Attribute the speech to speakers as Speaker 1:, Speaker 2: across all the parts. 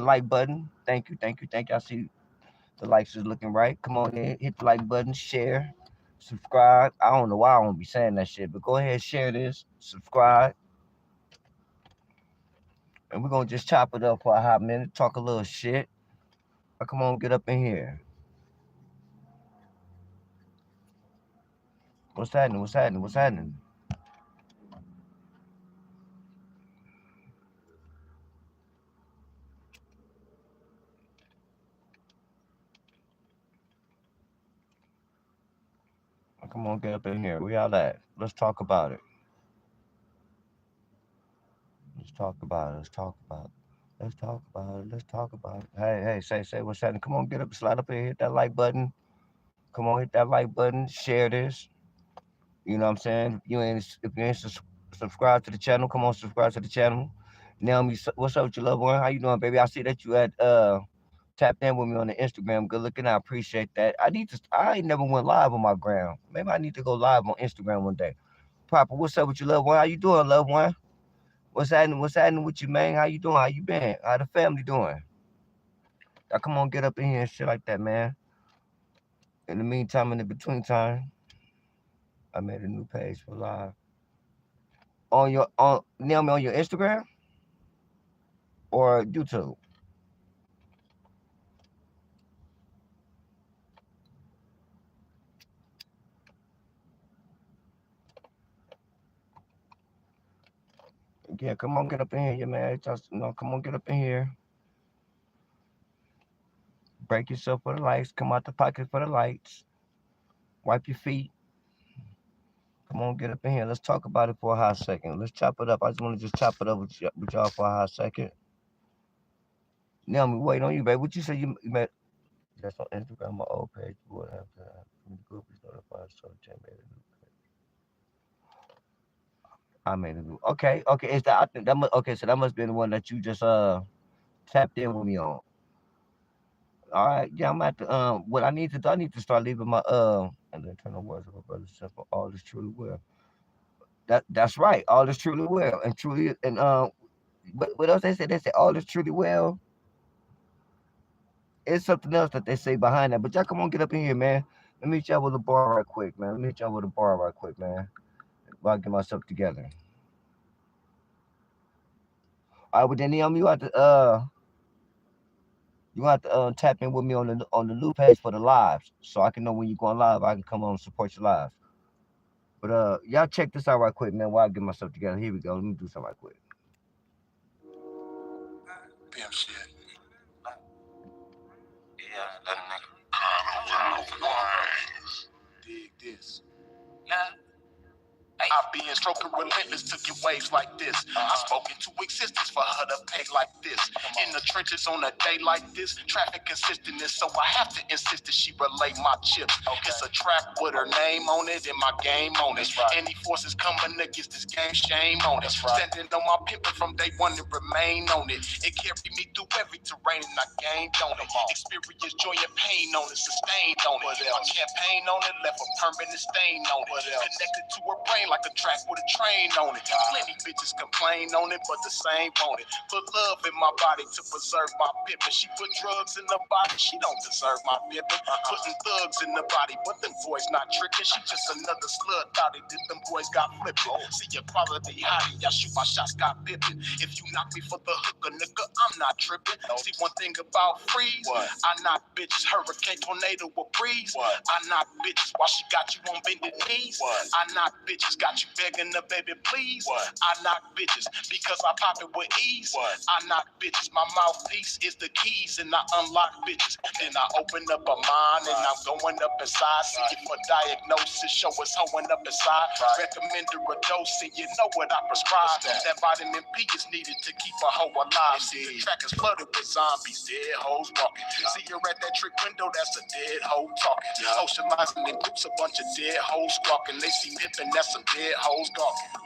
Speaker 1: like button. Thank you, thank you, thank you. I see the likes is looking right. Come on in, hit the like button, share, subscribe. I don't know why I won't be saying that shit, but go ahead, share this, subscribe, and we're gonna just chop it up for a hot minute, talk a little shit. Come on, get up in here. What's happening? What's happening? What's happening? Come on, get up in here. Where y'all at? Let's talk about it. Let's talk about it. Let's talk about it. Let's talk about it. Let's talk about it. Hey, hey, say what's happening. Come on, get up, slide up here, hit that like button. Come on, hit that like button, share this. You know what I'm saying? If you ain't subscribed to the channel, come on, subscribe to the channel. Now me, what's up with your loved one? How you doing, baby? I see that you had tapped in with me on the Instagram. Good looking. I appreciate that. I ain't never went live on my gram. Maybe I need to go live on Instagram one day. Papa, what's up with your loved one? How you doing, loved one? What's happening? What's happening with you, man? How you doing? How you been? How the family doing? Now come on, get up in here and shit like that, man. In the meantime, in the between time, I made a new page for live. Nail me on your Instagram or YouTube. Yeah, come on, get up in here, yeah, man. Come on, get up in here. Break yourself for the lights. Come out the pocket for the lights. Wipe your feet. Come on, get up in here. Let's talk about it for a hot second. Let's chop it up. I just want to just chop it up with y'all for a hot second. Nail me, wait on you, babe. What you say you met? That's on Instagram, my old page. What happened? From the group is notified, so Jay made a new page. I made a new. Okay, okay. Is that? I think that must. Okay, so that must be the one that you just tapped in with me on. All right, yeah, I'm at the what I need to do, I need to start leaving my and then turn the words of my brother simple. All is truly well. That's right. All is truly well and truly and what else they say? They say all is truly well. It's something else that they say behind that. But y'all come on, get up in here, man. Let me hit y'all with a bar right quick, man. Let me hit y'all with a bar right quick, man. While I get myself together. All right, but then you have to tap in with me on the new page for the lives, so I can know when you're going live. I can come on and support your lives. But y'all check this out right quick, man. While I get myself together. Here we go. Let me do something right quick. Pimp shit. Yeah, that nigga. Dig this. Yeah. I being stroking relentless, took your waves like this. I spoke into existence for her to pay like this. In the trenches on a day like this, traffic consistentness, so I have to insist that she relay my chips. It's a track with her name on it and my game on it. Any forces coming against this game, shame on it. Standing on my pivot from day one and remain on it. It carried me through every terrain and I gained on it. Experience joy and pain on it, sustained on it. My campaign on it, left a permanent stain on it. Connected to her brain like a track with a train on it. Plenty bitches complain on it, but the same on it. Put love in my body to preserve my pippin'. She put drugs in the body, she don't deserve my pippin'. Putting thugs in the body, but them boys not tricking. She just another slut thotty that them boys got flippin'. See your quality hottie, I shoot my shots, got pippin'. If you knock me for the hooker, nigga, I'm not trippin'. See one thing about freeze, I knock bitches, hurricane, tornado, or breeze. I knock bitches while she got you on bended knees. I knock bitches, got you begging the baby please. I knock bitches because I pop it with ease. I knock bitches, my mouthpiece is the keys and I unlock bitches. Then I open up a mind and I'm going up inside. See it for diagnosis, show us hoeing up inside. Recommend her a dose and you know what I prescribe. That vitamin P is needed to keep a hoe alive. See the track is flooded with zombies, dead hoes walking. See her at that trick window, that's a dead hoe talking. Socializing in groups, a bunch of dead hoes squawking. They see pippin', that's some dead hoes gawking.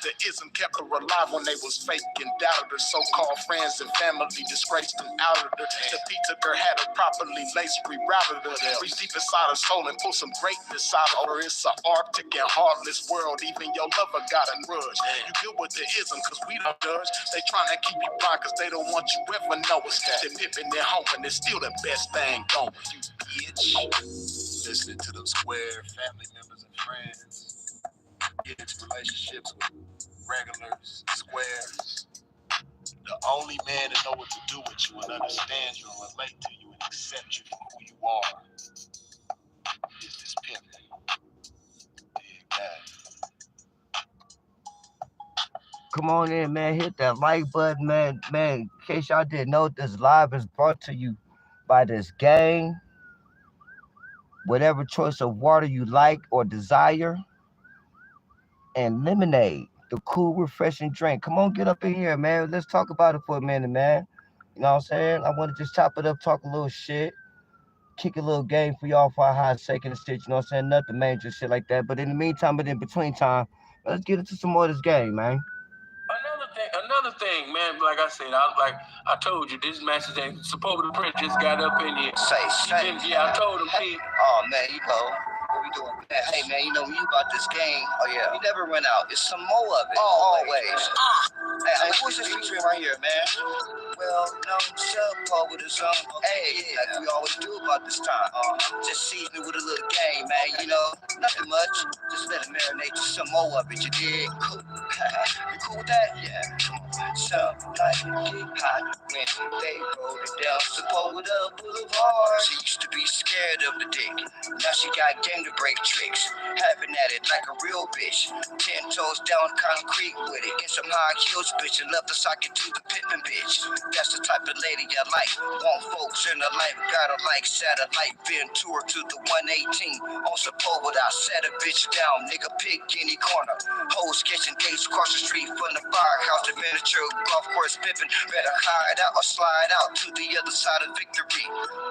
Speaker 1: The ism kept her alive when they was fake and doubted her. So-called friends and family disgraced and outed her. The P took her, had her properly laced, rerouted her. Reached deep inside her soul and pulled some greatness out of her. It's an arctic and heartless world. Even your lover got a grudge. You good with the ism, cause we don't judge. They trying to keep you blind, cause they don't want you ever know it's they pippin' their home and it's still the best thing going. You bitch. Listening to those square family members and friends. It's relationships with regulars, squares. The only man that know what to do with you and understand you and relate to you and accept you for who you are is this pimpin'. Dig that.
Speaker 2: Come on in, man. Hit that like button, man. Man, in case y'all didn't know, this live is brought to you by this gang. Whatever choice of water you like or desire, and lemonade, the cool, refreshing drink. Come on, get up in here, man. Let's talk about it for a minute, man. You know what I'm saying? I want to just chop it up, talk a little shit, kick a little game for y'all for a hot second and shit. You know what I'm saying? Nothing major shit like that. But in the meantime, but in between time, let's get into some more of this game, man.
Speaker 1: Another thing, man. Like I said, I told you, this message ain't Sepulveda Prince just got up in here.
Speaker 2: Say.
Speaker 1: Yeah, I told him.
Speaker 2: Oh man, you know what we doing? Hey man, you know when you about this game, oh yeah, you never run out. It's some more of it. Always. Hey, who's this featuring right here, man? Well, no, Sepulveda song. Hey, like we always do about this time. Just season it with a little game, man. You know, nothing much. Just let it marinate. Just some more of it. You dig? Cool. You cool with that? Yeah. Some like get hot when they roll it down Sepulveda Boulevard. She used to be scared of the dick. Now she got game to break tricks. Having at it like a real bitch. 10 toes down concrete with it. In some high heels, bitch. And love the socket to the pippin' bitch. That's the type of lady I like. Want folks in her life. Gotta like satellite Ventura to the 118. On Sepulveda, I set a bitch down. Nigga pick any corner. Hoes catching dates across the street from the firehouse. The miniature golf course pippin'. Better hide out or slide out to the other side of victory.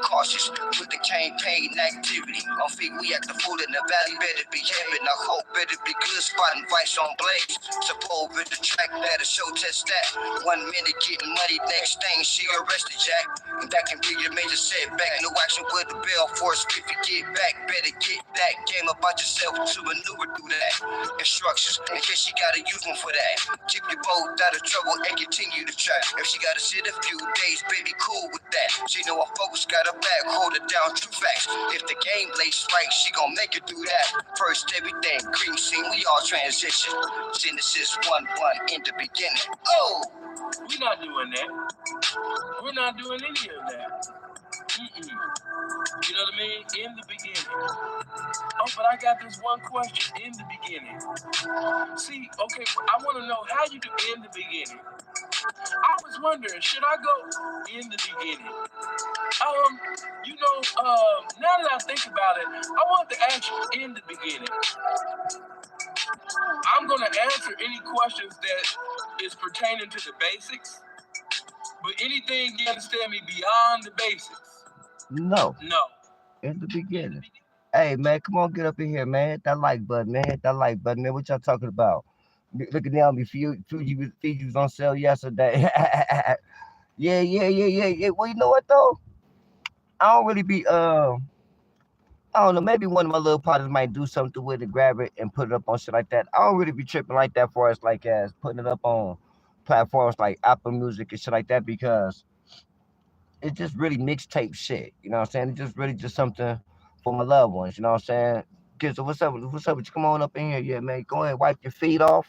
Speaker 2: Cautious with the campaign activity. On feet, we act the fool in the valley. Better be heaven. I hope better be good. Spotting vice on blades. Sepulveda the track that a show test that. 1 minute getting money, next thing she arrested Jack. And that can be your major setback. No action with the bell for a if you get back. Better get that game about yourself to maneuver through that. Instructions, in case she gotta use one for that. Keep you both out of trouble and continue to track. If she gotta sit a few days, baby, cool with that. She know her folks got her back, hold it down, true facts. If the game lays right, she gon' make it through that. First everything, green scene, we all transition. Genesis 1-1 in the beginning. Oh!
Speaker 1: We're not doing that. We're not doing any of that. You know what I mean? In the beginning. Oh, but I got this one question. In the beginning. See, okay, I want to know how you do in the beginning. I was wondering, should I go in the beginning? Now that I think about it, I want to ask you in the beginning. I'm gonna answer any questions that is pertaining to the basics, but anything you understand me beyond the basics.
Speaker 2: No.
Speaker 1: No.
Speaker 2: In the beginning. Hey man, come on, get up in here, man. Hit that like button, man. Hit that like button, man. What y'all talking about? Look at Naomi, Fiji was on sale yesterday. Yeah. Well, you know what though? I don't really be I don't know, maybe one of my little partners might do something with it, grab it and put it up on shit like that. I don't really be tripping like that for us like as putting it up on platforms like Apple Music and shit like that because it's just really mixtape shit. You know what I'm saying? It's just really just something for my loved ones. You know what I'm saying? Kids, so what's up? What's up? With you? Come on up in here, yeah, man. Go ahead, wipe your feet off.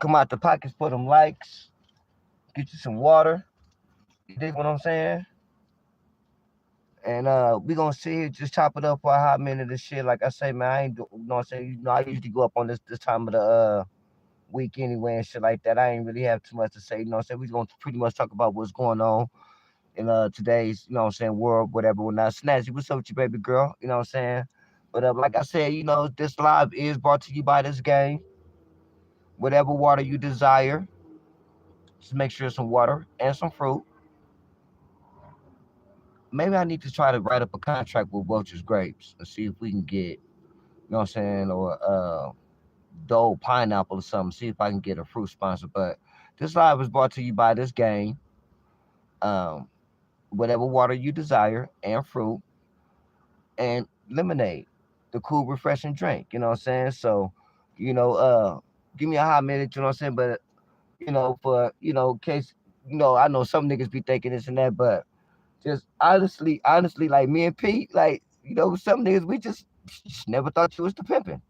Speaker 2: Come out the pockets, put them likes. Get you some water. You dig what I'm saying? And we gonna sit here, just chop it up for a hot minute of shit. Like I say, man, I ain't you know what I'm saying? You know, I usually go up on this time of the week anyway and shit like that. I ain't really have too much to say. You know what I'm saying? We gonna pretty much talk about what's going on in today's, you know what I'm saying, world, whatever. When I Snazzy, what's up with you, baby girl? You know what I'm saying? But like I said, you know, this live is brought to you by this game. Whatever water you desire, just make sure some water and some fruit. Maybe I need to try to write up a contract with Welch's Grapes and see if we can get, you know what I'm saying, or
Speaker 1: Dole pineapple or something. See if I can get a fruit sponsor. But this live was brought to you by this game. Um, whatever water you desire and fruit and lemonade, the cool refreshing drink. You know what I'm saying? So, you know, give me a hot minute. You know what I'm saying? But for in case I know some niggas be thinking this and that, but just honestly, like me and Pete, like some niggas we just never thought you was the pimping.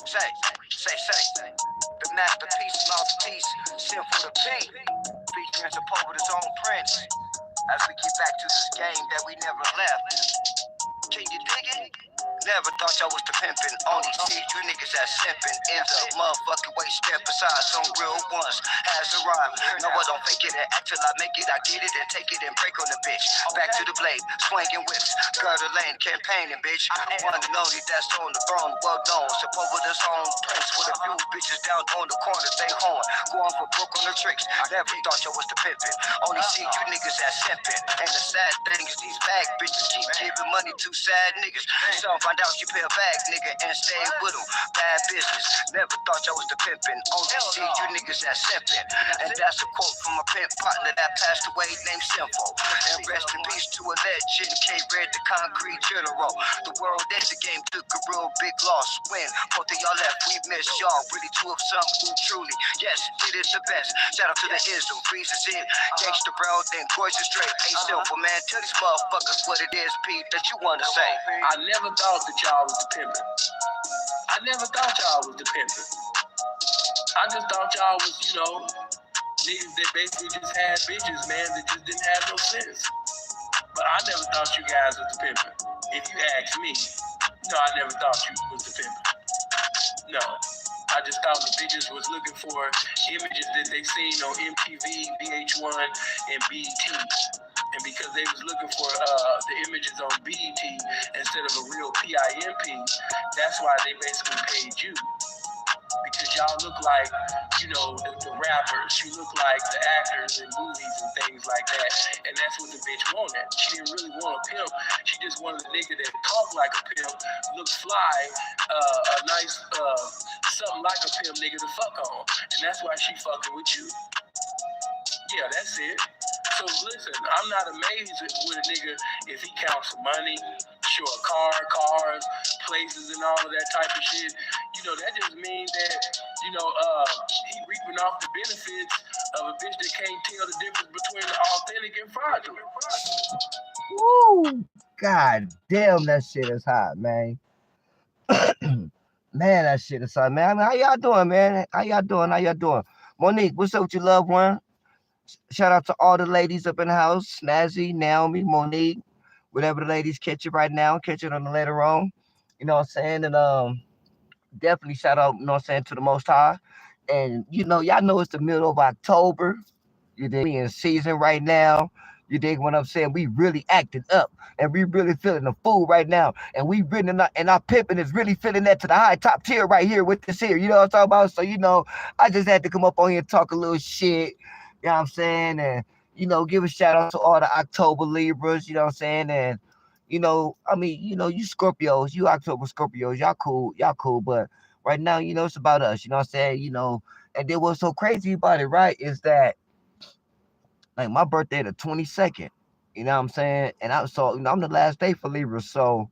Speaker 2: Say. The masterpiece, mouthpiece, simple to P. Featuring Sepulveda's own Prince. As we get back to this game that we never left. Can you dig it? Never thought y'all was the pimpin'. Only see you niggas that simpin'. In the motherfucking way, step aside. Some real ones has arrived. No, I don't fake it and act till I make it. I get it and take it and break on the bitch. Back to the blade, swinging whips. Girdle lane, campaigning, bitch. One and only that's on the throne. Well known. Sepulveda's own Prince. With a few bitches down on the corner, they horn. Going for broke on the tricks. Never thought y'all was the pimpin'. Only see you niggas that simpin'. And the sad thing is these bad bitches keep giving money to sad niggas. Some find out you pay a bag, nigga, and stay with them. Bad business. Never thought y'all was the pimpin'. Only see you niggas that simpin'. And that's a quote from a pimp partner that passed away named Simple. And rest in peace to a legend, K-Red, the concrete general. The world in the game took a real big loss. When both of y'all left, we miss y'all. Really two of some who truly, yes, did it the best. Shout out to the Ism, Freezes in, Gangsta Brown, then Poison Straight. Ain't Simple, man, tell these motherfuckers what it is, Pete, that you wanna say.
Speaker 3: I never thought that y'all was the pimpin'. I never thought y'all was the pimpin'. I just thought y'all was, niggas that basically just had bitches, man, that just didn't have no sense. But I never thought you guys was the pimpin'. If you ask me, no, I never thought you was the pimpin'. No. I just thought the bitches was looking for images that they seen on MTV, VH1, and BET. And because they was looking for the images on BET instead of a real PIMP, that's why they basically paid you. Because y'all look like, the rappers. You look like the actors in movies and things like that. And that's what the bitch wanted. She didn't really want a pimp. She just wanted a nigga that talked like a pimp, looked fly, a nice, something like a pimp nigga to fuck on. And that's why she fucking with you. Yeah, that's it. So listen, I'm not amazed with a nigga if he counts money, sure, cars, places, and all of that type of shit. That just means that, he reaping off the benefits of a bitch that can't tell the difference between the authentic and fraudulent.
Speaker 1: Woo! God damn, that shit is hot, man. Man, that shit is hot, man. I mean, how y'all doing, man? How y'all doing? Monique, what's up with your loved one? Shout out to all the ladies up in the house. Snazzy, Naomi, Monique, whatever the ladies catch it right now, catch it on the later on. You know what I'm saying? And definitely shout out, to the Most High. And y'all know it's the middle of October. You dig? We in season right now. You dig what I'm saying? We really acting up and we really feeling the food right now. And we really not, and our pimping is really feeling that to the high top tier right here with this here. You know what I'm talking about? So, I just had to come up on here and talk a little shit. You know what I'm saying? And, give a shout out to all the October Libras, you know what I'm saying? And, you Scorpios, you October Scorpios, y'all cool. But right now, it's about us, you know what I'm saying? And then what's so crazy about it, right, is that, like, my birthday the 22nd, you know what I'm saying? And I'm the last day for Libras, so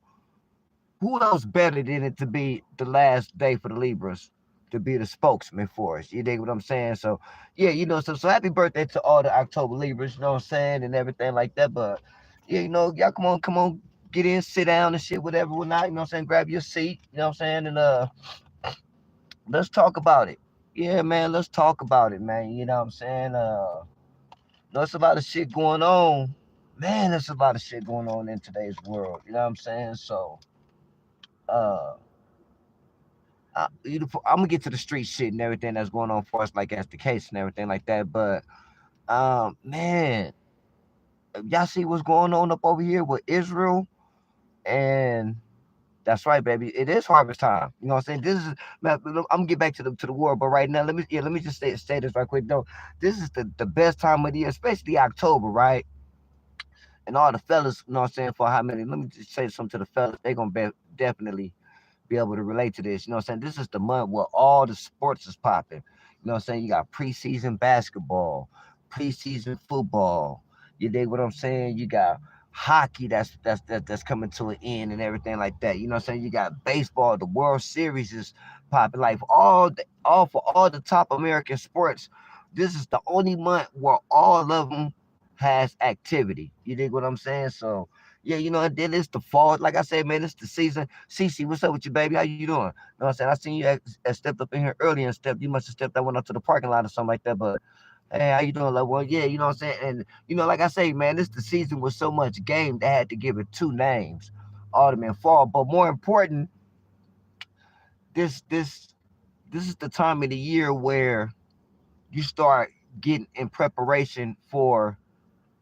Speaker 1: who else better than it to be the last day for the Libras? To be the spokesman for us. You dig what I'm saying? So yeah, so happy birthday to all the October Libras, you know what I'm saying, and everything like that. But yeah, y'all come on, get in, sit down and shit, whatever, whatnot, you know what I'm saying? Grab your seat, you know what I'm saying, and let's talk about it. Yeah, man, let's talk about it, man. You know what I'm saying? There's a lot of shit going on. Man, there's a lot of shit going on in today's world. You know what I'm saying? So uh I'm gonna get to the street shit and everything that's going on for us, like as the case and everything like that. But man, y'all see what's going on up over here with Israel, and that's right, baby. It is harvest time. You know what I'm saying? This is, man, I'm gonna get back to the war, but right now, let me just say this right quick. No, this is the best time of the year, especially October, right? And all the fellas, you know what I'm saying, for how many? Let me just say something to the fellas. They gonna definitely
Speaker 4: be able to relate to this. You know what I'm saying? This is the month where all the sports is popping. You know what I'm saying? You got preseason basketball, preseason football. You dig what I'm saying? You got hockey that's coming to an end and everything like that. You know what I'm saying? You got baseball, the World Series is popping. Like all for all the top American sports. This is the only month where all of them has activity. You dig what I'm saying? So yeah, and then it's the fall. Like I said, man, it's the season. Cece, what's up with you, baby? How you doing? You know what I'm saying? I seen you stepped up in here early and stepped. You must have stepped. I went up to the parking lot or something like that. But hey, how you doing, love one? Yeah, you know what I'm saying? And like I say, man, this the season with so much game they had to give it two names, autumn and fall. But more important, this this this is the time of the year where you start getting in preparation for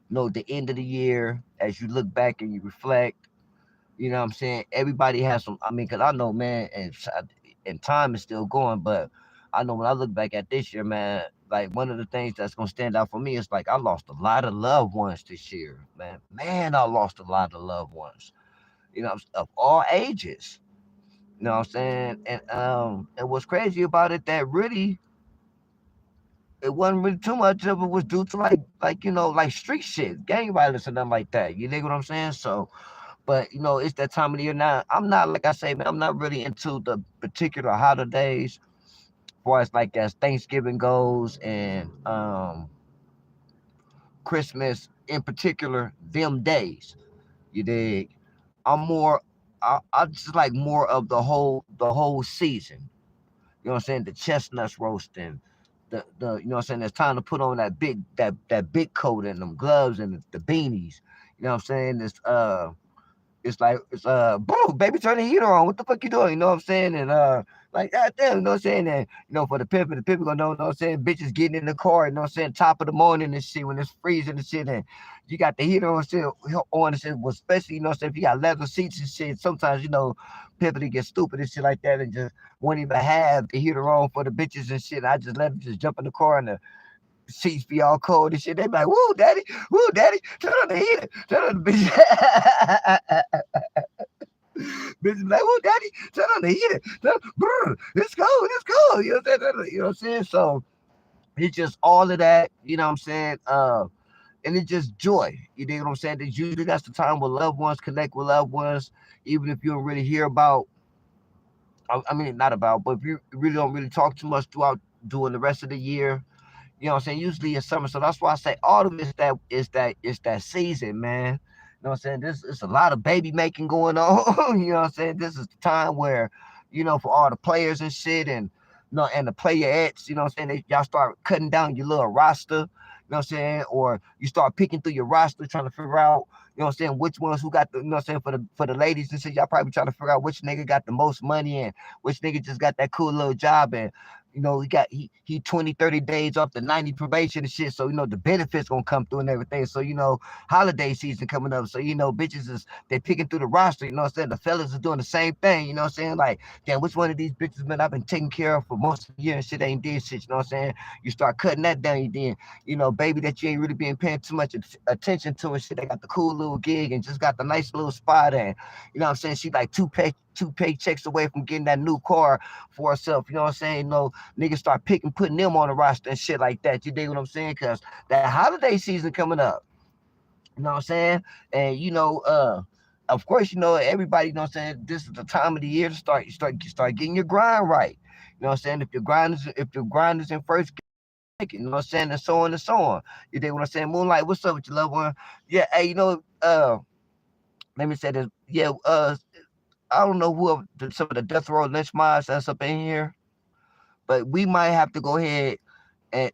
Speaker 4: the end of the year as you look back and you reflect. You know what I'm saying? Everybody has some. I mean, cause I know, man, and time is still going, but I know when I look back at this year, man, like one of the things that's gonna stand out for me is like I lost a lot of loved ones this year, man. Man, I lost a lot of loved ones. Of all ages. You know what I'm saying? And what's crazy about it that really it wasn't really too much of it was due to like street shit, gang violence and nothing like that. You dig what I'm saying? So but it's that time of the year now. I'm not like I say, man. I'm not really into the particular holidays, as far as like as Thanksgiving goes and Christmas in particular. Them days, you dig. I'm more. I just like more of the whole season. You know what I'm saying? The chestnuts roasting. The you know what I'm saying? It's time to put on that big coat and them gloves and the beanies. You know what I'm saying? It's bro, baby, turn the heater on. What the fuck you doing? You know what I'm saying? And like goddamn, you know what I'm saying? And for the pimp gonna know what I'm saying, bitches getting in the car, you know what I'm saying, top of the morning and shit when it's freezing and shit, and you got the heater on and shit, well, especially, you know what I'm saying, if you got leather seats and shit, sometimes pimping get stupid and shit like that and just won't even have the heater on for the bitches and shit. I just let them just jump in the car and the seats be all cold and shit. They be like, woo, daddy, turn on the heater, turn on the bitch. Bitch like, oh, daddy, turn on the heater. It's cold, it's cold. You know what I'm saying? So it's just all of that, you know what I'm saying? And it's just joy. You dig what I'm saying? Usually that's the time where loved ones connect with loved ones, even if you don't really hear about, I mean, not about, but if you really don't really talk too much throughout during the rest of the year. You know what I'm saying? Usually it's summer. So that's why I say autumn is that season, man. You know what I'm saying? This is a lot of baby making going on. You know what I'm saying? This is the time where, for all the players and shit and the playerettes, you know what I'm saying? Y'all start cutting down your little roster, you know what I'm saying? Or you start picking through your roster trying to figure out, you know what I'm saying, which ones who got the, you know what I'm saying, for the ladies and shit, y'all probably trying to figure out which nigga got the most money and which nigga just got that cool little job and he 20, 30 days off the 90 probation and shit. So, the benefits gonna come through and everything. So, holiday season coming up. So, bitches they picking through the roster, you know what I'm saying? The fellas are doing the same thing, you know what I'm saying? Like, damn, which one of these bitches, man, I've been taking care of for most of the year and shit ain't did shit, you know what I'm saying? You start cutting that down, you then, baby that you ain't really been paying too much attention to and shit. They got the cool little gig and just got the nice little spot and, you know what I'm saying? She like two paychecks away from getting that new car for herself, you know what I'm saying? Niggas start putting them on the roster and shit like that. You dig what I'm saying? Because that holiday season coming up. You know what I'm saying? And of course, everybody, you know what I'm saying, this is the time of the year to start getting your grind right. You know what I'm saying? If your grind is in first gear, you know what I'm saying, and so on and so on. You dig what I'm saying? Moonlight, what's up with your loved one? Yeah, hey, let me say this. Yeah, I don't know some of the death row lynch mobs that's up in here, but we might have to go ahead and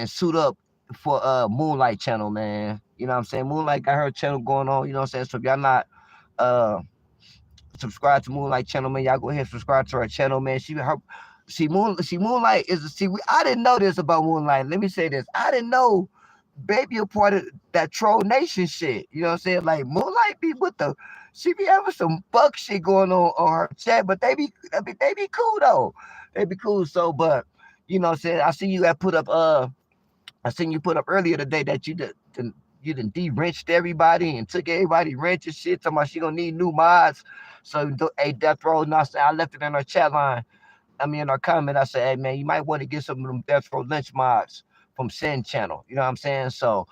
Speaker 4: suit up for Moonlight channel, man. You know what I'm saying? Moonlight got her channel going on, you know what I'm saying? So if y'all not uh subscribe to Moonlight channel, man, y'all go ahead and subscribe to her channel, man. Moonlight I didn't know this about Moonlight. Let me say this. I didn't know baby a part of that troll nation shit. You know what I'm saying? Like Moonlight be with she be having some fuck shit going on her chat, but they be cool though. They be cool. So, but you know what I'm saying? I seen you put up earlier today that you you done de-wrenched everybody and took everybody wrench and shit. Talking about she gonna need new mods. So hey, Death Row, and I left it in our chat line. I mean, in our comment, I said, hey man, you might want to get some of them Death Row Lynch mods from Sin Channel. You know what I'm saying? So,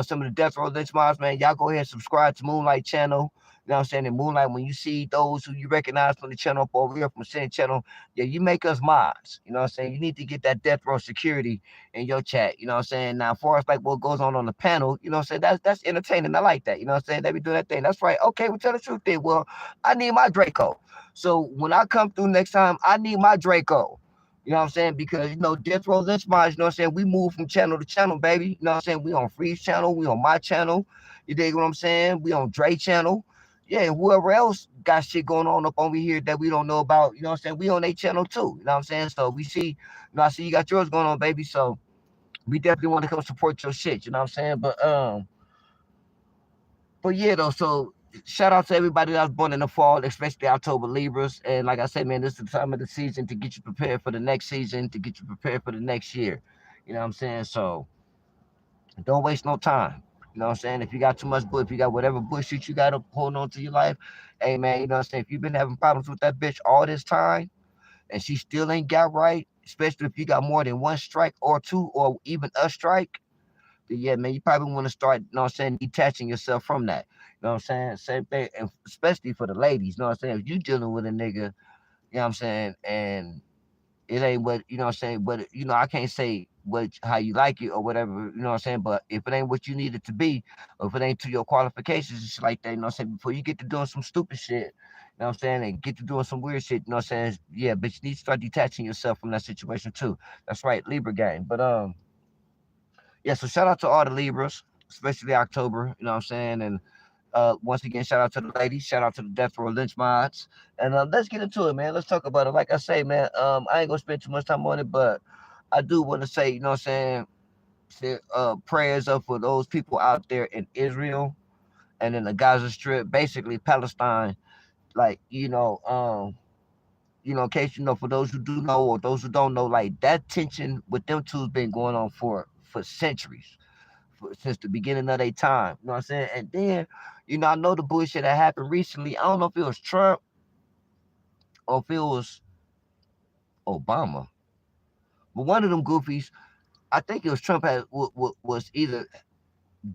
Speaker 4: some of the Death Row Lynch mods, man, y'all go ahead and subscribe to Moonlight Channel. You know what I'm saying? In Moonlight, when you see those who you recognize from the channel up over here from Sin Channel, yeah, you make us mods. You know what I'm saying? You need to get that Death Row security in your chat. You know what I'm saying? Now, as far as like what goes on the panel, you know what I'm saying? That's entertaining. I like that. You know what I'm saying? They be doing that thing. That's right. Okay, well, tell the truth then. Well, I need my Draco. So when I come through next time, I need my Draco. You know what I'm saying? Because, Death Row Lynch Mods, you know what I'm saying? We move from channel to channel, baby. You know what I'm saying? We on Freeze channel. We on my channel. You dig what I'm saying? We on Dre channel. Yeah, and whoever else got shit going on up over here that we don't know about, you know what I'm saying? We on their channel too. You know what I'm saying? So we see, I see you got yours going on, baby. So we definitely want to come support your shit. You know what I'm saying? But yeah, though, so shout out to everybody that was born in the fall, especially October Libras. And like I said, man, this is the time of the season to get you prepared for the next season, to get you prepared for the next year. You know what I'm saying? So don't waste no time. You know what I'm saying? If you got too much bullshit, if you got whatever bullshit you got to hold on to your life, hey, man, you know what I'm saying? If you've been having problems with that bitch all this time and she still ain't got right, especially if you got more than one strike or two or even a strike, yeah, man, you probably want to start, you know what I'm saying, detaching yourself from that. You know what I'm saying? Same thing, and especially for the ladies, you know what I'm saying? If you dealing with a nigga, you know what I'm saying, and it ain't what, you know what I'm saying, but, I can't say how you like it or whatever, you know what I'm saying, but if it ain't what you need it to be, or if it ain't to your qualifications and shit like that, you know what I'm saying, before you get to doing some stupid shit, you know what I'm saying, and get to doing some weird shit, you know what I'm saying, yeah, but you need to start detaching yourself from that situation too. That's right, Libra gang. But, yeah, so shout out to all the Libras, especially October, you know what I'm saying? And once again, shout out to the ladies, shout out to the Death Row Lynch mods. And let's get into it, man. Let's talk about it. Like I say, man, I ain't gonna spend too much time on it, but I do want to say, you know what I'm saying, prayers up for those people out there in Israel and in the Gaza Strip, basically Palestine, like, in case for those who do know or those who don't know, like that tension with them two's been going on for centuries since the beginning of their time. You know what I'm saying? And then, I know the bullshit that happened recently. I don't know if it was Trump or if it was Obama, but one of them goofies. I think it was Trump was either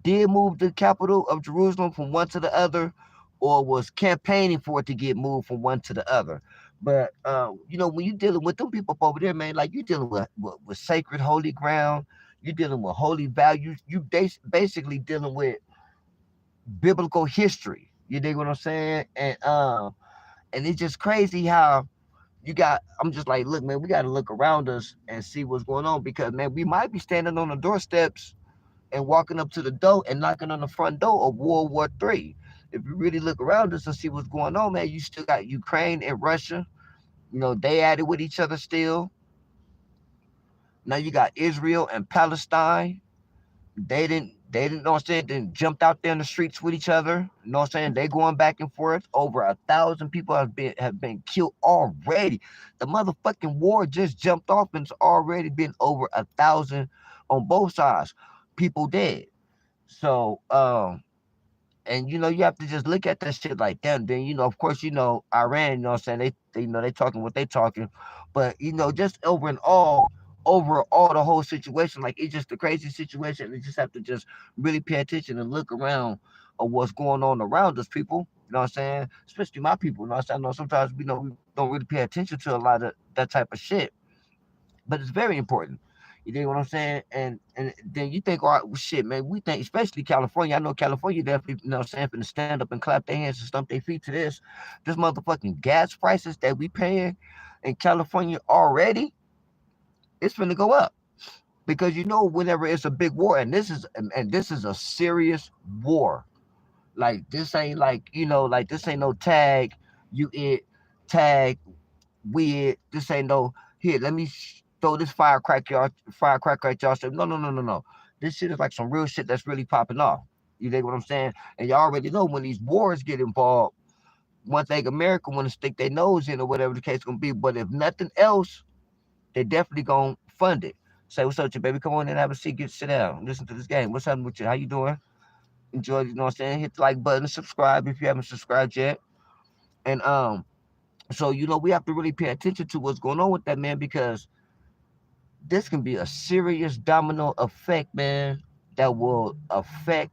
Speaker 4: did move the capital of Jerusalem from one to the other, or was campaigning for it to get moved from one to the other. But when you're dealing with them people over there, man, like you're dealing with sacred holy ground, you're dealing with holy values. You basically dealing with biblical history. You dig what I'm saying? And it's just crazy how I'm just like, look, man, we gotta look around us and see what's going on because man, we might be standing on the doorsteps and walking up to the door and knocking on the front door of World War III. If you really look around us and see what's going on, man, you still got Ukraine and Russia. They at it with each other still. Now you got Israel and Palestine. They didn't know what I'm saying, then jumped out there in the streets with each other. You know what I'm saying? They going back and forth. Over 1,000 people have been killed already. The motherfucking war just jumped off and it's already been over 1,000 on both sides. People dead. So and you have to just look at that shit like that. Then of course, Iran, you know what I'm saying, they talking what they talking. But just overall the whole situation, like it's just a crazy situation. You just have to just really pay attention and look around of what's going on around us, people. You know what I'm saying? Especially my people. You know what I'm saying? I know sometimes we don't really pay attention to a lot of that type of shit. But it's very important. You know what I'm saying? And then you think, all right, well, shit, man, we think, especially California. I know California definitely, you know what I'm saying, finna stand up and clap their hands and stump their feet to this. This motherfucking gas prices that we paying in California already, it's finna go up. Because whenever it's a big war, and this is a serious war. Like this ain't like, like this ain't no tag, you it, tag, weird. This ain't no here. Let me throw this firecracker at y'all. So no. This shit is like some real shit that's really popping off. You dig what I'm saying? And y'all already know when these wars get involved, one thing America want to stick their nose in or whatever the case gonna be. But if nothing else, they definitely gonna fund it. Say what's up, your baby? Come on in, have a seat, sit down, listen to this game. What's happening with you? How you doing? enjoy, you know what I'm saying? Hit the like button and subscribe if you haven't subscribed yet. And so we have to really pay attention to what's going on with that, man, because this can be a serious domino effect, man, that will affect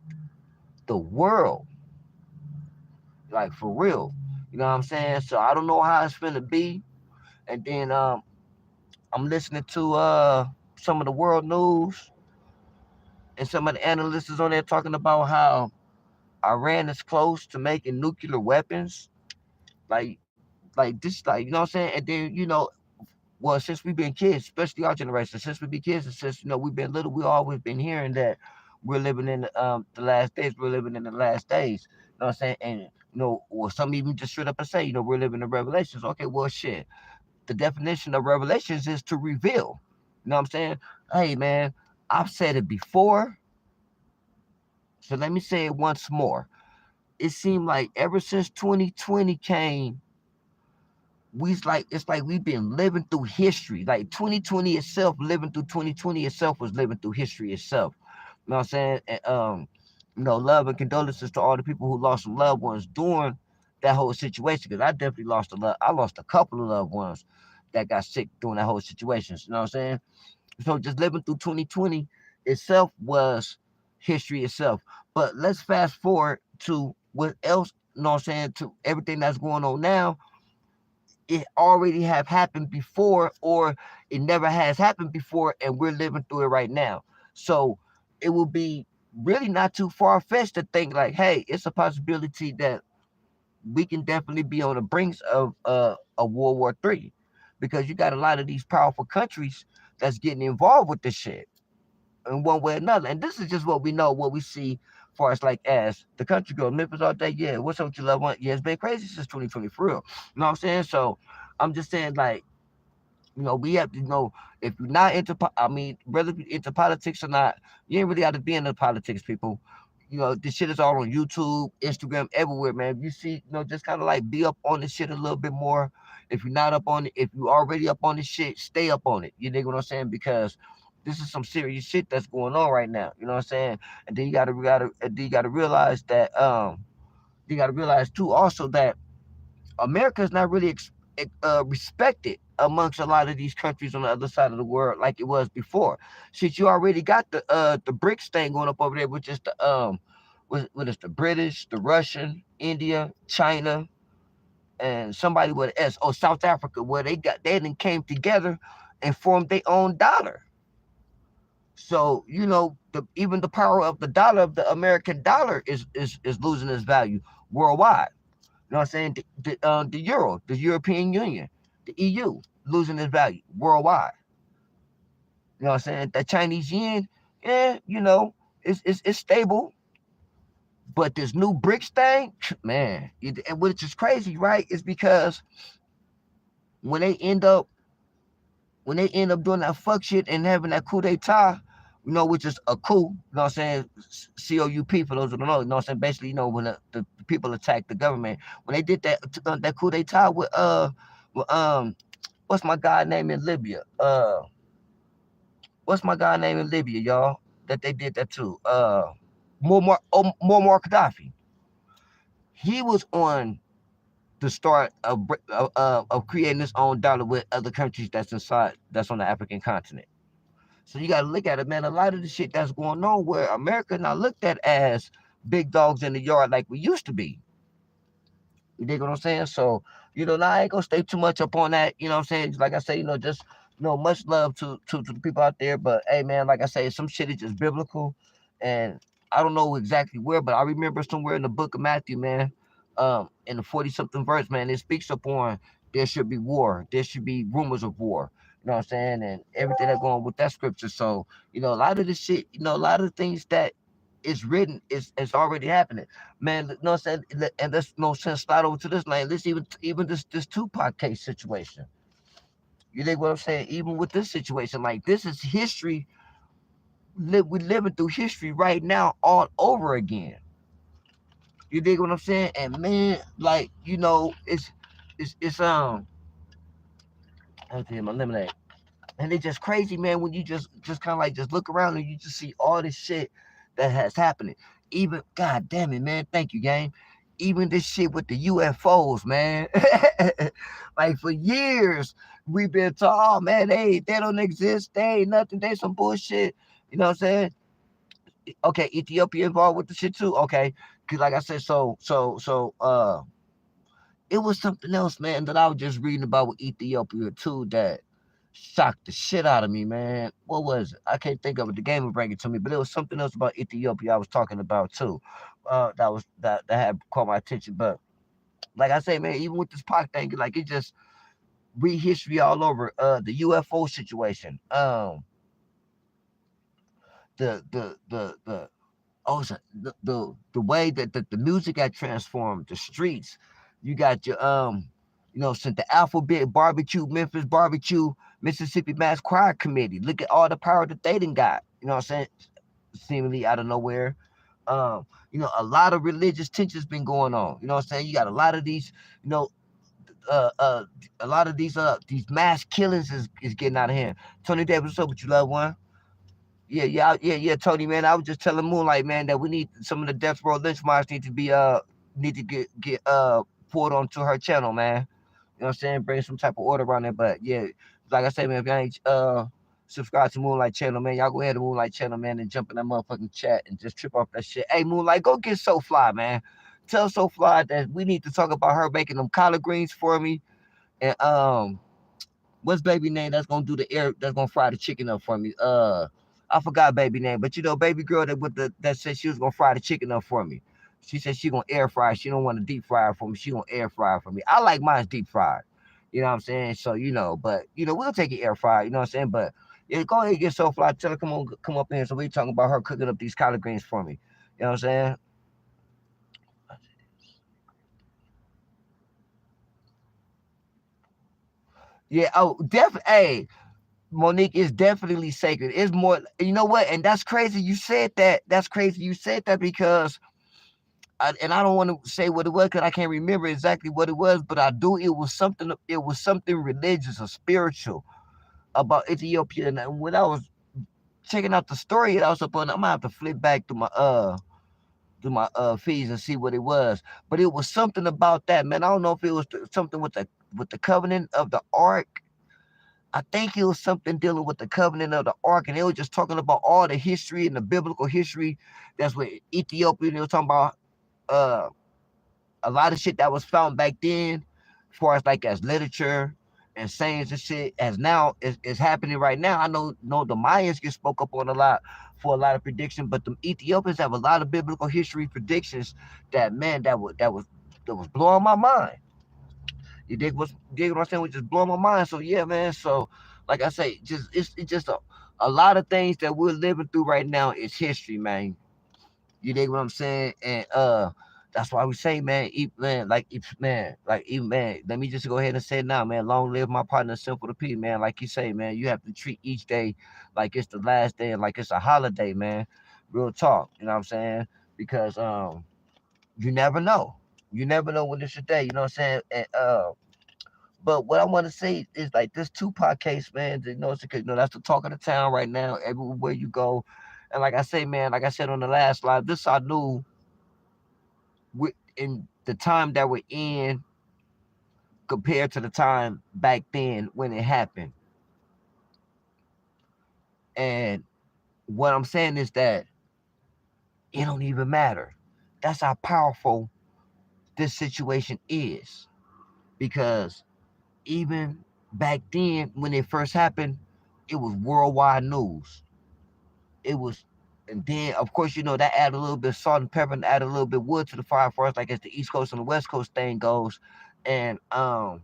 Speaker 4: the world, like for real. You know what I'm saying? So I don't know how it's gonna be. And then I'm listening to some of the world news and some of the analysts is on there talking about how Iran is close to making nuclear weapons. Like this, like, you know what I'm saying? And then, well, since we've been kids, especially our generation, since we be kids, and since we've been little, we always been hearing that we're living in the last days. We're living in the last days. You know what I'm saying? And well, some even just straight up and say, we're living in Revelations. Okay, well, shit. The definition of Revelations is to reveal. You know what I'm saying? Hey, man, I've said it before, so let me say it once more. It seemed like ever since 2020 came, it's like we've been living through history. Like 2020 itself, living through 2020 itself was living through history itself. You know what I'm saying? And, love and condolences to all the people who lost some loved ones during that whole situation. Because I definitely I lost a couple of loved ones that got sick during that whole situation. You know what I'm saying? So just living through 2020 itself was history itself. But let's fast forward to what else. You know what I'm saying? To everything that's going on now, it already have happened before, or it never has happened before, and we're living through it right now. So it will be really not too far-fetched to think like, hey, it's a possibility that we can definitely be on the brinks of a World War III, because you got a lot of these powerful countries that's getting involved with this shit in one way or another. And this is just what we know, what we see, as far as like as the country goes. Memphis all day, yeah. What's up with your loved one? Yeah, it's been crazy since 2020 for real. You know what I'm saying? So I'm just saying, like, we have to know, if you're not into, I mean, whether you're into politics or not, you ain't really got to be into politics, people. This shit is all on YouTube, Instagram, everywhere, man. If you see, just kind of like be up on this shit a little bit more. If you're not up on it, if you already up on this shit, stay up on it. You dig what I'm saying? Because this is some serious shit that's going on right now. You know what I'm saying? And then you gotta realize that you gotta realize too also that America is not really respected amongst a lot of these countries on the other side of the world like it was before. Since you already got the BRICS thing going up over there, which is the what is the British, the Russian, India, China, and somebody with an S. Oh, South Africa, where they then came together and formed their own dollar. So even the power of the dollar, of the American dollar, is losing its value worldwide. You know what I'm saying? The euro, the European Union, the EU, losing its value worldwide. You know what I'm saying? The Chinese yen, yeah, it's stable. But this new BRICS thing, man, and which is crazy, right? Is because when they end up doing that fuck shit and having that coup d'etat, which is a coup, you know what I'm saying? COUP, for those who don't know, you know what I'm saying? Basically, when the people attacked the government, when they did that coup d'etat with what's my guy name in Libya? What's my guy name in Libya, y'all? That they did that too. Muammar Gaddafi. He was on the start of creating his own dollar with other countries that's on the African continent. So you gotta look at it, man. A lot of the shit that's going on, where America not looked at as big dogs in the yard like we used to be. You dig what I'm saying? So, now I ain't gonna stay too much up on that. You know what I'm saying? Like I say, just much love to the people out there. But hey, man, like I say, some shit is just biblical, and I don't know exactly where, but I remember somewhere in the book of Matthew, man, in the 40 something verse, man, it speaks upon there should be war, there should be rumors of war. You know what I'm saying? And everything that going with that scripture. So, a lot of the shit, a lot of the things that is written is already happening, man. You know what I'm saying? And there's no sense slide over to this lane. Let's even this Tupac case situation. You think what I'm saying? Even with this situation, like, this is history. We're living through history right now all over again. You dig what I'm saying? And man, like, it's I have to my lemonade. And it's just crazy, man, when you just kind of like just look around and you just see all this shit that has happening. even God damn it, man. Thank you, gang. Even this shit with the UFOs, man. Like for years, we've been told, oh man, they don't exist. They ain't nothing. They some bullshit. You know what I'm saying? Okay, Ethiopia involved with the shit too. Okay, because like I said, it was something else, man, that I was just reading about with Ethiopia too that shocked the shit out of me, man. What was it? I can't think of it. The game would bring it to me, but it was something else about Ethiopia I was talking about too. That had caught my attention. But like I say, man, even with this Pac thing, like it just read history all over. The UFO situation. The also the way that the music got transformed, the streets. You got your sent the alphabet barbecue, Memphis barbecue, Mississippi Mass Choir Committee. Look at all the power that they done got. You know what I'm saying? Seemingly out of nowhere. A lot of religious tensions been going on. You know what I'm saying? You got a lot of these, you know, uh, uh, a lot of these mass killings is getting out of hand. Tony Davis, what's up with you, loved one? Yeah, Tony, man. I was just telling Moonlight, man, that we need some of the Death Row Lynch Mods need to get poured onto her channel, man. You know what I'm saying? Bring some type of order around there. But yeah, like I said, man, if y'all ain't subscribe to Moonlight channel, man, y'all go ahead to Moonlight channel, man, and jump in that motherfucking chat and just trip off that shit. Hey, Moonlight, go get So Fly, man. Tell So Fly that we need to talk about her making them collard greens for me. And what's baby name that's gonna do the air that's gonna fry the chicken up for me? I forgot baby name, but baby girl that said she was gonna fry the chicken up for me. She said she gonna air fry. She don't want to deep fry it for me. She gonna air fry it for me. I like mine deep fried. You know what I'm saying? So but we'll take it air fried. You know what I'm saying? But yeah, go ahead and get So Fly. Tell her come up in here. So we talking about her cooking up these collard greens for me. You know what I'm saying? Yeah. Oh, definitely. Hey, Monique is definitely sacred. It's more, you know what? And that's crazy. You said that. That's crazy. You said that because, and I don't want to say what it was because I can't remember exactly what it was, but I do. It was something. It was something religious or spiritual about Ethiopia. And when I was checking out the story, I was up on. I'm gonna have to flip back to my feeds and see what it was. But it was something about that, man. I don't know if it was something with the covenant of the ark. I think it was something dealing with the covenant of the ark, and they were just talking about all the history and the biblical history. That's what Ethiopia. They were talking about uh, a lot of shit that was found back then, as far as like as literature and sayings and shit, as now is happening right now. I know the Mayans get spoke up on a lot for a lot of prediction, but the Ethiopians have a lot of biblical history predictions that man that was blowing my mind. You dig what I'm saying? Which just blow my mind. So yeah, man. So like I say, it's just a lot of things that we're living through right now is history, man. You dig what I'm saying? And that's why we say, man, man. Let me just go ahead and say it now, man. Long live my partner, Simple to P, man. Like you say, man, you have to treat each day like it's the last day and like it's a holiday, man. Real talk. You know what I'm saying? Because you never know. You never know when it's your day. You know what I'm saying? And but what I want to say is like this Tupac case, man. That's the talk of the town right now. Everywhere you go, and like I say, man, like I said on the last live, this I knew in the time that we're in compared to the time back then when it happened. And what I'm saying is that it don't even matter. That's how powerful this situation is, because even back then when it first happened, it was worldwide news. It was, and then of course that add a little bit of salt and pepper and add a little bit of wood to the fire for us, like as the East Coast and the West Coast thing goes. And now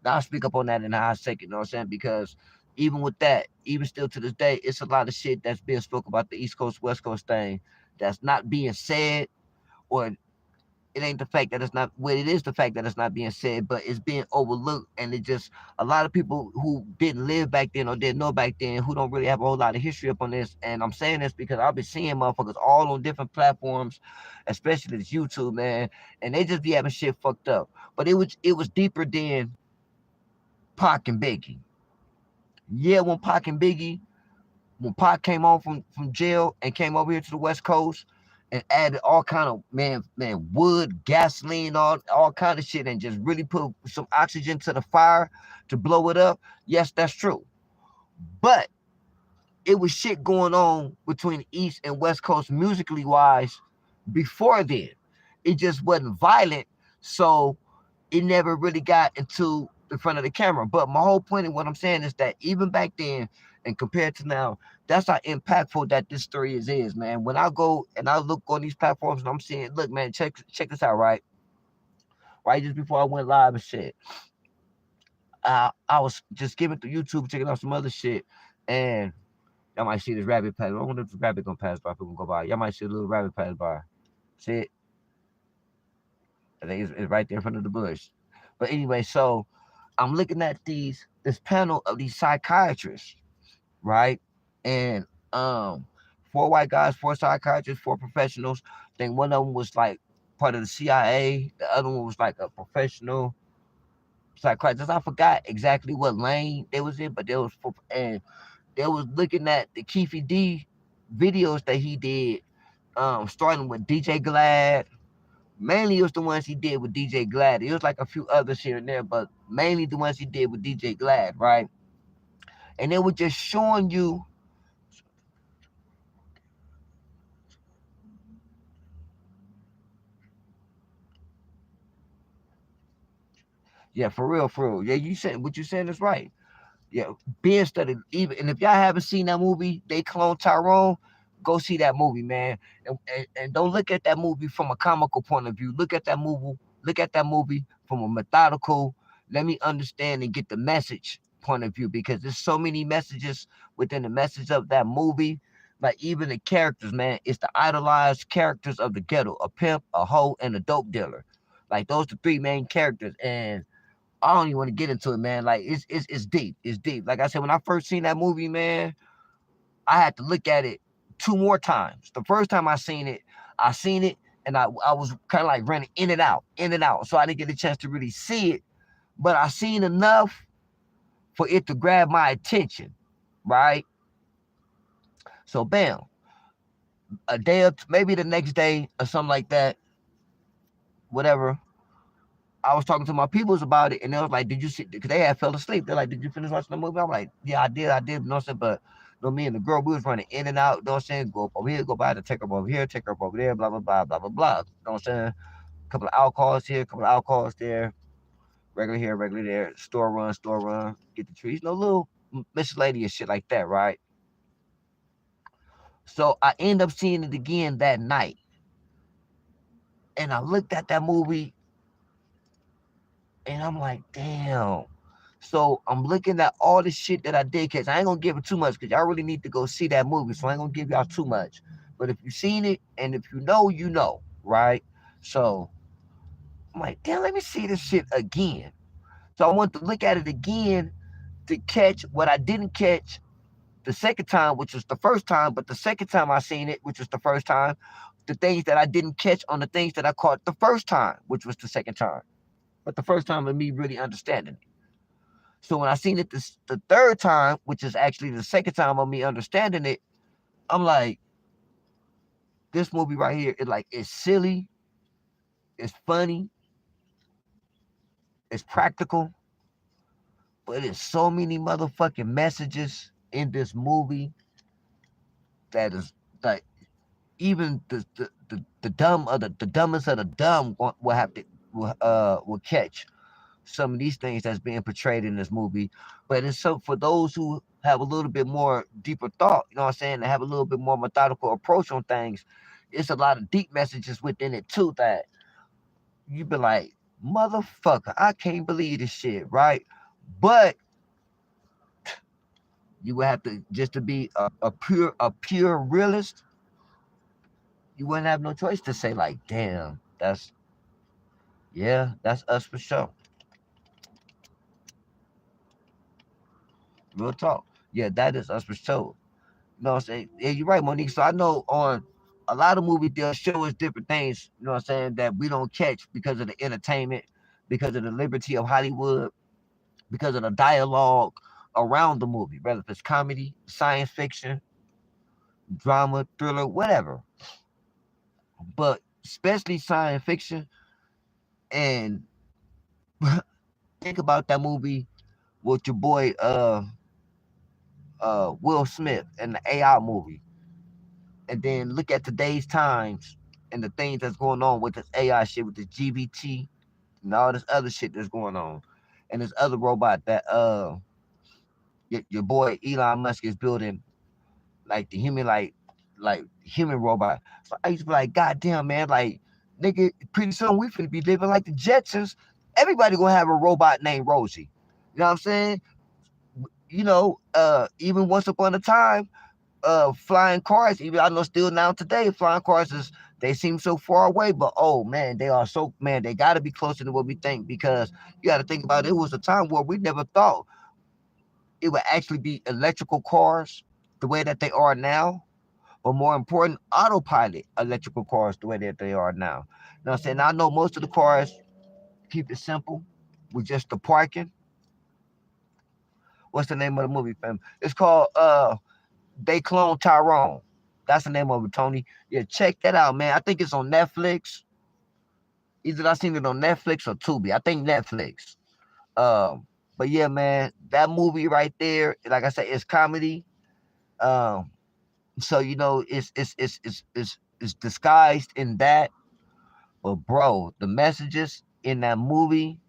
Speaker 4: I'll speak up on that in a hot second. You know what I'm saying? Because even with that, even still to this day, it's a lot of shit that's being spoke about the East Coast West Coast thing that's not being said, or it ain't the fact that it's not, well, it is the fact that it's not being said, but it's being overlooked. And it just, a lot of people who didn't live back then or didn't know back then, who don't really have a whole lot of history up on this. And I'm saying this because I've been seeing motherfuckers all on different platforms, especially this YouTube, man, and they just be having shit fucked up. But it was deeper than Pac and Biggie. Yeah, when Pac came home from jail and came over here to the West Coast, and added all kind of wood, gasoline, all kind of shit, and just really put some oxygen to the fire to blow it up. Yes, that's true. But it was shit going on between East and West Coast musically wise before then. It just wasn't violent, so it never really got into the front of the camera. But my whole point of what I'm saying is that even back then and compared to now, that's how impactful that this story is, man. When I go and I look on these platforms and I'm seeing, look, man, check this out, right? Right just before I went live and shit, I was just skimming through YouTube, checking out some other shit, and y'all might see this rabbit pass. I wonder if the rabbit gonna pass by. People go by. Y'all might see a little rabbit pass by. See it? I think it's right there in front of the bush. But anyway, so I'm looking at this panel of these psychiatrists, right? And four white guys, four psychiatrists, four professionals. I think one of them was like part of the CIA. The other one was like a professional psychiatrist. I forgot exactly what lane they was in, but they was and they was looking at the Keefy D videos that he did, starting with DJ Glad. Mainly it was the ones he did with DJ Glad. It was like a few others here and there, but mainly the ones he did with DJ Glad, right? And they were just showing you yeah, for real, for real. Yeah, you said what you saying is right. Yeah, being studied. Even and if y'all haven't seen that movie, They Clone Tyrone, go see that movie, man. And don't look at that movie from a comical point of view. Look at that movie. Look at that movie from a methodical. Let me understand and get the message point of view because there's so many messages within the message of that movie. Like even the characters, man, it's the idolized characters of the ghetto: a pimp, a hoe, and a dope dealer. Like those the three main characters, and I don't even want to get into it, man. Like it's deep. It's deep. Like I said, when I first seen that movie, man, I had to look at it two more times. The first time I seen it, and I was kind of like running in and out, in and out. So I didn't get a chance to really see it, but I seen enough for it to grab my attention, right? So bam, a day or maybe the next day or something like that, whatever. I was talking to my peoples about it, and they was like, "Did you see?" Because they had fell asleep. They're like, "Did you finish watching the movie?" I'm like, "Yeah, I did." You know what I'm saying? But you know, me and the girl, we was running in and out. You know what I'm saying? Go up over here, go by to take her over here, take her up over there, blah blah blah blah blah blah. You know what I'm saying? A couple of alcohols here, a couple of alcohols there, regular here, regular there. Store run, get the trees. No little miscellaneous shit like that, right? So I end up seeing it again that night, and I looked at that movie, and I'm like, damn. So I'm looking at all the shit that I did, cause I ain't gonna give it too much, cause y'all really need to go see that movie. So I ain't gonna give y'all too much. But if you seen it, and if you know, right? So I'm like, damn, let me see this shit again. So I want to look at it again to catch what I didn't catch the second time, which was the first time. But the second time I seen it, which was the first time, the things that I didn't catch on the things that I caught the first time, which was the second time. But the first time of me really understanding it. So when I seen it the third time, which is actually the second time of me understanding it, I'm like, this movie right here, it's silly, it's funny, it's practical, but there's so many motherfucking messages in this movie that is like even the dumb of the dumbest of the dumb will have to will catch some of these things that's being portrayed in this movie. But it's so for those who have a little bit more deeper thought, you know what I'm saying, to have a little bit more methodical approach on things, it's a lot of deep messages within it too that you be like, motherfucker, I can't believe this shit, right? But you would have to just to be a pure realist, you wouldn't have no choice to say like, damn, that's us for sure. Real talk. Yeah, that is us for sure. You know what I'm saying? Yeah, you're right, Monique. So I know on a lot of movies they'll show us different things, you know what I'm saying, that we don't catch because of the entertainment, because of the liberty of Hollywood, because of the dialogue around the movie, whether if it's comedy, science fiction, drama, thriller, whatever. but especially science fiction. And think about that movie with your boy Will Smith and the AI movie, and then look at today's times and the things that's going on with this AI shit, with this GBT and all this other shit that's going on, and this other robot that your boy Elon Musk is building, like the human, like human robot. So I used to be like, God damn, man, like nigga, pretty soon we finna be living like the Jetsons. Everybody gonna have a robot named Rosie. You know what I'm saying? Even once upon a time, flying cars, even I know still now today, flying cars they seem so far away, but oh man, they are so man, they gotta be closer than what we think, because you gotta think about it, it was a time where we never thought it would actually be electrical cars the way that they are now, but more important, autopilot electrical cars the way that they are now. You know what I'm saying? I know most of the cars keep it simple with just the parking. What's the name of the movie, fam? It's called They Clone Tyrone. That's the name of it, Tony. Yeah, check that out, man. I think it's on Netflix. Either I seen it on Netflix or Tubi. I think Netflix. But yeah, man, that movie right there, like I said, it's comedy. Um, so it's disguised in that. But bro, the messages in that movie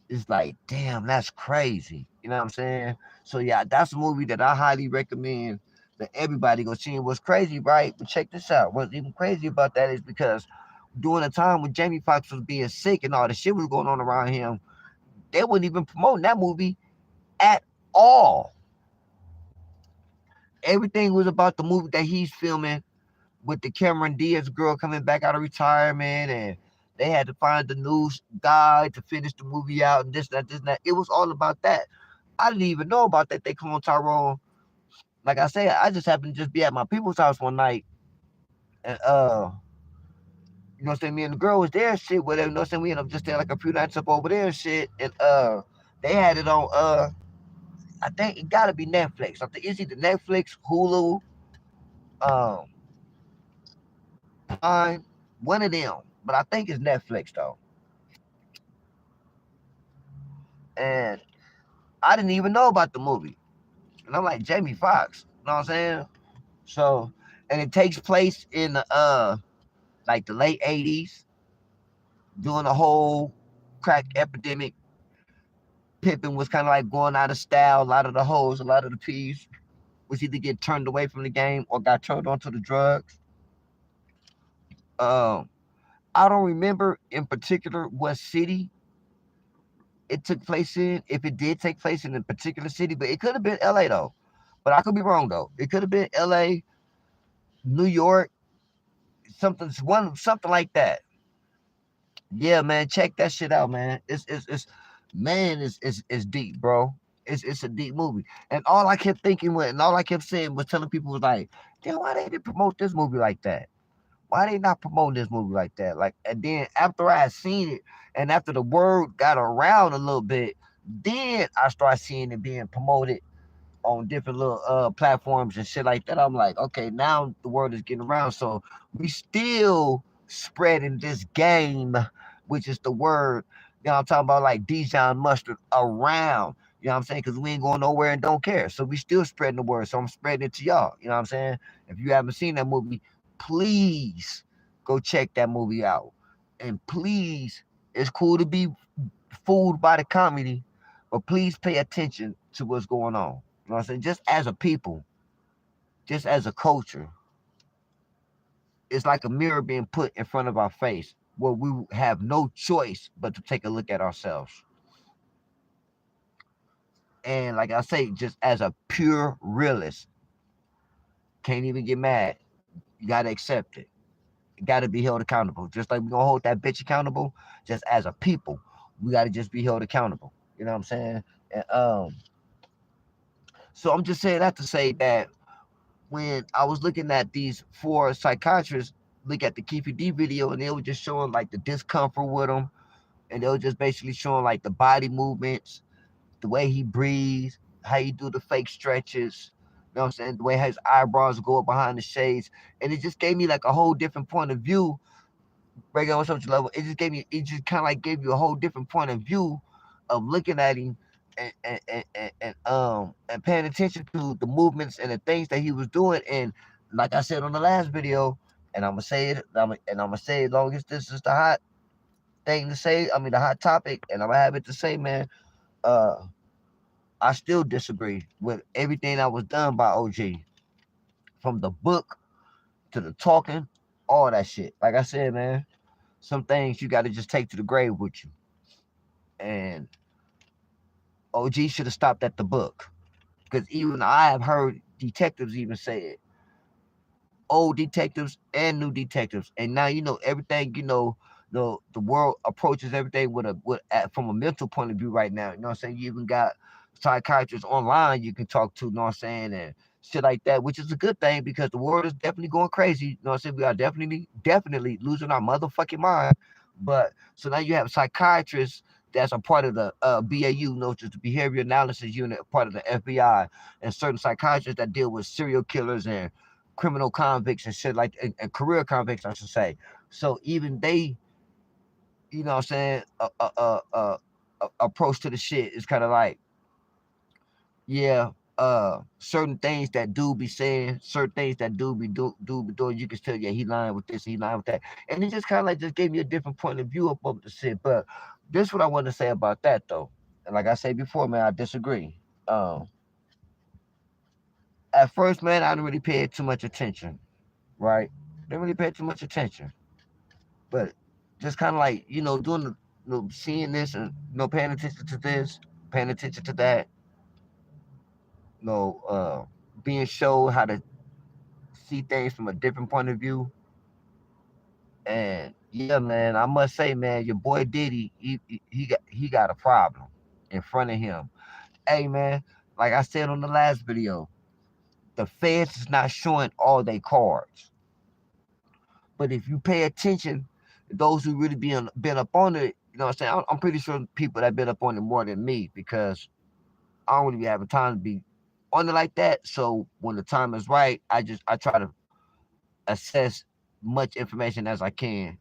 Speaker 4: is like, damn, that's crazy. You know what I'm saying? So yeah, that's a movie that I highly recommend that everybody go see. And what's crazy, right? But check this out. What's even crazy about that is because during the time when Jamie Foxx was being sick and all the shit was going on around him, they wasn't even promoting that movie at all. Everything was about the movie that he's filming with the Cameron Diaz girl coming back out of retirement, and they had to find the new guy to finish the movie out, and this, and that. It was all about that. I didn't even know about that. They come on Tyrone. Like I said, I just happened to just be at my people's house one night, and you know what I'm saying, me and the girl was there and shit, whatever, you know what I'm saying, we ended up just staying like a few nights up over there and shit, and they had it on I think it gotta be Netflix. I think it's either Netflix, Hulu, um, Prime, one of them. But I think it's Netflix though. And I didn't even know about the movie. And I'm like, Jamie Foxx, you know what I'm saying? So, and it takes place in the like the late '80s, during the whole crack epidemic. Pippin was kind of like going out of style. A lot of the hoes, a lot of the P's was either get turned away from the game or got turned onto the drugs. Um, I don't remember in particular what city it took place in, if it did take place in a particular city, but it could have been LA though. But I could be wrong though. It could have been LA, New York, something like that. Yeah, man, check that shit out, man. It's man, it's deep, bro. It's a deep movie. And all I kept thinking with, and all I kept saying was telling people was like, damn, why they didn't promote this movie like that? Why they not promoting this movie like that? Like, and then after I had seen it, and after the word got around a little bit, then I started seeing it being promoted on different little platforms and shit like that. I'm like, okay, now the word is getting around. So we still spreading this game, which is the word. You know what I'm talking about, like Dijon mustard around. You know what I'm saying? Because we ain't going nowhere and don't care. So we still spreading the word. So I'm spreading it to y'all. You know what I'm saying? If you haven't seen that movie, please go check that movie out. And please, it's cool to be fooled by the comedy, but please pay attention to what's going on. You know what I'm saying? Just as a people, just as a culture, it's like a mirror being put in front of our face where we have no choice but to take a look at ourselves. And like I say, just as a pure realist, can't even get mad. You gotta accept it. You gotta be held accountable. Just like we gonna hold that bitch accountable, just as a people, we gotta just be held accountable. You know what I'm saying? And, so I'm just saying that to say that when I was looking at these four psychiatrists, look at the Keefy D video, and they were just showing like the discomfort with him, and they were just basically showing like the body movements, the way he breathes, how he do the fake stretches. know what I'm saying? The way his eyebrows go up behind the shades. And it just gave me like a whole different point of view. Regular on social level. It just kind of like gave you a whole different point of view of looking at him and paying attention to the movements and the things that he was doing. And like I said on the last video, and I'm gonna say it, and I'm gonna say it as long as this is the hot thing to say. I mean the hot topic, and I'm gonna have it to say, man. Uh, I still disagree with everything that was done by OG, from the book to the talking, all that shit. Like I said, man, some things you got to just take to the grave with you. And OG should have stopped at the book, because even I have heard detectives even say it, old detectives and new detectives. And now everything. The world approaches everything from a mental point of view right now. You know what I'm saying? You even got psychiatrists online you can talk to. You know what I'm saying? And shit like that, which is a good thing, because the world is definitely going crazy. You know what I'm saying? We are definitely losing our motherfucking mind. But so now you have psychiatrists that's a part of the BAU, which is the Behavior Analysis Unit, part of the FBI, and certain psychiatrists that deal with serial killers and criminal convicts and shit, like, and career convicts, I should say. So even they, you know what I'm saying, approach to the shit is kind of like, yeah, certain things that do be saying, certain things that do be doing, you can tell, yeah, he lying with this, he lying with that. And it just kind of like just gave me a different point of view of the shit. But this is what I want to say about that, though. And like I said before, man, I disagree. At first, man, I didn't really pay too much attention, right? Didn't really pay too much attention. But just kind of like, doing seeing this, and paying attention to this, paying attention to that, you know, uh, being showed how to see things from a different point of view. And yeah, man, I must say, man, your boy Diddy, he got a problem in front of him. Hey, man, like I said on the last video, the feds is not showing all their cards. But if you pay attention, those who really been up on it, you know what I'm saying? I'm pretty sure people that been up on it more than me, because I don't really be having time to be on it like that. So when the time is right, I try to assess much information as I can,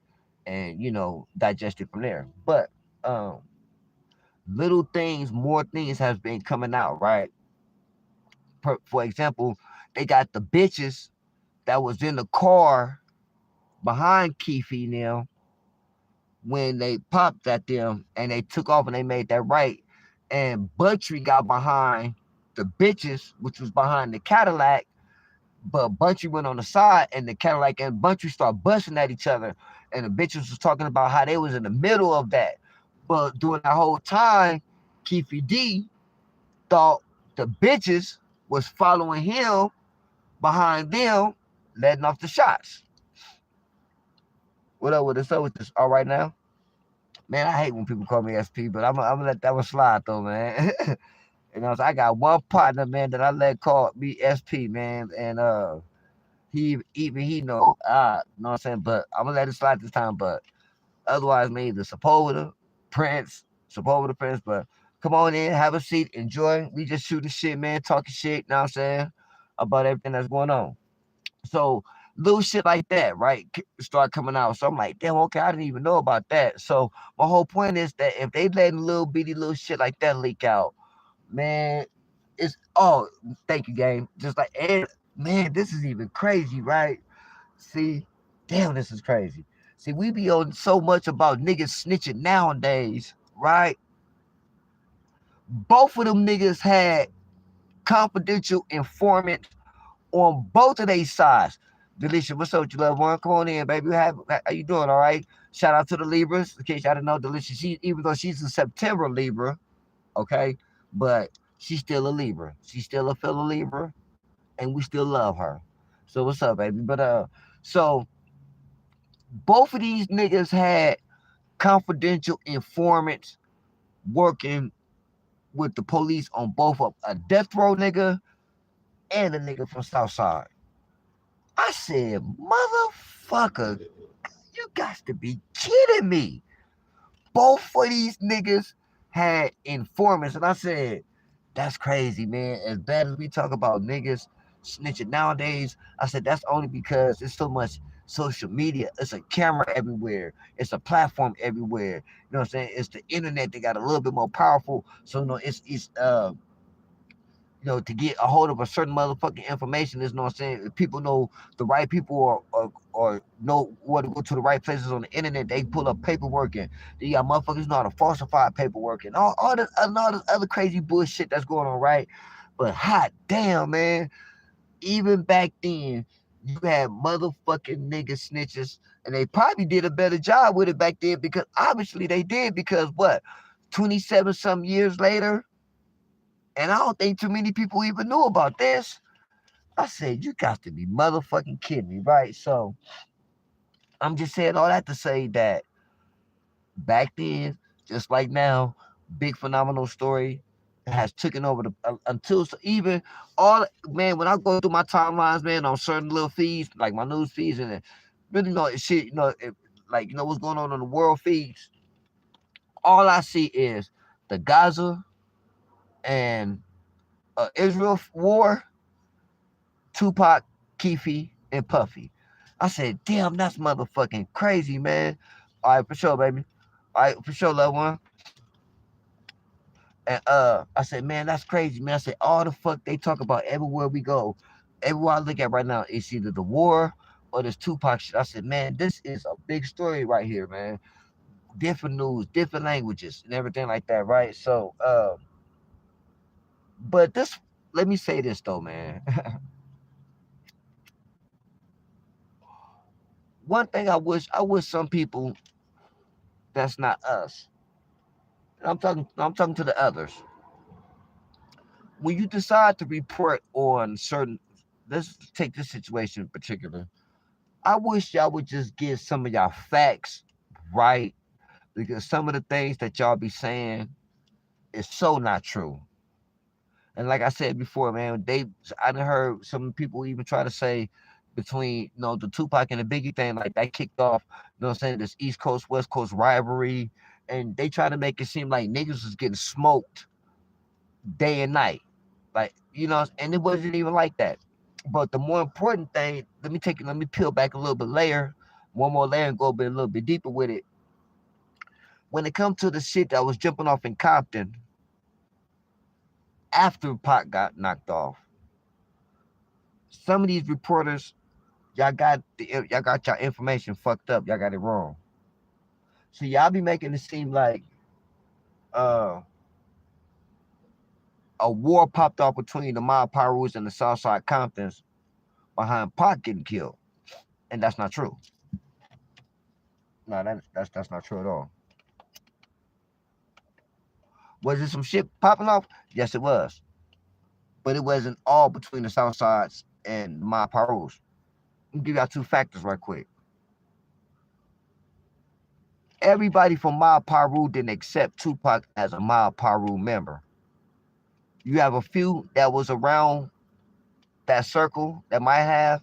Speaker 4: and digest it from there. But um little things, more things has been coming out, right? For example, they got the bitches that was in the car behind Keefe now when they popped at them and they took off and they made that right. And Buttrey got behind the bitches, which was behind the Cadillac, but Buttrey went on the side, and the Cadillac and Buttrey started busting at each other. And the bitches was talking about how they was in the middle of that. But during that whole time, Keefe D thought the bitches was following him behind them, letting off the shots. What up with this? With this? All right now? Man, I hate when people call me SP, but I'm gonna let that one slide though, man. So I got one partner, man, that I let call me SP, man, and he know what I'm saying, but I'm gonna let it slide this time. But otherwise, me, the Sepulveda Prince. But come on in, have a seat, enjoy. We just shooting shit, man, talking shit. Know what I'm saying, about everything that's going on. So little shit like that, right, start coming out. So I'm like, damn, okay, I didn't even know about that. So my whole point is that if they letting little bitty little shit like that leak out, man, thank you, game. Just like, and man, this is even crazy, right? See, damn, this is crazy. See, we be on so much about niggas snitching nowadays, right? Both of them niggas had confidential informants on both of their sides. Delisha, what's up with you, loved one? Come on in, baby. How you doing? All right. Shout out to the Libras. In case y'all didn't know, Delisha, even though she's a September Libra, okay, but she's still a Libra. She's still a fellow Libra, and we still love her. So what's up, baby? But so both of these niggas had confidential informants working with the police on both of a death row nigga and a nigga from Southside. I said, motherfucker, you got to be kidding me. Both of these niggas had informants. And I said, that's crazy, man. As bad as we talk about niggas snitching nowadays. I said that's only because it's so much social media. It's a camera everywhere. It's a platform everywhere. You know what I'm saying? It's the internet that got a little bit more powerful. So to get a hold of a certain motherfucking information is, you know what I'm saying? If people know the right people or know where to go to the right places on the internet, they pull up paperwork and they got motherfuckers know how to falsify paperwork and all this other crazy bullshit that's going on, right? But hot damn, man, even back then, you had motherfucking nigga snitches, and they probably did a better job with it back then because obviously they did because what, 27 some years later, and I don't think too many people even knew about this. I said, you got to be motherfucking kidding me, right? So I'm just saying all that to say that back then, just like now, big phenomenal story has taken over until so even all man when I go through my timelines, man, on certain little feeds like my news feeds and really shit, like what's going on in the world feeds. All I see is the Gaza and Israel war, Tupac, Keefe, and Puffy. I said, damn, that's motherfucking crazy, man. All right, for sure, baby. All right, for sure, loved one. And I said, man, that's crazy, man. I said, all the fuck they talk about everywhere we go. Everywhere I look at right now, it's either the war or this Tupac shit. I said, man, this is a big story right here, man. Different news, different languages, and everything like that, right? So, but this, let me say this though, man. One thing I wish some people that's not us. I'm talking to the others. When you decide to report on certain, let's take this situation in particular. I wish y'all would just get some of y'all facts right because some of the things that y'all be saying is so not true. And like I said before, man, I done heard some people even try to say between the Tupac and the Biggie thing, like that kicked off, what I'm saying, this East Coast, West Coast rivalry. And they try to make it seem like niggas was getting smoked day and night. Like, and it wasn't even like that. But the more important thing, let me peel back a little bit one more layer and go a little bit deeper with it. When it comes to the shit that was jumping off in Compton after Pac got knocked off, some of these reporters, y'all got y'all information fucked up. Y'all got it wrong. So y'all be making it seem like uh a war popped off between the Mob Pirus and the Southside Comptons behind Pac getting killed. And that's not true. No, that's not true at all. Was it some shit popping off? Yes, it was. But it wasn't all between the Southsides and my Parus. Let me give y'all two factors right quick. Everybody from Mob Piru didn't accept Tupac as a Mob Piru member. You have a few that was around that circle that might have,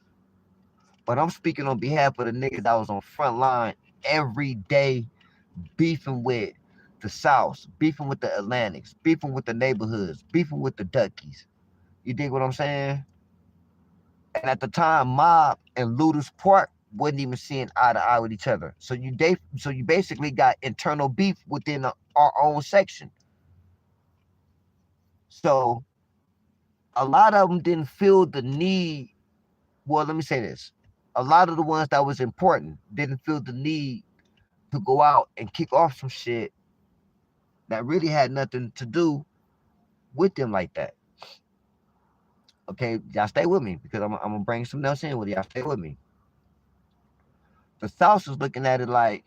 Speaker 4: but I'm speaking on behalf of the niggas that was on front line every day beefing with the Souths, beefing with the Atlantics, beefing with the neighborhoods, beefing with the Duckies. You dig what I'm saying? And at the time, Mob and Ludus Park wasn't even seeing eye to eye with each other. So you basically got internal beef within our own section. So a lot of them didn't feel the need. Well, let me say this. A lot of the ones that was important didn't feel the need to go out and kick off some shit that really had nothing to do with them like that. Okay, y'all stay with me because I'm gonna bring something else in with y'all. Stay with me. The South is looking at it like,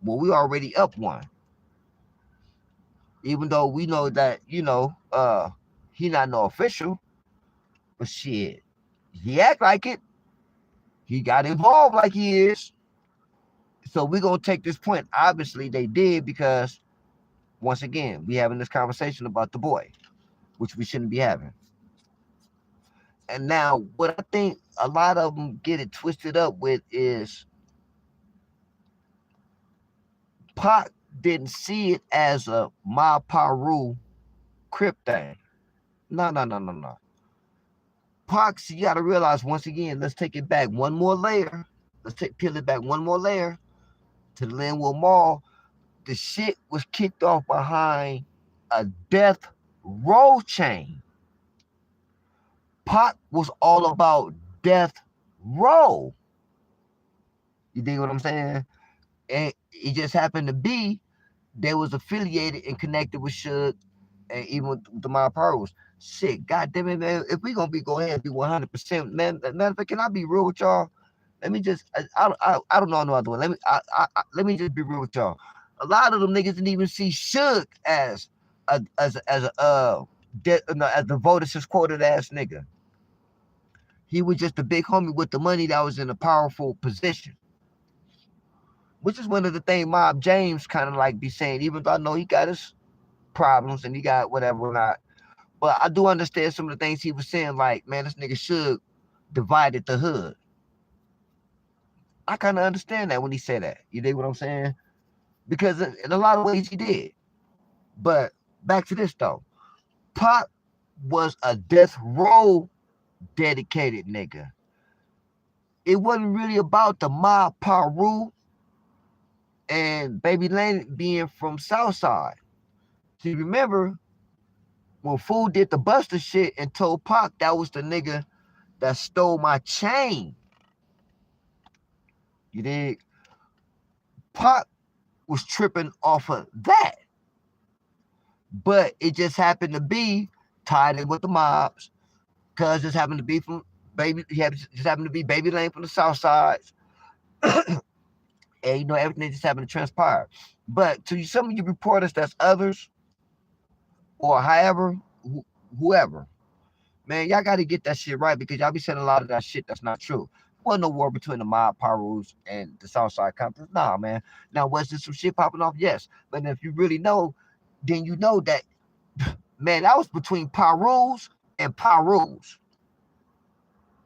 Speaker 4: well, we already up one. Even though we know that, he not no official, but shit, he act like it. He got involved like he is. So we're gonna take this point. Obviously, they did because once again, we having this conversation about the boy, which we shouldn't be having. And now, what I think a lot of them get it twisted up with is Pac didn't see it as a Ma Paru Crip thing. No. Pac, you gotta realize once again, let's take it back one more layer. Peel it back one more layer to the Linwood Mall. The shit was kicked off behind a death row chain. Pac was all about death row. You dig what I'm saying? And it just happened to be they was affiliated and connected with Suge and even with the Mob Pearls. Shit, goddamn it, man. If we gonna go ahead and be 100%, man. Matter of fact, can I be real with y'all? Let me just, I don't know no other way. Let me just be real with y'all. A lot of them niggas didn't even see Suge as as the voters quoted ass nigga. He was just a big homie with the money that was in a powerful position. Which is one of the things Mob James kind of like be saying, even though I know he got his problems and he got whatever not. But I do understand some of the things he was saying, like, man, this nigga Suge divided the hood. I kind of understand that when he said that. You dig what I'm saying? Because in a lot of ways he did. But back to this though. Pac was a death row dedicated nigga. It wasn't really about the mob Paru and Baby Lane being from Southside. See, remember when Fool did the Buster shit and told Pac that was the nigga that stole my chain. You dig? Pac was tripping off of that. But it just happened to be tied in with the mobs. Cause just happened to be from just happened to be Baby Lane from the South Side. And you know, everything just happened to transpire. But to some of you reporters that's others, or however, whoever, man, y'all got to get that shit right because y'all be saying a lot of that shit that's not true. Wasn't no war between the mob Parus and the Southside Company. Nah, man. Now, was there some shit popping off? Yes. But if you really know, then you know that, man, that was between Parus and Parus.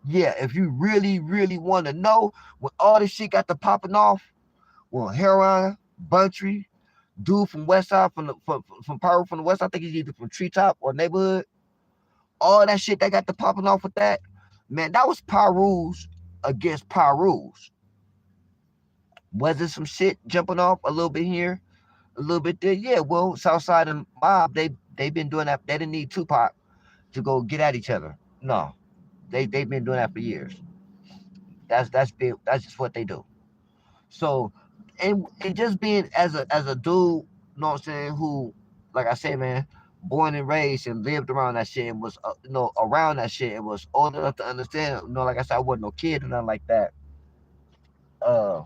Speaker 4: Yeah, if you really, really want to know, when all this shit got to popping off, well, Heron, Buntry, dude from West Side, from Paru from the West, I think he's either from Treetop or Neighborhood. All that shit that got to popping off with that, man, that was Parus against Parus. Was there some shit jumping off a little bit here, a little bit there? Yeah, well, Southside and Mob, they been doing that. They didn't need Tupac to go get at each other. No, they've been doing that for years. That's big. That's just what they do. So, and just being as a dude, you know what I'm saying, who, like I said, man, born and raised and lived around that shit and was, around that shit and was old enough to understand, like I said, I wasn't no kid or nothing like that. Uh,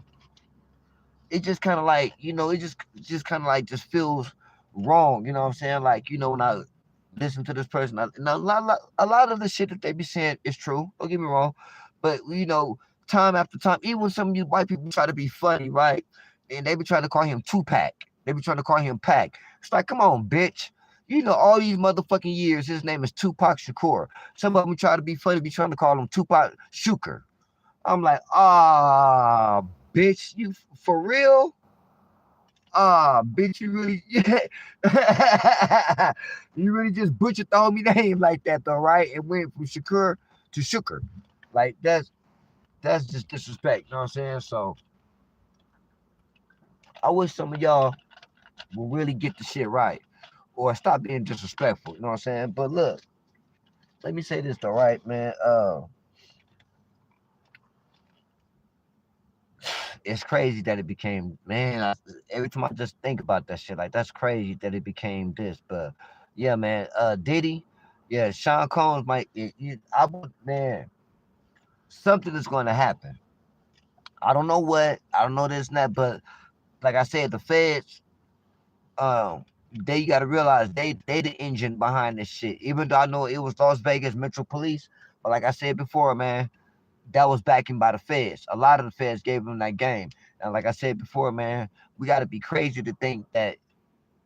Speaker 4: it just kind of like, it just kind of like just feels wrong, you know what I'm saying? Like, when I listen to this person, a lot of the shit that they be saying is true. Don't get me wrong, but time after time, even when some of you white people try to be funny, right? And they be trying to call him Tupac. They be trying to call him Pac. It's like, come on, bitch. All these motherfucking years, his name is Tupac Shakur. Some of them try to be funny, be trying to call him Tupac Shuker. I'm like, bitch, you for real? Bitch, you really, you really just butchered the homie name like that, though, right? It went from Shakur to Shuker. Like, that's just disrespect, you know what I'm saying? So, I wish some of y'all will really get the shit right or stop being disrespectful, you know what I'm saying? But look, let me say this, though, right, man? It's crazy that it became, man. Every time I just think about that shit, like that's crazy that it became this. But yeah, man. Diddy, yeah, Sean Combs might. Man, something is going to happen. I don't know what. I don't know this and that. But like I said, the feds, they got to realize they the engine behind this shit. Even though I know it was Las Vegas Metro Police, but like I said before, man, that was backing by the feds. A lot of the feds gave them that game. And like I said before, man, we got to be crazy to think that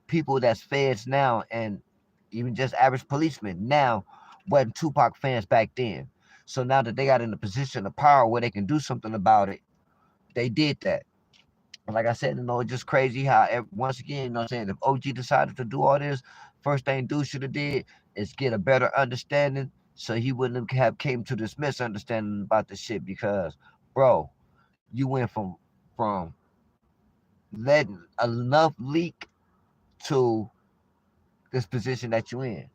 Speaker 4: people that's feds now and even just average policemen now wasn't Tupac fans back then. So now that they got in a position of power where they can do something about it, they did that. And like I said, it's just crazy how, once again, I'm saying, if OG decided to do all this, first thing dude should have did is get a better understanding, so he wouldn't have came to this misunderstanding about the shit. Because, bro, you went from letting enough leak to this position that you in,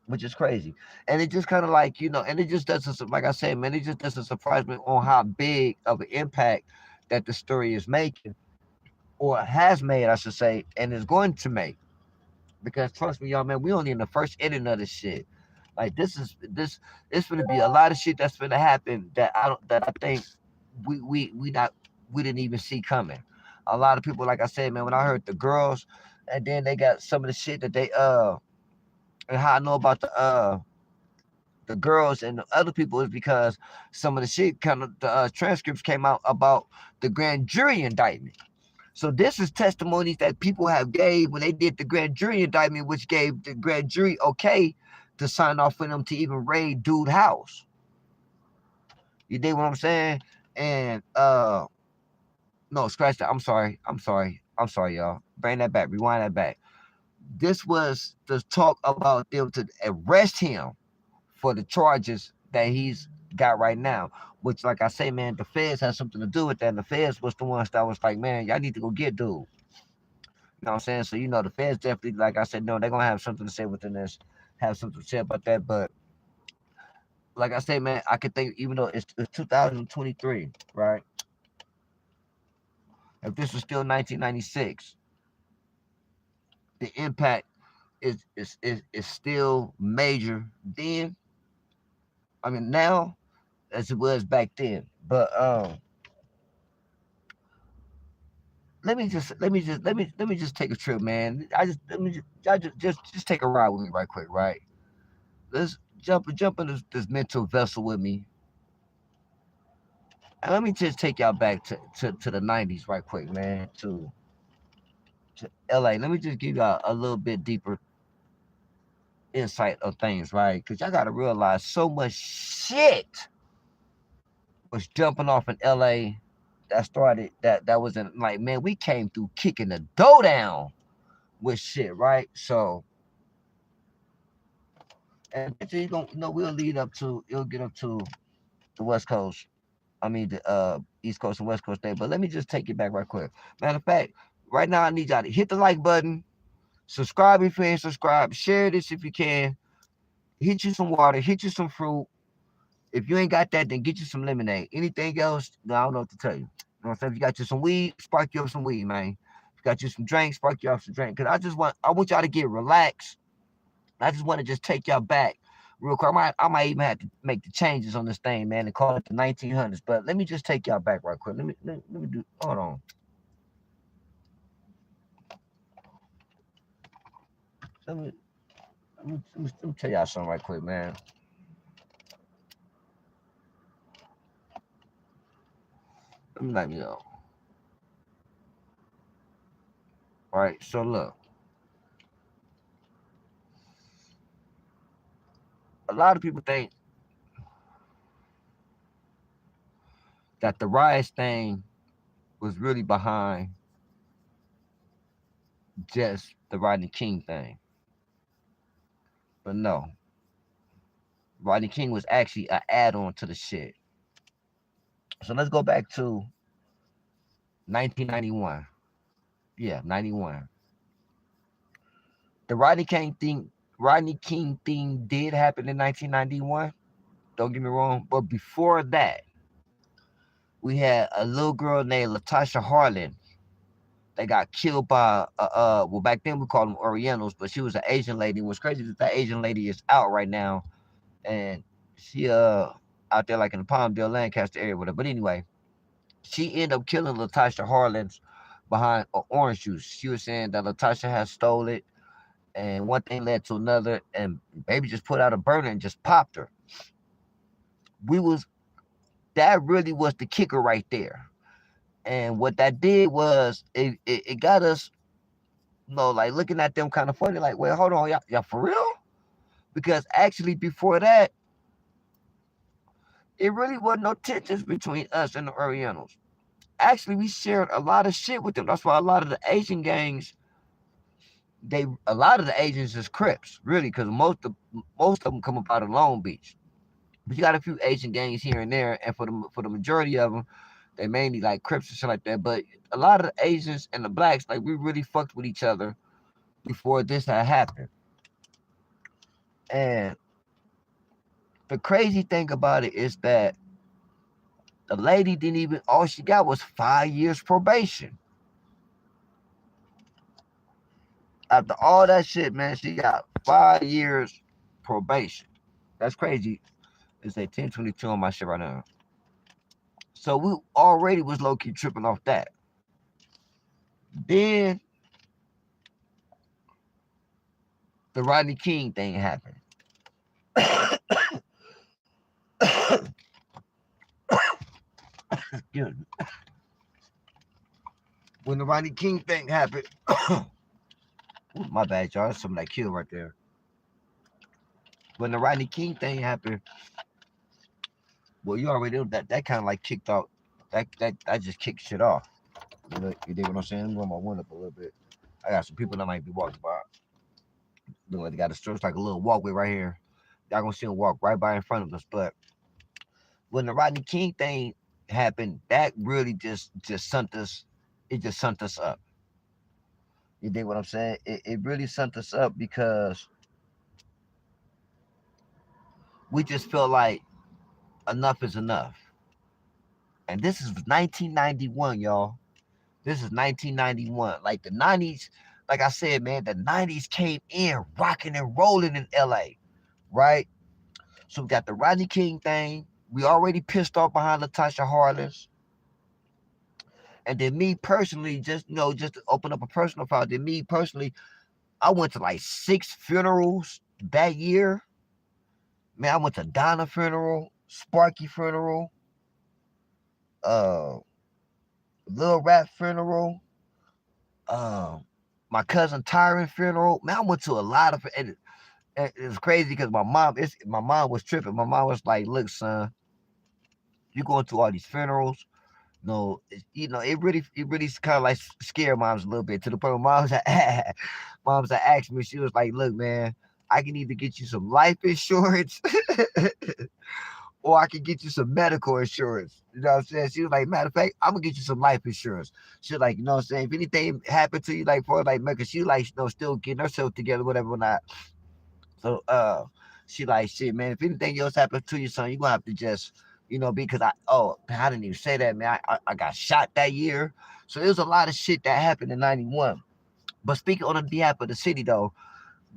Speaker 4: which is crazy. And it just kind of like, and it just doesn't, like I said, man, it just doesn't surprise me on how big of an impact that the story is making, or has made, I should say, and is going to make. Because trust me, y'all, man, we only in the first inning of this shit. Like this, it's gonna be a lot of shit that's gonna happen that I think we didn't even see coming. A lot of people, like I said, man, when I heard the girls, and then they got some of the shit that they and how I know about the girls and the other people is because some of the shit kind of the transcripts came out about the grand jury indictment. So this is testimonies that people have gave when they did the grand jury indictment, which gave the grand jury okay to sign off for them to even raid dude house. You dig what I'm saying? And no, scratch that. I'm sorry, y'all. Bring that back. Rewind that back. This was the talk about them to arrest him for the charges that he's got right now. Which, like I say, man, the feds has something to do with that. And the feds was the ones that was like, man, y'all need to go get dude. You know what I'm saying? So, the feds definitely, like I said, no, they're gonna have something to say within this, have something to say about that. But like I say, man, I could think, even though it's 2023, right? If this was still 1996, the impact is still major then. I mean, now as it was back then. But let me just take a trip, man. I just let me just, I just take a ride with me right quick, right? Let's jump in this mental vessel with me, and let me just take y'all back to the '90s right quick, man. To LA. Let me just give y'all a little bit deeper insight of things, right? Because y'all gotta realize so much shit was jumping off in LA that started that was in, like, man, we came through kicking the dough down with shit, right? So, and eventually we'll lead up to, it'll get up to the West Coast. I mean the East Coast and West Coast thing. But let me just take it back right quick. Matter of fact, right now I need y'all to hit the like button, subscribe if you ain't subscribed, share this if you can, hit you some water, hit you some fruit. If you ain't got that, then get you some lemonade. Anything else, no, I don't know what to tell you. You know what I'm saying? If you got you some weed, spark you up some weed, man. If you got you some drink, spark you up some drink. Cause I want y'all to get relaxed. I just want to just take y'all back real quick. I might even have to make the changes on this thing, man, and call it the 1900s. But let me just take y'all back right quick. Let me do. Hold on. Let me let me tell y'all something right quick, man. Let me let you know. All right. So look, a lot of people think that the riots thing was really behind just the Rodney King thing. But no, Rodney King was actually an add-on to the shit. So let's go back to 1991. Yeah, 91. The Rodney King thing did happen in 1991. Don't get me wrong. But before that, we had a little girl named Latasha Harlan that got killed by well, back then we called them Orientals, but she was an Asian lady. What's crazy is that Asian lady is out right now, and she out there like in the Palmdale, Lancaster area with her. But anyway, she ended up killing Latasha Harlan's behind orange juice. She was saying that Latasha had stole it, and one thing led to another, and baby just put out a burner and just popped her. We was That really was the kicker right there. And what that did was it got us, like looking at them kind of funny, like, well, hold on, y'all for real? Because actually before that, it really wasn't no tensions between us and the Orientals. Actually, we shared a lot of shit with them. That's why a lot of the Asian gangs a lot of the Asians is Crips, really, because most of them come up out of Long Beach. But you got a few Asian gangs here and there, and for the majority of them, they mainly like Crips and shit like that. But a lot of the Asians and the blacks, like we really fucked with each other before this had happened. And the crazy thing about it is that the lady didn't even, all she got was 5 years probation. After all that shit, man, she got 5 years probation. That's crazy. It's a 1022 on my shit right now. So we already was low key tripping off that. Then the Rodney King thing happened. When the Rodney King thing happened, my bad, y'all. That's some like kill right there. When the Rodney King thing happened, well, you already know that kind of like kicked off. That just kicked shit off. You dig what I'm saying? I'm going my one up a little bit. I got some people that might be walking by. Look like they got a stretch like a little walkway right here. Y'all gonna see them walk right by in front of us. But when the Rodney King thing happened, that really just sent us. It just sent us up. You dig what I'm saying? It really sent us up because we just felt like enough is enough. And this is 1991, y'all. This is 1991. Like the 90s, like I said, man, the 90s came in rocking and rolling in LA, right? So we got the Rodney King thing. We already pissed off behind Latasha Harless. And then me personally, just to open up a personal file, then me personally, I went to like 6 funerals that year. Man, I went to Donna funeral, Sparky funeral, uh, Lil Rat funeral, my cousin Tyron funeral. Man, I went to a lot of, and it's crazy because my mom was tripping. My mom was like, "Look, son, you going to all these funerals? No, it really kind of like scared moms a little bit to the point where moms that asked me, she was like, "Look, man, I can either get you some life insurance." Or I can get you some medical insurance. You know what I'm saying? She was like, matter of fact, I'm gonna get you some life insurance. She was like, you know what I'm saying? If anything happened to you, like for like because she like still getting herself together, whatever not. So she like, shit, man, if anything else happens to you, son, you're gonna have to just, because I didn't even say that, man. I got shot that year. So there's a lot of shit that happened in 91. But speaking on behalf of the city though,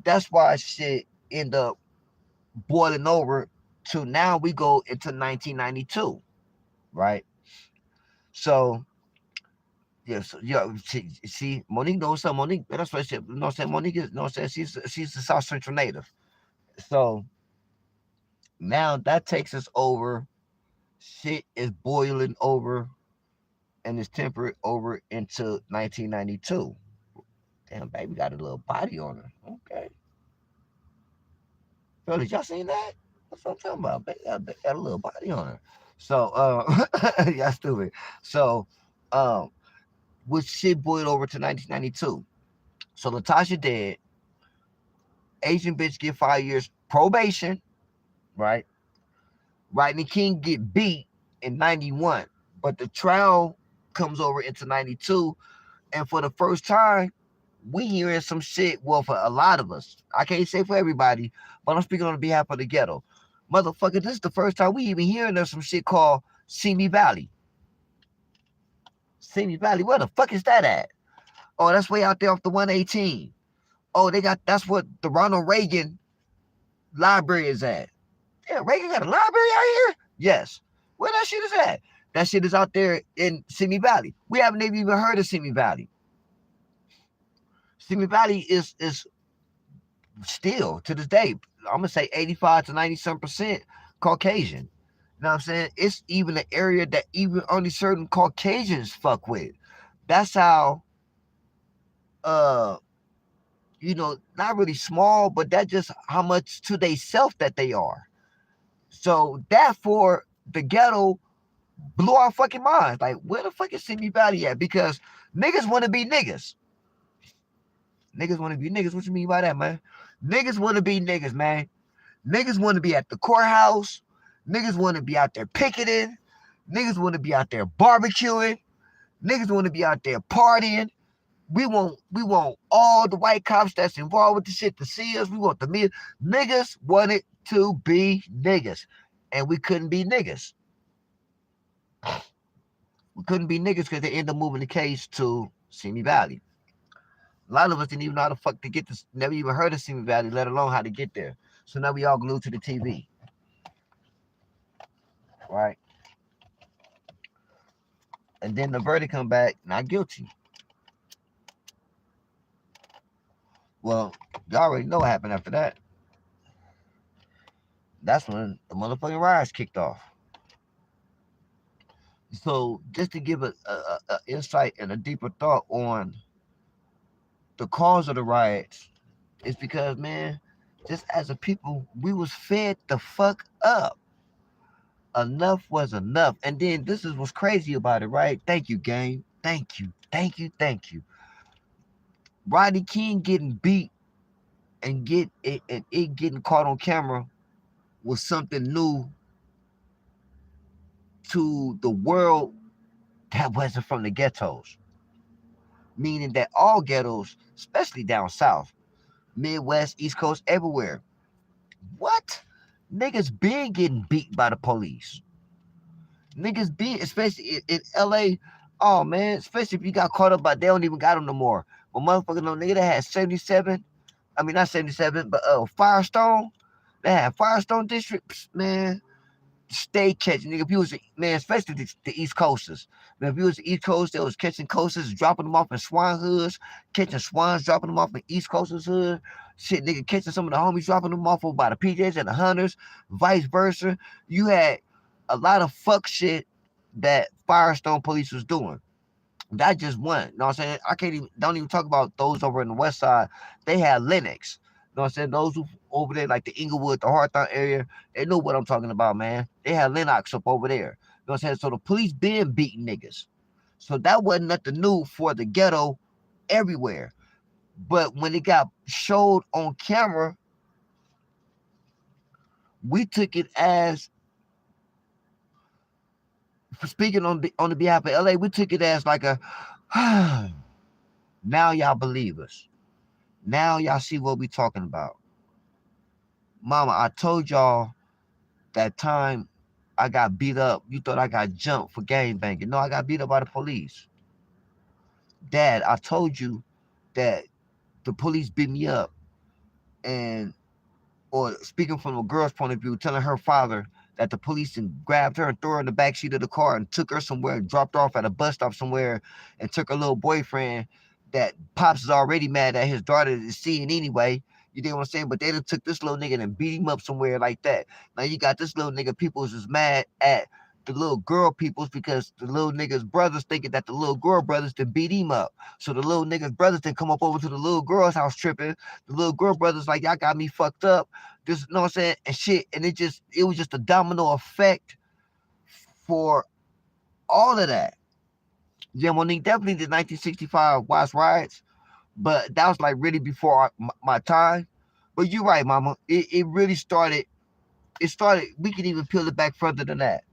Speaker 4: that's why shit ended up boiling over to now we go into 1992, right? So yes, yeah. See, Monique knows something. Monique, that's what she. You know what I'm saying? Monique is, you know what I'm saying? She's a South Central native. So now that takes us over. Shit is boiling over, and it's tempered over into 1992. Damn, baby got a little body on her. Okay, fellas, y'all seen that? That's what I'm talking about. Baby got a little body on her. So, y'all stupid. So, um, which shit boiled over to 1992. So Latasha dead. Asian bitch get 5 years probation, right? Rodney King get beat in 91. But the trial comes over into 92. And for the first time, we hearing some shit. Well, for a lot of us. I can't say for everybody, but I'm speaking on behalf of the ghetto. Motherfucker, this is the first time we even hearing there's some shit called Simi Valley. Simi Valley, where the fuck is that at? Oh, that's way out there off the 118. Oh, that's what the Ronald Reagan library is at. Yeah, Reagan got a library out here? Yes. Where that shit is at? That shit is out there in Simi Valley. We haven't even heard of Simi Valley. Simi Valley is still to this day, I'm gonna say 85 to 90% Caucasian. You know what I'm saying? It's even an area that even only certain Caucasians fuck with. That's how not really small, but that's just how much to they self that they are. So therefore, the ghetto blew our fucking minds. Like, where the fuck is Simi Valley at? Because niggas want to be niggas. Niggas want to be niggas. What you mean by that, man? Niggas want to be niggas, man. Niggas want to be at the courthouse. Niggas want to be out there picketing. Niggas want to be out there barbecuing. Niggas want to be out there partying. We want all the white cops that's involved with the shit to see us. We want the media. Niggas wanted to be niggas. And we couldn't be niggas. We couldn't be niggas because they ended up moving the case to Simi Valley. A lot of us didn't even know how the fuck to get this. Never even heard of Simi Valley, let alone how to get there. So now we all glued to the TV. Right? And then the verdict come back, not guilty. Well, y'all already know what happened after that. That's when the motherfucking riots kicked off. So just to give a insight and a deeper thought on the cause of the riots, it's because, man, just as a people, we was fed the fuck up. Enough was enough. And then this is what's crazy about it, right? Thank you, gang. Thank you. Thank you. Thank you. Rodney King getting beat and it getting caught on camera was something new to the world that wasn't from the ghettos. Meaning that all ghettos, especially down south, Midwest, East Coast, everywhere. What? Niggas been getting beat by the police. Niggas been, especially in LA. Oh man, especially if you got caught up by, they don't even got them no more. But motherfucker, no nigga that had 77. I mean not 77, but Firestone. They had Firestone District, man. Stay catching, nigga. If you was, man, especially the East Coasters. Man, if you was the East Coast, they was catching coasters, dropping them off in swan hoods, catching swans, dropping them off in East Coasters hood. Shit, nigga, catching some of the homies, dropping them off by the PJs and the Hunters, vice versa. You had a lot of fuck shit that Firestone police was doing. That just one. You know what I'm saying? Don't even talk about those over in the west side. They had Lennox. You know what I'm saying? Those who over there, like the Inglewood, the Hawthorne area, they know what I'm talking about, man. They had Lennox up over there. You know what I'm saying? So the police been beating niggas. So that wasn't nothing new for the ghetto everywhere. But when it got showed on camera, we took it as, speaking on the behalf of LA, we took it as like a, now y'all believe us. Now y'all see what we talking about. Mama, I told y'all that time I got beat up. You thought I got jumped for gangbanging. No, I got beat up by the police. Dad, I told you that the police beat me up. And, or speaking from a girl's point of view, telling her father that the police grabbed her and threw her in the backseat of the car and took her somewhere, dropped her off at a bus stop somewhere, and took her little boyfriend that Pops is already mad at his daughter is seeing anyway. You know what I'm saying? But they done took this little nigga and beat him up somewhere like that. Now you got this little nigga peoples is mad at the little girl peoples because the little nigga's brothers thinking that the little girl brothers done beat him up. So the little nigga's brothers didn't come up over to the little girl's house tripping. The little girl brothers like, y'all got me fucked up. This, you know what I'm saying? And shit. And it was just a domino effect for all of that. Yeah, Monique, definitely the 1965 Watts riots, but that was like really before my time. But you're right, mama. It really started. It started. We can even peel it back further than that.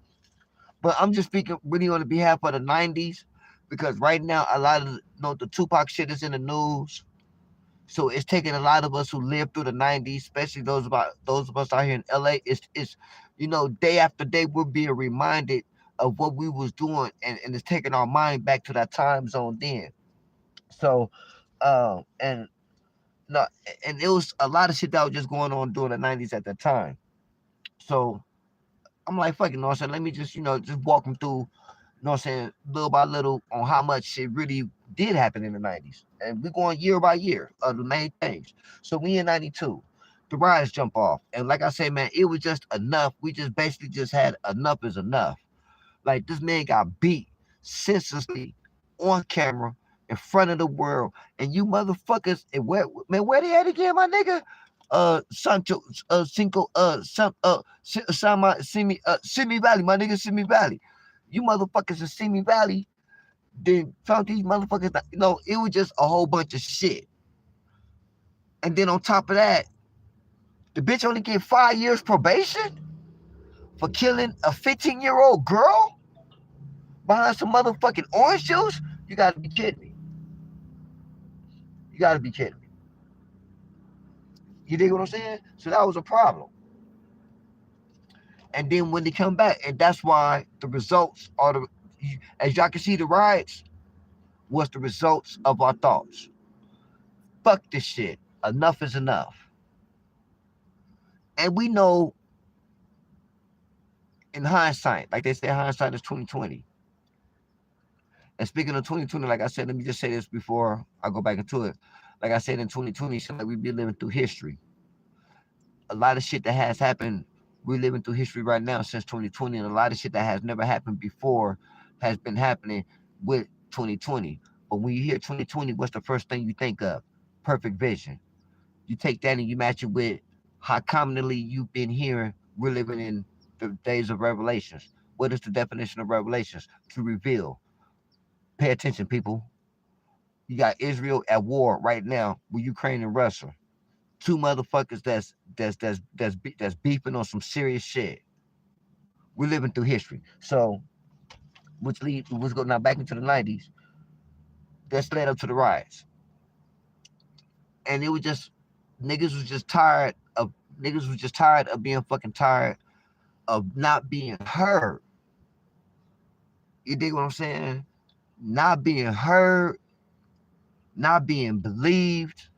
Speaker 4: But I'm just speaking really on the behalf of the 90s, because right now a lot of the Tupac shit is in the news. So it's taking a lot of us who lived through the 90s, especially those of us out here in LA. It's day after day we're being reminded of what we was doing, and it's taking our mind back to that time zone then. So and no, and it was a lot of shit that was just going on during the 90s at that time. So I'm like, fuck it, you know what I'm saying? Let me just, just walk them through, you know what I'm saying, little by little on how much shit really did happen in the 90s. And we're going year by year of the main things. So we in 92. The riots jump off. And like I say, man, it was just enough. We just basically just had enough is enough. Like, this man got beat senselessly on camera in front of the world. And you motherfuckers, and where they at again, my nigga? Sancho, Cinco, Simi Valley, my nigga, Simi Valley. You motherfuckers in Simi Valley, then found these motherfuckers, it was just a whole bunch of shit. And then on top of that, the bitch only get 5 years probation for killing a 15-year-old girl behind some motherfucking orange juice? You gotta be kidding me. You gotta be kidding me. You dig what I'm saying? So that was a problem. And then when they come back, and that's why the results are as y'all can see, the riots was the results of our thoughts. Fuck this shit. Enough is enough. And we know in hindsight, like they say, hindsight is 2020. And speaking of 2020, like I said, let me just say this before I go back into it. Like I said, in 2020, like we be living through history. A lot of shit that has happened, we're living through history right now since 2020, and a lot of shit that has never happened before has been happening with 2020. But when you hear 2020, what's the first thing you think of? Perfect vision. You take that and you match it with how commonly you've been hearing we're living in the days of revelations. What is the definition of revelations? To reveal. Pay attention, people. You got Israel at war right now with Ukraine and Russia. Two motherfuckers that's beefing on some serious shit. We're living through history. So, let's go now back into the 90s. That's led up to the riots. And it was just niggas was just tired of being fucking tired of not being heard. You dig what I'm saying? Not being heard, not being believed,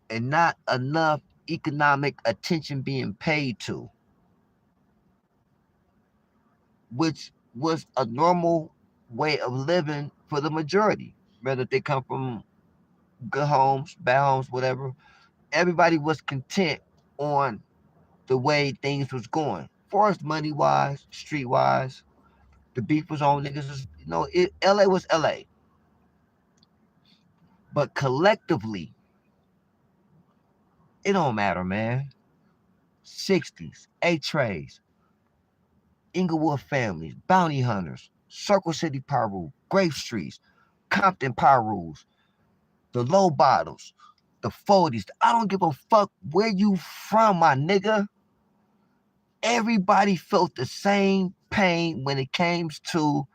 Speaker 4: and not enough economic attention being paid to, which was a normal way of living for the majority, whether they come from good homes, bad homes, whatever. Everybody was content on the way things was going. For us, money wise, street wise, the beef was on niggas. LA was LA, but collectively, it don't matter, man. 60s, A-Trays, Inglewood families, bounty hunters, Circle City Pyru, Grape Streets, Compton Pyrus, the low bottles, the 40s. I don't give a fuck where you from, my nigga. Everybody felt the same pain when it came to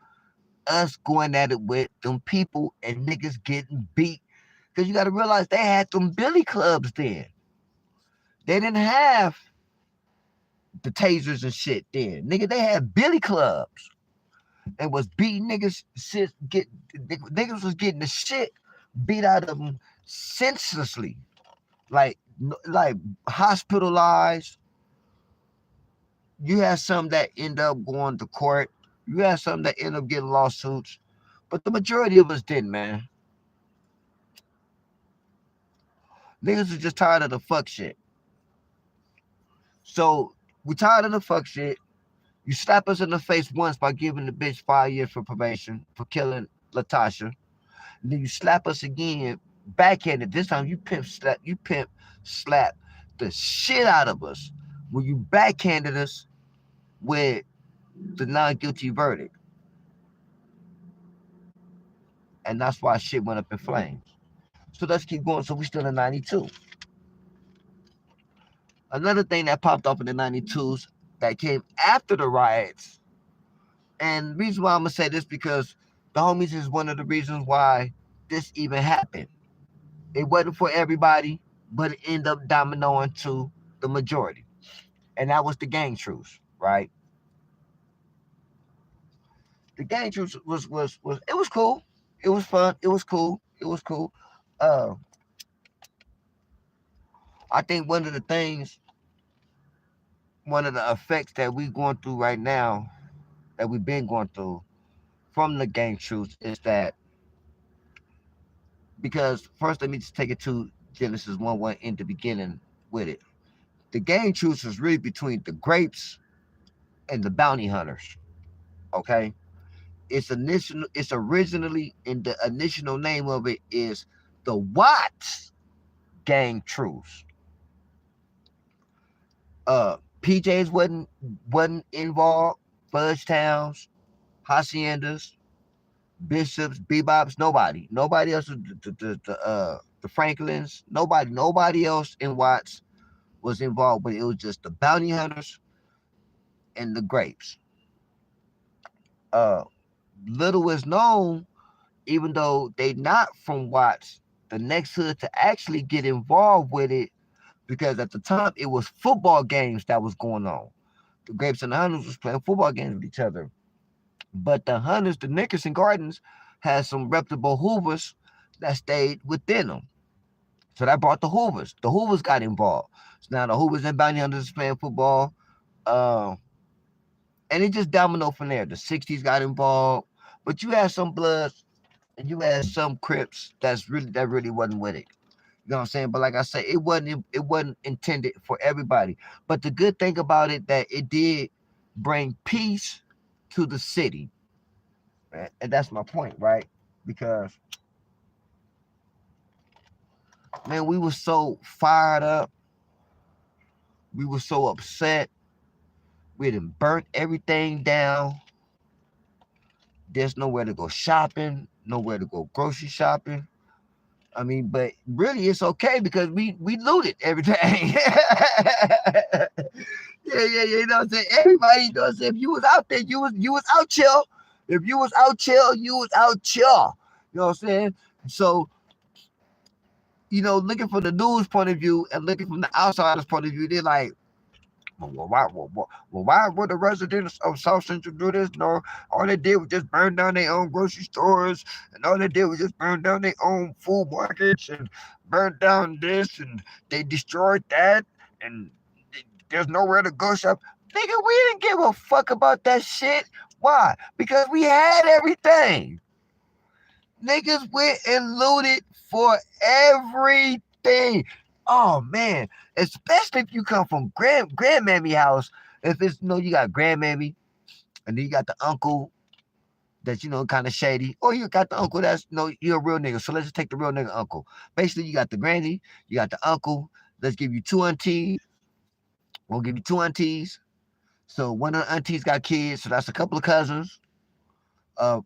Speaker 4: us going at it with them people and niggas getting beat. Because you got to realize they had them billy clubs then. They didn't have the tasers and shit then. Nigga, they had billy clubs and was beating niggas. Niggas was getting the shit beat out of them senselessly. Like hospitalized. You had some that end up going to court. You had some that end up getting lawsuits. But the majority of us didn't, man. Niggas are just tired of the fuck shit. So we tired of the fuck shit. You slap us in the face once by giving the bitch 5 years for probation for killing Latasha. And then you slap us again, backhanded. This time you pimp slap the shit out of us when you backhanded us with the non-guilty verdict. And that's why shit went up in flames. So let's keep going. So we still in 92. Another thing that popped up in the 92s that came after the riots, and the reason why I'm going to say this because the homies is one of the reasons why this even happened. It wasn't for everybody, but it ended up dominoing to the majority. And that was the gang truce, right? The gang truce was it was cool. It was fun. It was cool. It was cool. Uh, I think one of the effects that we going through right now, that we've been going through from the gang truce is that because first let me just take it to Genesis 1:1 in the beginning with it. The gang truce is really between the grapes and the bounty hunters. Okay. It's originally in the initial name of it is the Watts gang truce. PJs wasn't involved, Fudge Towns, Haciendas, Bishops, Bebops, nobody else, the Franklins, nobody else in Watts was involved, but it was just the bounty hunters and the grapes. Uh, Little is known, even though they not from Watts, the next hood to actually get involved with it, because at the time it was football games that was going on. The grapes and the hunters was playing football games with each other. But the hunters, the Nickerson Gardens, had some reputable Hoovers that stayed within them. So that brought the Hoovers. The Hoovers got involved. So now the Hoovers and bounty hunters playing football. Uh, and it just dominoed from there. The 60s got involved. But you had some Bloods and you had some Crips that really wasn't with it. You know what I'm saying? But like I say, it wasn't intended for everybody. But the good thing about it that it did bring peace to the city. And that's my point, right? Because man, we were so fired up, we were so upset, we done burnt everything down. There's nowhere to go shopping, nowhere to go grocery shopping. I mean, but really it's okay because we looted everything. Yeah, you know what I'm saying? Everybody, you know what I'm saying? If you was out there, you was out chill. If you was out chill, you was out chill. You know what I'm saying? So, looking from the news point of view and looking from the outsider's point of view, they're like, why would the residents of South Central do this? No, all they did was just burn down their own grocery stores, and all they did was just burn down their own food markets and burn down this, and they destroyed that, and there's nowhere to go shop. Nigga, we didn't give a fuck about that shit. Why? Because we had everything. Niggas went and looted for everything. Oh man, especially if you come from grandmammy house. If it's you got grandmammy, and then you got the uncle that's kind of shady, or you got the uncle that's you're a real nigga. So let's just take the real nigga uncle. Basically, you got the granny, you got the uncle. Let's give you two aunties. We'll give you two aunties. So one of the aunties got kids, so that's a couple of cousins.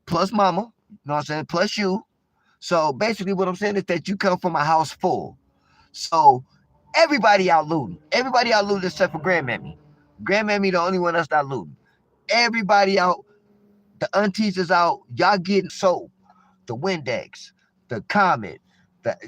Speaker 4: Plus mama, you know what I'm saying? Plus you. So basically, what I'm saying is that you come from a house full. So everybody out looting. Everybody out looting except for grandmammy. Grandmammy the only one that's not looting. Everybody out. The aunties is out. Y'all getting soap. The Windex. The Comet.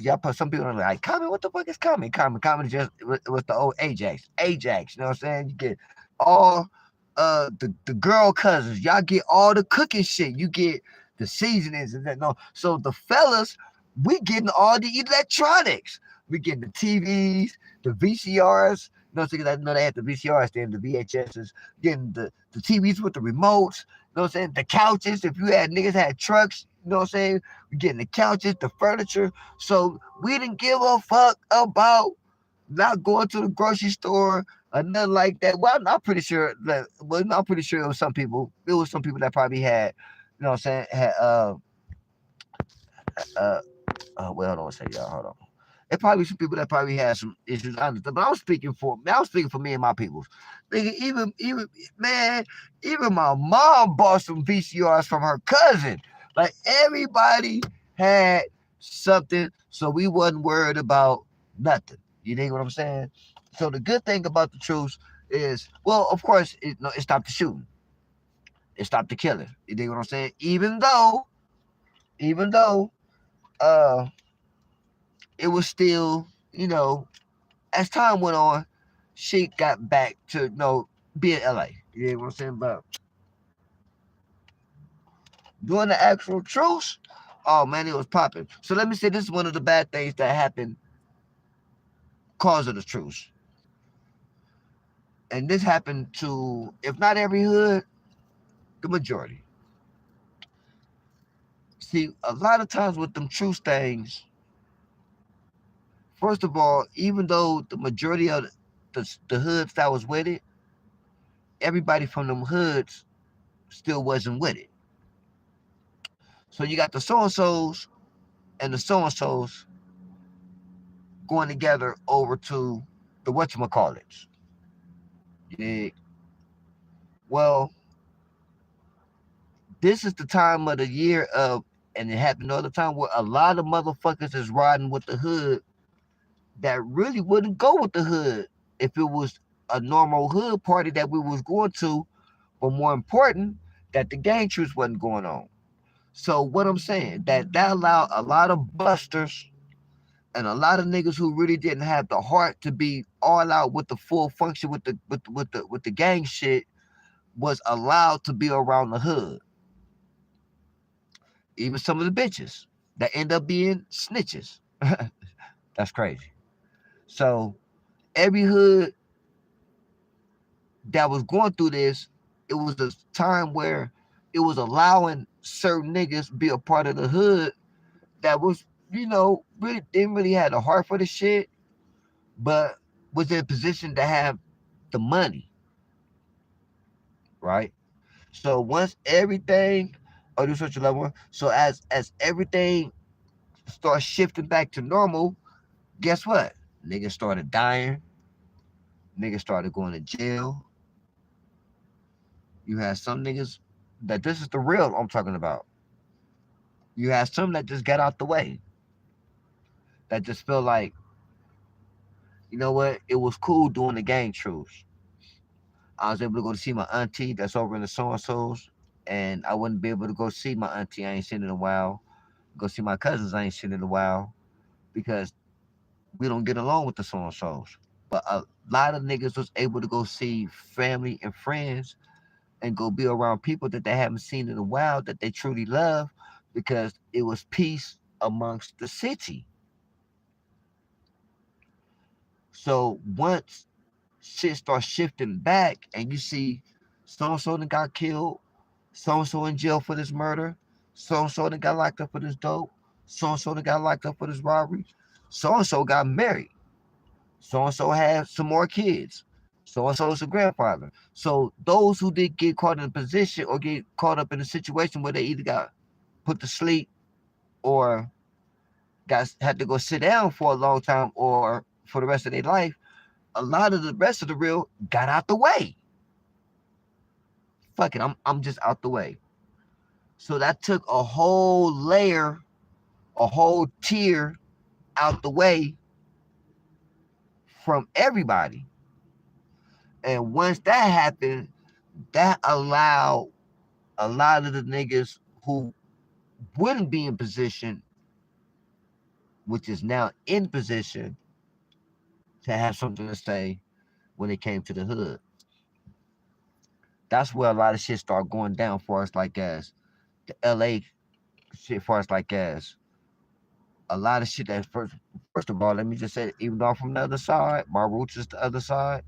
Speaker 4: Y'all put some people are like, Comet, what the fuck is Comet? Comet is just it was the old Ajax. Ajax, you know what I'm saying? You get all the girl cousins. Y'all get all the cooking shit. You get the seasonings and that. No, so the fellas, we getting all the electronics. We getting the TVs, the VCRs. You know, because I know they had the VCRs then, the VHSs. Getting the TVs with the remotes. You know what I'm saying? The couches. If you had niggas had trucks, you know what I'm saying? We getting the couches, the furniture. So we didn't give a fuck about not going to the grocery store or nothing like that. Well, I'm pretty sure that. Well, I'm pretty sure it was some people. It was some people that probably had, you know what I'm saying, had uh well, I don't want to say y'all. Hold on. It probably some people that probably had some issues. I understand, but I was speaking for me and my peoples. Nigga, even man, even my mom bought some VCRs from her cousin. Like everybody had something, so we wasn't worried about nothing. You dig what I'm saying? So the good thing about the truce is, well, of course, it stopped the shooting. It stopped the killing. You dig what I'm saying? Even though, uh, it was still, as time went on, she got back to being LA. You know what I'm saying? But during the actual truce, oh man, it was popping. So let me say this is one of the bad things that happened cause of the truce. And this happened to, if not every hood, the majority. See, a lot of times with them truce things, first of all, even though the majority of the hoods that was with it, everybody from them hoods still wasn't with it. So you got the so and so's and the so and so's going together over to the whatchamacallits. Yeah. Well, this is the time of the year of, and it happened all the time where a lot of motherfuckers is riding with the hood that really wouldn't go with the hood if it was a normal hood party that we was going to, but more important, that the gang truce wasn't going on. So what I'm saying, that allowed a lot of busters and a lot of niggas who really didn't have the heart to be all out with the full function with the gang shit was allowed to be around the hood. Even some of the bitches that end up being snitches. That's crazy. So every hood that was going through this, it was a time where it was allowing certain niggas be a part of the hood that was, really didn't really have the heart for the shit, but was in a position to have the money, right? So once everything, oh, this what you love one. So as everything starts shifting back to normal, guess what? Niggas started dying. Niggas started going to jail. You had some niggas that this is the real I'm talking about. You had some that just got out the way. That just feel like, you know what? It was cool doing the gang truce. I was able to go to see my auntie that's over in the so and so's, and I wouldn't be able to go see my auntie. I ain't seen in a while. Go see my cousins. I ain't seen in a while because we don't get along with the so and so's. But a lot of niggas was able to go see family and friends and go be around people that they haven't seen in a while that they truly love because it was peace amongst the city. So once shit starts shifting back and you see so and so that got killed, so and so in jail for this murder, so and so that got locked up for this dope, so and so that got locked up for this robbery, so and so got married, so and so had some more kids, so and so is a grandfather. So those who did get caught in a position or get caught up in a situation where they either got put to sleep or got had to go sit down for a long time or for the rest of their life, a lot of the rest of the real got out the way. Fuck it, I'm just out the way. So that took a whole layer, a whole tier out the way from everybody. And once that happened, that allowed a lot of the niggas who wouldn't be in position, which is now in position, to have something to say when it came to the hood. That's where a lot of shit started going down for us, like as the LA shit, for us, like as a lot of shit that first of all, let me just say, even though I'm from the other side, my roots is the other side.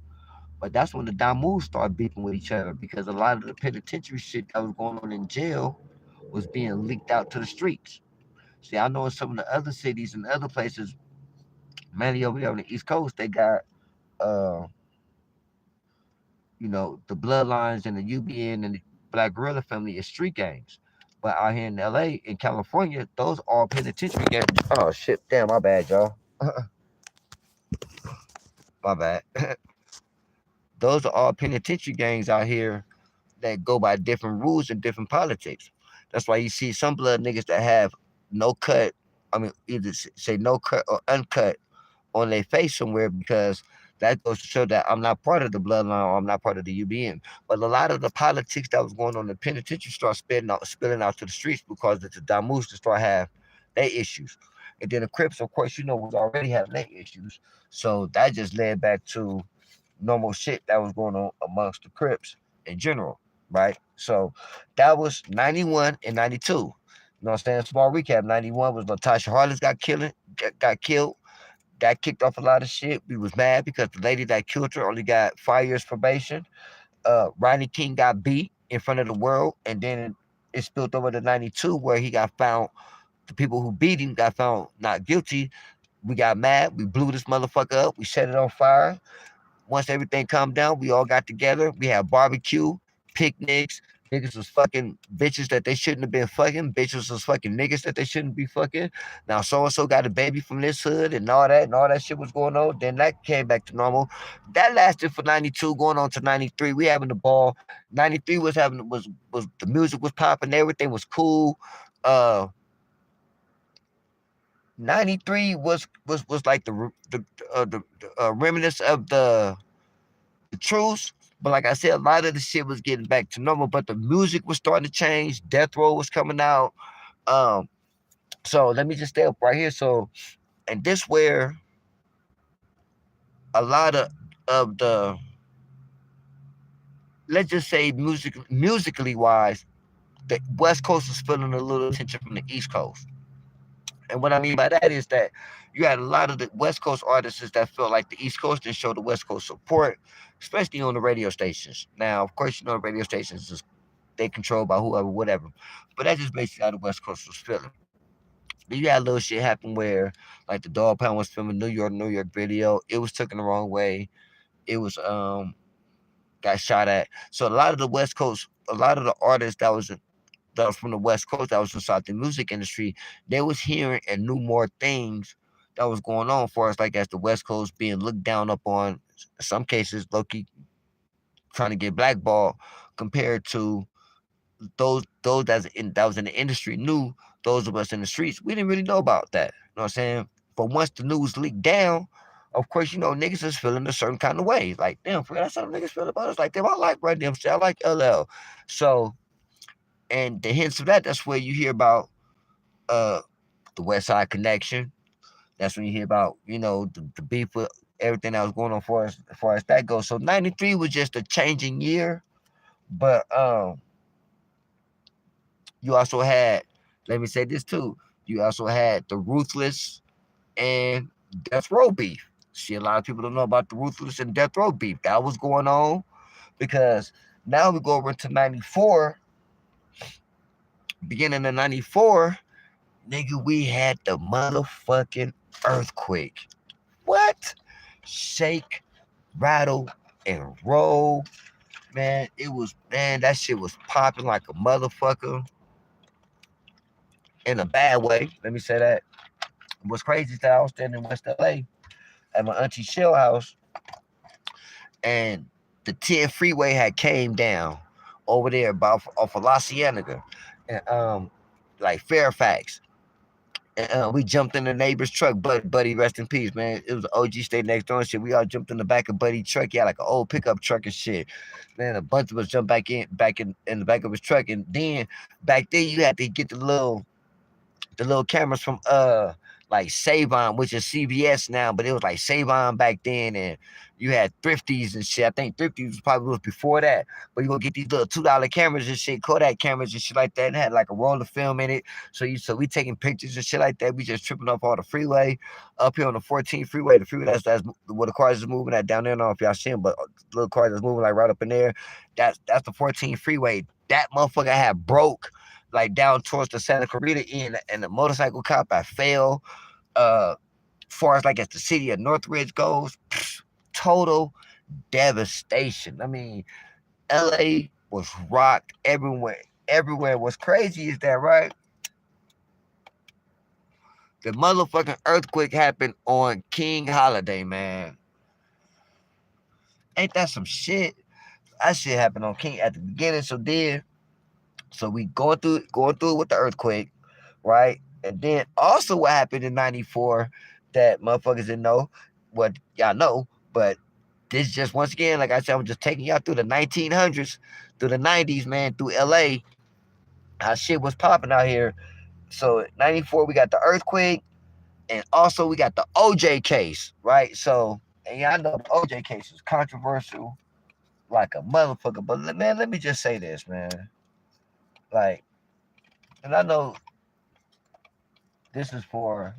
Speaker 4: But that's when the Damus started beefing with each other because a lot of the penitentiary shit that was going on in jail was being leaked out to the streets. See, I know in some of the other cities and other places, mainly over there on the East Coast, they got uh, the bloodlines and the UBN and the Black Gorilla family is street gangs. But out here in LA, in California, those are penitentiary gangs. Oh shit, damn, my bad, y'all. My bad. Those are all penitentiary gangs out here that go by different rules and different politics. That's why you see some blood niggas that have no cut. I mean, either say no cut or uncut on their face somewhere because that goes to show that I'm not part of the bloodline or I'm not part of the UBN. But a lot of the politics that was going on in the penitentiary start spilling out to the streets because the Damus to start have their issues. And then the Crips, of course, was already having their issues. So that just led back to normal shit that was going on amongst the Crips in general, right? So that was 91 and 92. You know what I'm saying? Small recap. 91 was Latasha Harless got killed. That kicked off a lot of shit. We was mad because the lady that killed her only got 5 years probation. Rodney King got beat in front of the world, and then it spilled over to 92 where he got found. The people who beat him got found not guilty. We got mad. We blew this motherfucker up. We set it on fire. Once everything calmed down, we all got together. We had barbecue, picnics, Niggas was fucking bitches that they shouldn't have been fucking. Bitches was fucking niggas that they shouldn't be fucking. Now so and so got a baby from this hood and all that shit was going on. Then that came back to normal. That lasted for 92, going on to 93. We having the ball. 93 was the music was popping, everything was cool. 93 was like the remnants of the truth. But like I said, a lot of the shit was getting back to normal. But the music was starting to change. Death Row was coming out. Um, so let me just stay up right here. So, and this where a lot of the, let's just say musically wise, the West Coast was feeling a little attention from the East Coast. And what I mean by that is that you had a lot of the West Coast artists that felt like the East Coast didn't show the West Coast support, especially on the radio stations. Now, of course, the radio stations is they controlled by whoever, whatever. But that's just basically how the West Coast was feeling. Then you had little shit happen where, like the Dog Pound was filming New York video. It was taken the wrong way. It was got shot at. So a lot of the West Coast, a lot of the artists that was from the West Coast that was inside the music industry, they was hearing and knew more things that was going on for us, like as the West Coast being looked down upon, in some cases, Loki trying to get blackballed compared to those that was in the industry knew those of us in the streets. We didn't really know about that. You know what I'm saying? But once the news leaked down, of course, niggas is feeling a certain kind of way. Like, damn, that's how niggas feel about us. Like, damn, I like Run DMC, I like LL. So, and the hints of that, that's where you hear about uh the West Side Connection. That's when you hear about, the beef with everything that was going on for us as far as that goes. So 93 was just a changing year. But you also had, let me say this too, you also had the Ruthless and Death Row beef. See, a lot of people don't know about the Ruthless and Death Row beef. That was going on because now we go over to 94, beginning of 94, nigga, we had the motherfucking earthquake. What? Shake, rattle, and roll. Man, that shit was popping like a motherfucker. In a bad way, let me say that. What's crazy is that I was standing in West LA at my auntie Shell house, and the 10 freeway had came down over there about off of La Cienega, and like Fairfax. And we jumped in the neighbor's truck. Buddy, rest in peace, man. It was OG stayed next door and shit. We all jumped in the back of Buddy's truck. He had like an old pickup truck and shit. Man, a bunch of us jumped back in the back of his truck. And then back then you had to get the little cameras from like Save-On, which is CBS now, but it was like Save-On back then, and you had Thrifties and shit. I think Thrifties probably was before that, but you gonna get these little $2 cameras and shit, Kodak cameras and shit like that, and had like a roll of film in it. So we taking pictures and shit like that. We just tripping up all the freeway up here on the 14 freeway. The freeway that's where the cars is moving at down there. I don't know if y'all seen, but little cars that's moving like right up in there. That's the 14 freeway. That motherfucker had broke like down towards the Santa Clarita end, and the motorcycle cop I fell. Far as like as the city of Northridge goes, total devastation. I mean, LA was rocked everywhere. Everywhere. What's crazy is that, right? The motherfucking earthquake happened on King Holiday, man. Ain't that some shit? That shit happened on King at the beginning. So we going through it with the earthquake, right? And then also what happened in 94 that motherfuckers didn't know, what y'all know, but this just once again, like I said, I'm just taking y'all through the 1900s, through the 90s, man, through LA, how shit was popping out here. So 94, we got the earthquake, and also we got the OJ case, right? So, and y'all know the OJ case is controversial like a motherfucker. But man, let me just say this, man. Like, and I know this is for,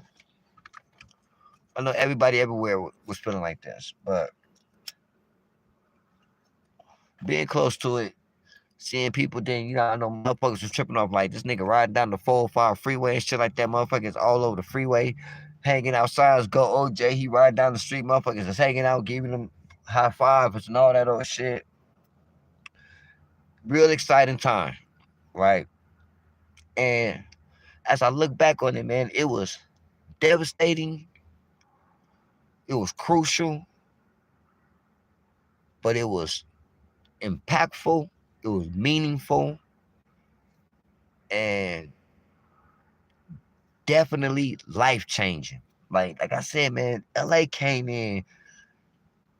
Speaker 4: I know everybody everywhere was feeling like this, but being close to it, seeing people, then, I know motherfuckers was tripping off like this nigga riding down the 405 freeway and shit like that. Motherfuckers all over the freeway, hanging outside. Let's go OJ. He riding down the street. Motherfuckers is hanging out, giving them high fives and all that other shit. real exciting time, right? And as I look back on it, man, it was devastating. It was crucial, but it was impactful. It was meaningful, and definitely life changing. Like I said, man, LA came in,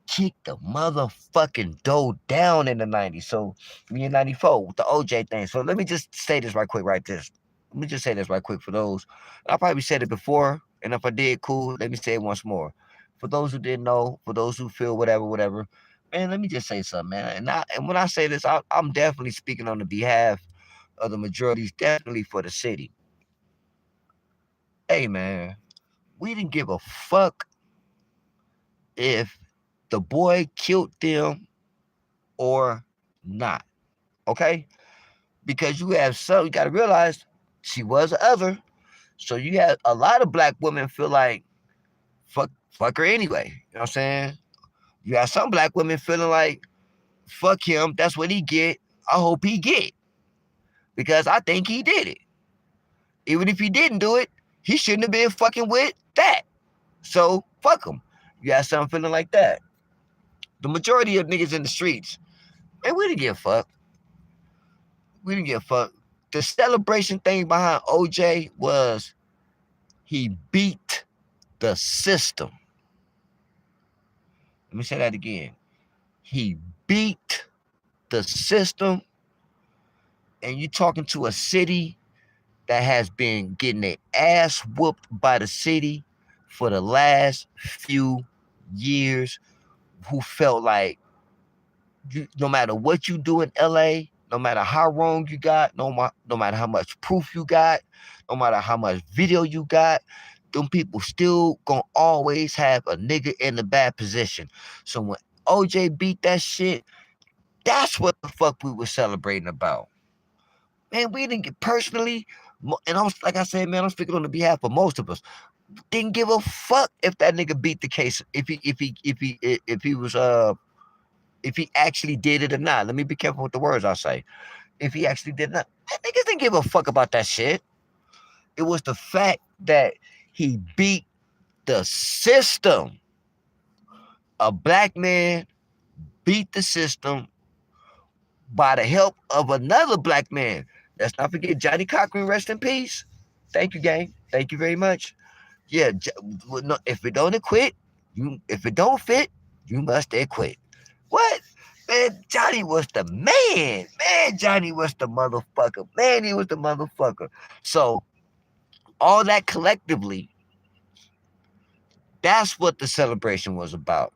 Speaker 4: kicked the motherfucking dough down in the 90s. So me in 94 with the OJ thing. So let me just say this right quick, right this. Let me just say this right quick for those. I probably said it before, and if I did, cool. Let me say it once more. For those who didn't know, for those who feel whatever, man, let me just say something, man. And when I say this, I'm definitely speaking on the behalf of the majorities, definitely for the city. Hey, man, we didn't give a fuck if the boy killed them or not. Okay? Because you got to realize she was a other. So you had a lot of black women feel like fuck her anyway. You know what I'm saying? You have some black women feeling like fuck him. That's what he get. I hope he get, because I think he did it. Even if he didn't do it, he shouldn't have been fucking with that. So fuck him. You have some feeling like that. The majority of niggas in the streets, man, we didn't give a fuck. We didn't give a fuck. The celebration thing behind OJ was he beat the system. Let me say that again. He beat the system, and you talking to a city that has been getting their ass whooped by the city for the last few years, who felt like no matter what you do in LA, no matter how wrong you got, no matter how much proof you got, no matter how much video you got, them people still gonna always have a nigga in the bad position. So when OJ beat that shit, that's what the fuck we were celebrating about. Man, we didn't get personally, and like I said, man, I'm speaking on the behalf of most of us. Didn't give a fuck if that nigga beat the case, if he actually did it or not. Let me be careful with the words I say. If he actually did not, niggas didn't give a fuck about that shit. It was the fact that he beat the system. A black man beat the system by the help of another black man. Let's not forget Johnny Cochran, rest in peace. Thank you, gang. Thank you very much. Yeah, if it don't quit, if it don't fit, you must quit. What? Man, Johnny was the man. Man, Johnny was the motherfucker. Man, he was the motherfucker. So all that collectively, that's what the celebration was about.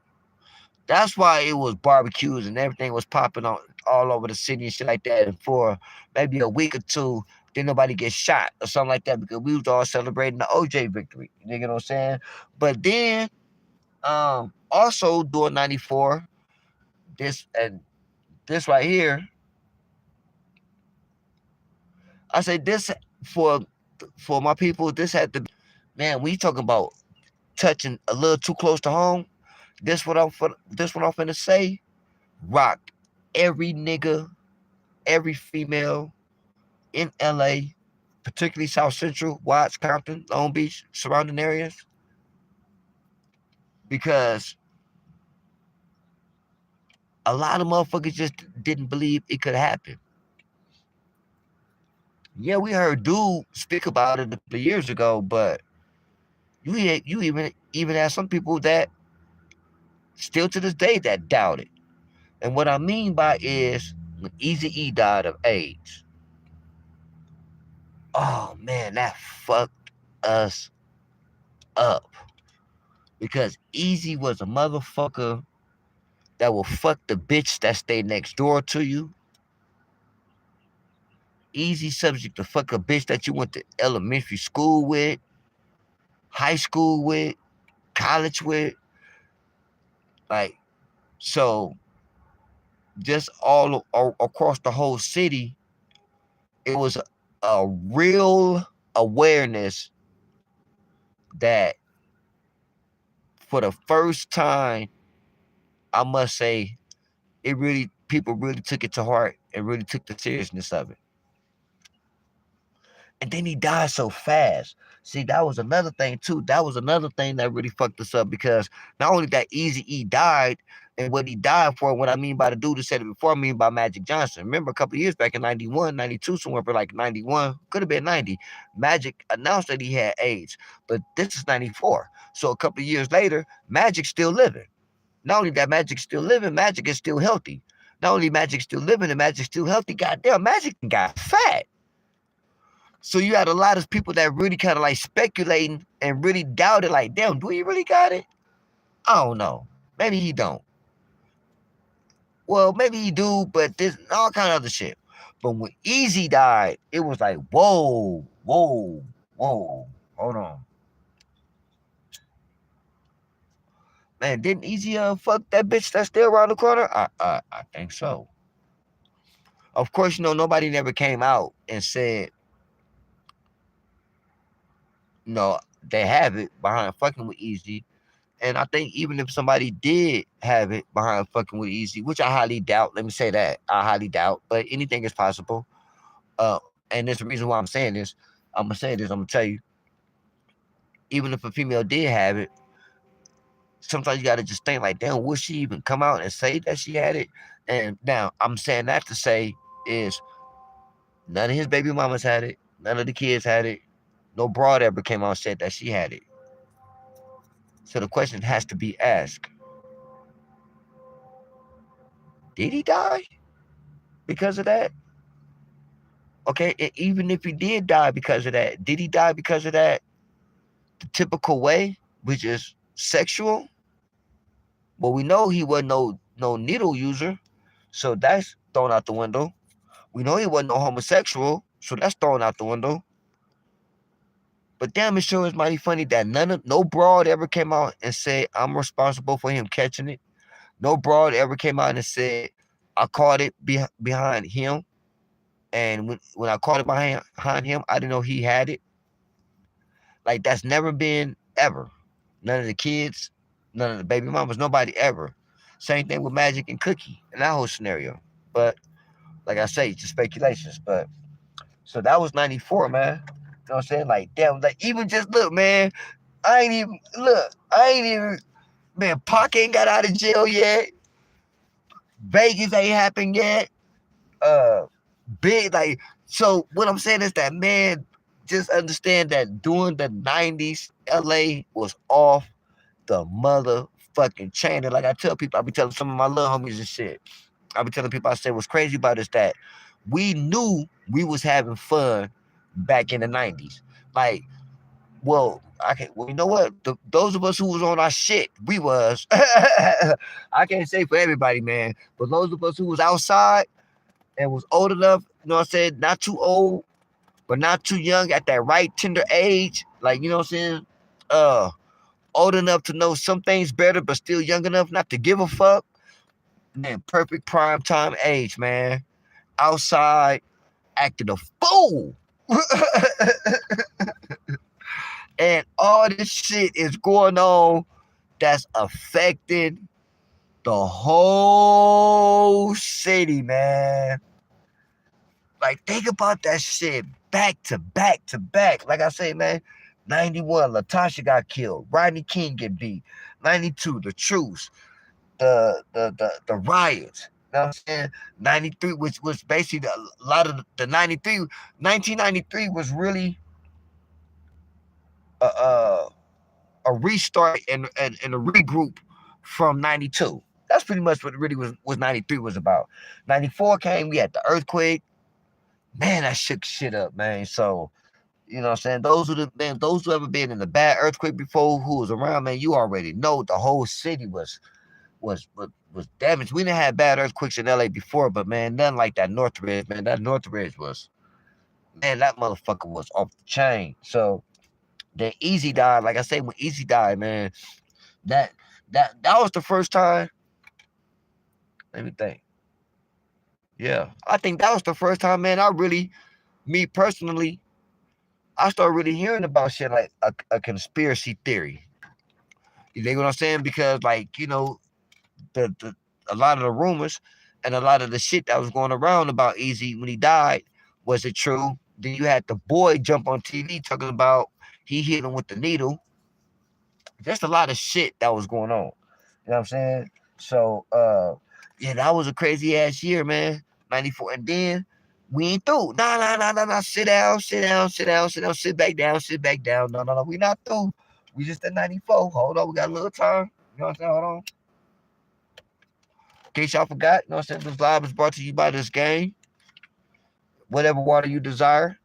Speaker 4: That's why it was barbecues and everything was popping on all over the city and shit like that. And for maybe a week or two, didn't nobody get shot or something like that, because we was all celebrating the OJ victory. You know what I'm saying? But then, also during '94, this right here, I say this for my people. This had to, man. We talking about touching a little too close to home. This what I'm finna say. Rock every nigga, every female in LA, particularly South Central, Watts, Compton, Long Beach, surrounding areas, because a lot of motherfuckers just didn't believe it could happen. Yeah, we heard dude speak about it a couple of years ago, but you even have some people that still to this day that doubt it. And what I mean by is when Eazy-E died of AIDS. Oh man, that fucked us up. Because Eazy was a motherfucker that will fuck the bitch that stay next door to you. Easy subject to fuck a bitch that you went to elementary school with, high school with, college with. Like, so just all across the whole city, it was a real awareness that for the first time, I must say, it really people really took it to heart and really took the seriousness of it. And then he died so fast. See, that was another thing too. That was another thing that really fucked us up because not only that Easy E died and what he died for, what I mean by the dude who said it before, I mean by Magic Johnson. Remember a couple of years back in 91, 92, somewhere for like 91, could have been 90, Magic announced that he had AIDS. But this is 94. So a couple of years later, Magic's still living. Not only that Magic's still living, Magic is still healthy. Not only Magic's still living and Magic's still healthy, goddamn, Magic got fat. So you had a lot of people that really kind of like speculating and really doubted, like, damn, do he really got it? I don't know. Maybe he don't. Well, maybe he do, but there's all kind of other shit. But when Easy died, it was like, whoa, whoa, whoa. Hold on. Man, didn't Easy fuck that bitch that's still around the corner? I think so. Of course, nobody never came out and said, no, they have it behind fucking with Easy. And I think even if somebody did have it behind fucking with Easy, which I highly doubt, let me say that, I highly doubt, but anything is possible. And there's a reason why I'm saying this. I'm going to say this, I'm going to tell you, even if a female did have it, sometimes you got to just think like, damn, would she even come out and say that she had it? And now I'm saying that to say is none of his baby mamas had it. None of the kids had it. No broad ever came out and said that she had it. So the question has to be asked. Did he die because of that? Okay, and even if he did die because of that, did he die because of that the typical way, which is sexual? Well, we know he wasn't no needle user, so that's thrown out the window. We know he wasn't no homosexual, so that's thrown out the window. But damn, it sure is mighty funny that no broad ever came out and said I'm responsible for him catching it. No broad ever came out and said I caught it behind him. And when I caught it behind him, I didn't know he had it. Like that's never been ever. None of the kids, none of the baby mamas, nobody ever. Same thing with Magic and Cookie in that whole scenario. But like I say, just speculations. But so that was 94, man. You know what I'm saying? Like, damn, like even just look, man. I ain't even man, Pac ain't got out of jail yet. Vegas ain't happened yet. Big like so what I'm saying is that man, just understand that during the 90s, LA was off the motherfucking chain. And like I tell people, I be telling some of my little homies and shit. I be telling people, I say what's crazy about is that we knew we was having fun back in the 90s. Like, well, you know what? Those of us who was on our shit, we was. I can't say for everybody, man, but those of us who was outside and was old enough, you know what I'm saying? Not too old, but not too young at that right tender age. Like, you know what I'm saying? Old enough to know some things better, but still young enough not to give a fuck. Man, perfect prime time age, man. Outside, acting a fool. And all this shit is going on that's affecting the whole city, man. Like, think about that shit back to back to back. Like I say, man, 91, Latasha got killed. Rodney King get beat. 92, the truce. The riots. You know what I'm saying? 93, which was basically a lot of the 1993 was really a restart and a regroup from 92. That's pretty much what it really was 93 was about. 94 came, we had the earthquake. Man, that shook shit up, man. So, you know what I'm saying? Those who ever been in a bad earthquake before, who was around, man, you already know the whole city was damaged. We didn't have bad earthquakes in LA before, but man, nothing like that Northridge, man. That Northridge was, man, that motherfucker was off the chain. So then Easy died. Like I say, when Easy died, man, that was the first time. Let me think. Yeah, I think that was the first time, man. Me personally, I started really hearing about shit like a conspiracy theory. You know what I'm saying? Because like, you know, the a lot of the rumors And a lot of the shit that was going around about Easy when he died, was it true? Then you had the boy jump on TV talking about he hit him with the needle. Just a lot of shit that was going on. You know what I'm saying? So yeah, that was a crazy ass year, man. 94. And then we ain't through. Nah. Sit down, sit back down, sit back down. No. We not through. We just at 94. Hold on, we got a little time. You know what I'm saying? Hold on. In case y'all forgot, you know what I'm saying? This live is brought to you by this game. Whatever water you desire.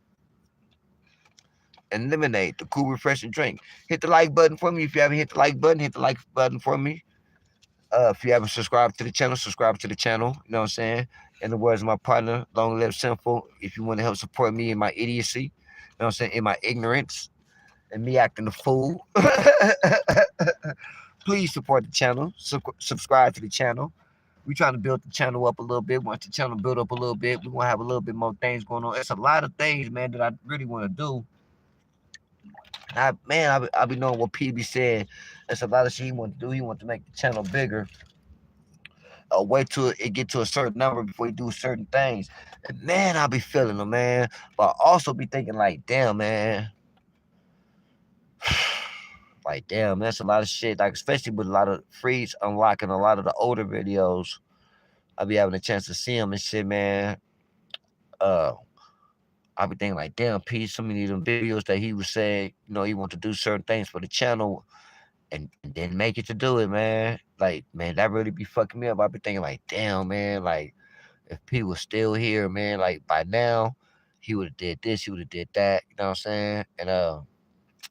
Speaker 4: And lemonade, the cool, refreshing drink. Hit the like button for me. If you haven't hit the like button, hit the like button for me. If you haven't subscribed to the channel, subscribe to the channel. You know what I'm saying? In the words of my partner, Long Live Simple. If you want to help support me in my idiocy, you know what I'm saying, in my ignorance, and me acting the fool, please support the channel. Subscribe to the channel. We're trying to build the channel up a little bit. Once the channel build up a little bit, we're going to have a little bit more things going on. It's a lot of things, man, that I really want to do. I be knowing what PB said. There's a lot of shit he want to do. He want to make the channel bigger. Wait till it get to a certain number before you do certain things. And man, I be feeling them, man. But I also be thinking like, damn, man. Like, damn, that's a lot of shit. Like, especially with a lot of freeze unlocking a lot of the older videos. I be having a chance to see them and shit, man. I be thinking like, damn, P, so many of them videos that he was saying, you know, he want to do certain things for the channel and didn't make it to do it, man. Like, man, that really be fucking me up. I be thinking like, damn, man, like, if P was still here, man, like by now, he would have did this, he would have did that. You know what I'm saying? And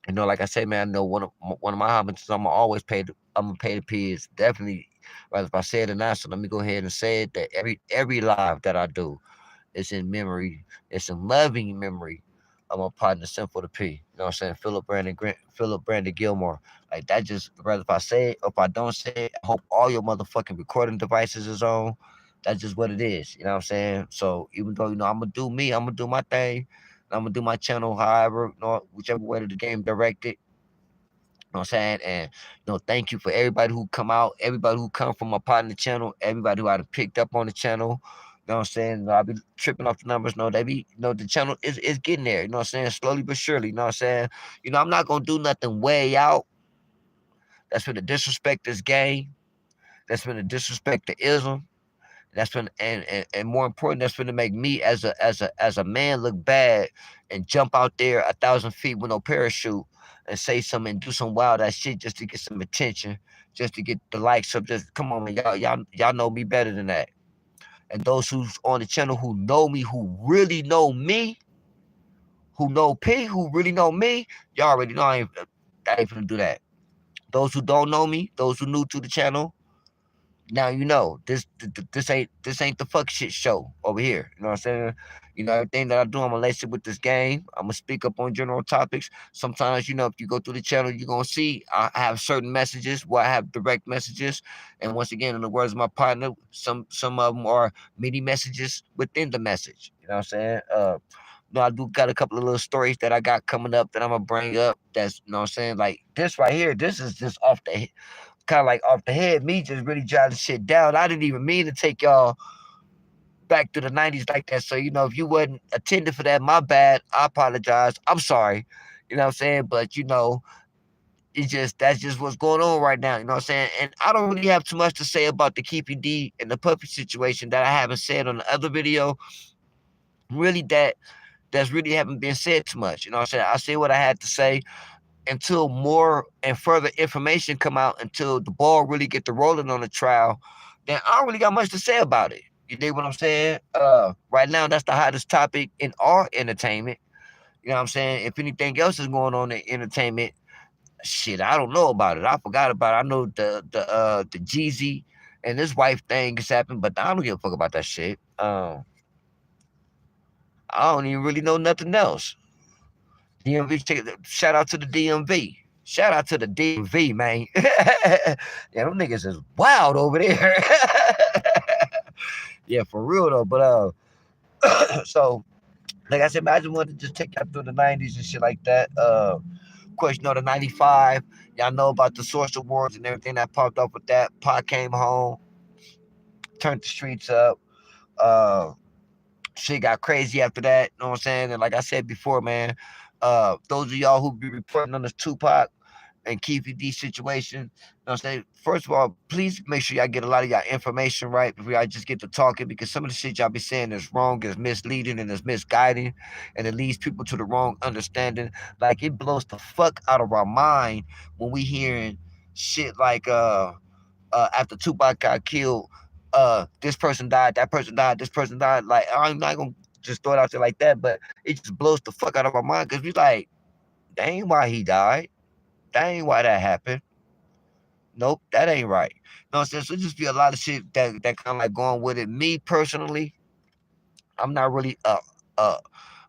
Speaker 4: you know, like I said, man, I know one of my hobbies is I'm gonna pay the P is definitely, right, if I say it or not. So let me go ahead and say it that every live that I do is in memory. It's in loving memory of my partner, Simple the P. You know what I'm saying? Philip Brandon Gilmore. Like that just, whether if I say it or if I don't say it, I hope all your motherfucking recording devices is on. That's just what it is. You know what I'm saying? So even though, you know, I'm gonna do me, I'm gonna do my thing. I'm gonna do my channel however, you know, whichever way the game directed. You know what I'm saying? And you know, thank you for everybody who come out, everybody who come from my partner channel, everybody who I picked up on the channel. You know what I'm saying? You know, I be tripping off the numbers. No, they be, you know, the channel is getting there. You know what I'm saying? Slowly but surely. You know what I'm saying? You know, I'm not gonna do nothing way out. That's been the disrespect this game. That's been the disrespect to ism. That's been and more important, that's gonna make me as a man look bad and jump out there 1,000 feet with no parachute and say something and do some wild ass shit just to get some attention, just to get the likes of just come on man, y'all know me better than that. And those who's on the channel who know me, who really know me, who know P, who really know me, y'all already know I ain't gonna do that. Those who don't know me, those who new to the channel, now you know this ain't the fuck shit show over here. You know what I'm saying? You know everything that I do, I'm gonna lace it with this game. I'm gonna speak up on general topics. Sometimes, you know, if you go through the channel, you're gonna see I have certain messages where I have direct messages, and once again, in the words of my partner, some of them are mini messages within the message. You know what I'm saying? No, I do got a couple of little stories that I got coming up that I'm gonna bring up. That's, you know what I'm saying, like this right here. This is just off the kind of like off the head, me just really jotting shit down. I didn't even mean to take y'all back to the 90s like that. So, you know, if you wasn't attending for that, my bad. I apologize. I'm sorry. You know what I'm saying? But, you know, that's just what's going on right now. You know what I'm saying? And I don't really have too much to say about the Keepy D and the puppy situation that I haven't said on the other video. Really, that's really haven't been said too much. You know what I'm saying? I say what I had to say until more and further information come out, until the ball really get to rolling on the trial, then I don't really got much to say about it. You dig what I'm saying? Right now, that's the hottest topic in our entertainment. You know what I'm saying? If anything else is going on in entertainment, shit, I don't know about it. I forgot about it. I know the Jeezy and his wife thing has happened, but I don't give a fuck about that shit. I don't even really know nothing else. DMV, shout out to the DMV. Shout out to the DMV, man. Yeah, them niggas is wild over there. Yeah, for real though. But so like I said, man, I just wanted to just take y'all through the 90s and shit like that. Of course, you know the 95. Y'all know about the Source Awards and everything that popped up with that. Pac came home. turned the streets up. Uh, Shit got crazy after that. You know what I'm saying? And like I said before, man, those of y'all who be reporting on this Tupac and Keefy D situation, you know what I'm saying? First of all, please make sure y'all get a lot of y'all information right before y'all just get to talking, because some of the shit y'all be saying is wrong, is misleading, and is misguiding, and it leads people to the wrong understanding. Like, it blows the fuck out of our mind when we hearing shit like after Tupac got killed, this person died, that person died, this person died. Like, I'm not gonna just throw it out there like that, but it just blows the fuck out of our mind, because we like, that ain't why he died. That ain't why that happened. Nope, that ain't right. You know what I'm saying? So just be a lot of shit that kind of like going with it. Me personally, I'm not really uh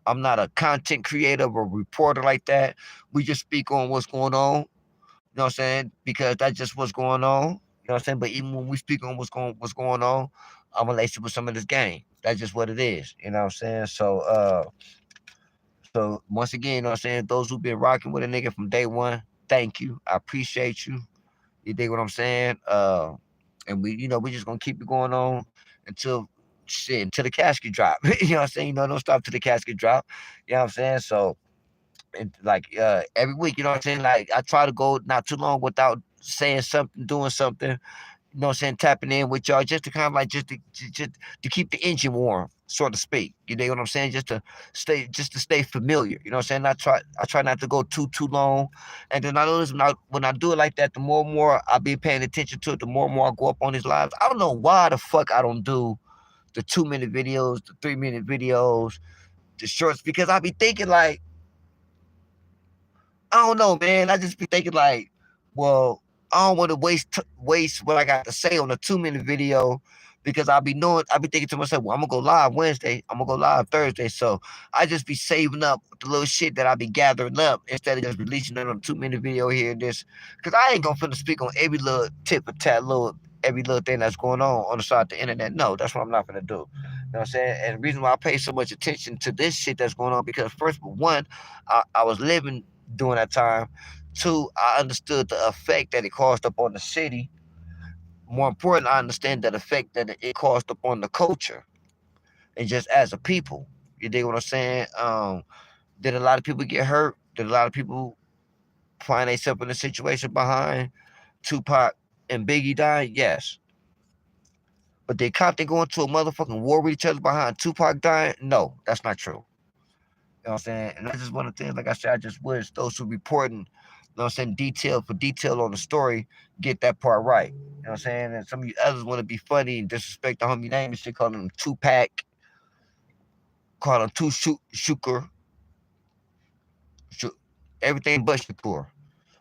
Speaker 4: I'm not a content creator or reporter like that. We just speak on what's going on. You know what I'm saying? Because that's just what's going on. You know what I'm saying? But even when we speak on what's going on, I'm related with some of this game. That's just what it is. You know what I'm saying? So once again, you know what I'm saying, those who've been rocking with a nigga from day one, thank you. I appreciate you. You dig what I'm saying? And we just gonna keep it going on until shit, until the casket drop. You know what I'm saying? Don't stop till the casket drop. You know what I'm saying? So, and like every week, you know what I'm saying? Like, I try to go not too long without saying something, doing something, you know what I'm saying, tapping in with y'all, just to kind of like just to keep the engine warm, so to speak. You know what I'm saying? Just to stay familiar. You know what I'm saying? I try not to go too long. And then I notice when I do it like that, the more and more I be paying attention to it, the more and more I go up on these lives. I don't know why the fuck I don't do the 2 minute videos, the 3 minute videos, the shorts, because I be thinking like, I don't know, man. I just be thinking like, well, I don't want to waste what I got to say on a 2 minute video, because I be thinking to myself, well, I'm gonna go live Wednesday, I'm gonna go live Thursday, so I just be saving up the little shit that I be gathering up instead of just releasing it on a 2 minute video here and this, because I ain't gonna finna speak on every little tip or tat, every little thing that's going on the side of the internet. No, that's what I'm not gonna do. You know what I'm saying? And the reason why I pay so much attention to this shit that's going on, because first, one, I was living during that time. Two, I understood the effect that it caused upon the city. More important, I understand that effect that it caused upon the culture and just as a people. You dig what I'm saying? Did a lot of people get hurt? Did a lot of people find themselves in a situation behind Tupac and Biggie dying? Yes. But did Compton go into a motherfucking war with each other behind Tupac dying? No, that's not true. You know what I'm saying? And that's just one of the things, like I said, I just wish those who reporting, you know what I'm saying, detail for detail on the story, get that part right. You know what I'm saying? And some of you others want to be funny and disrespect the homie name and shit, calling him Tupac, calling him Shuker, everything but Shakur.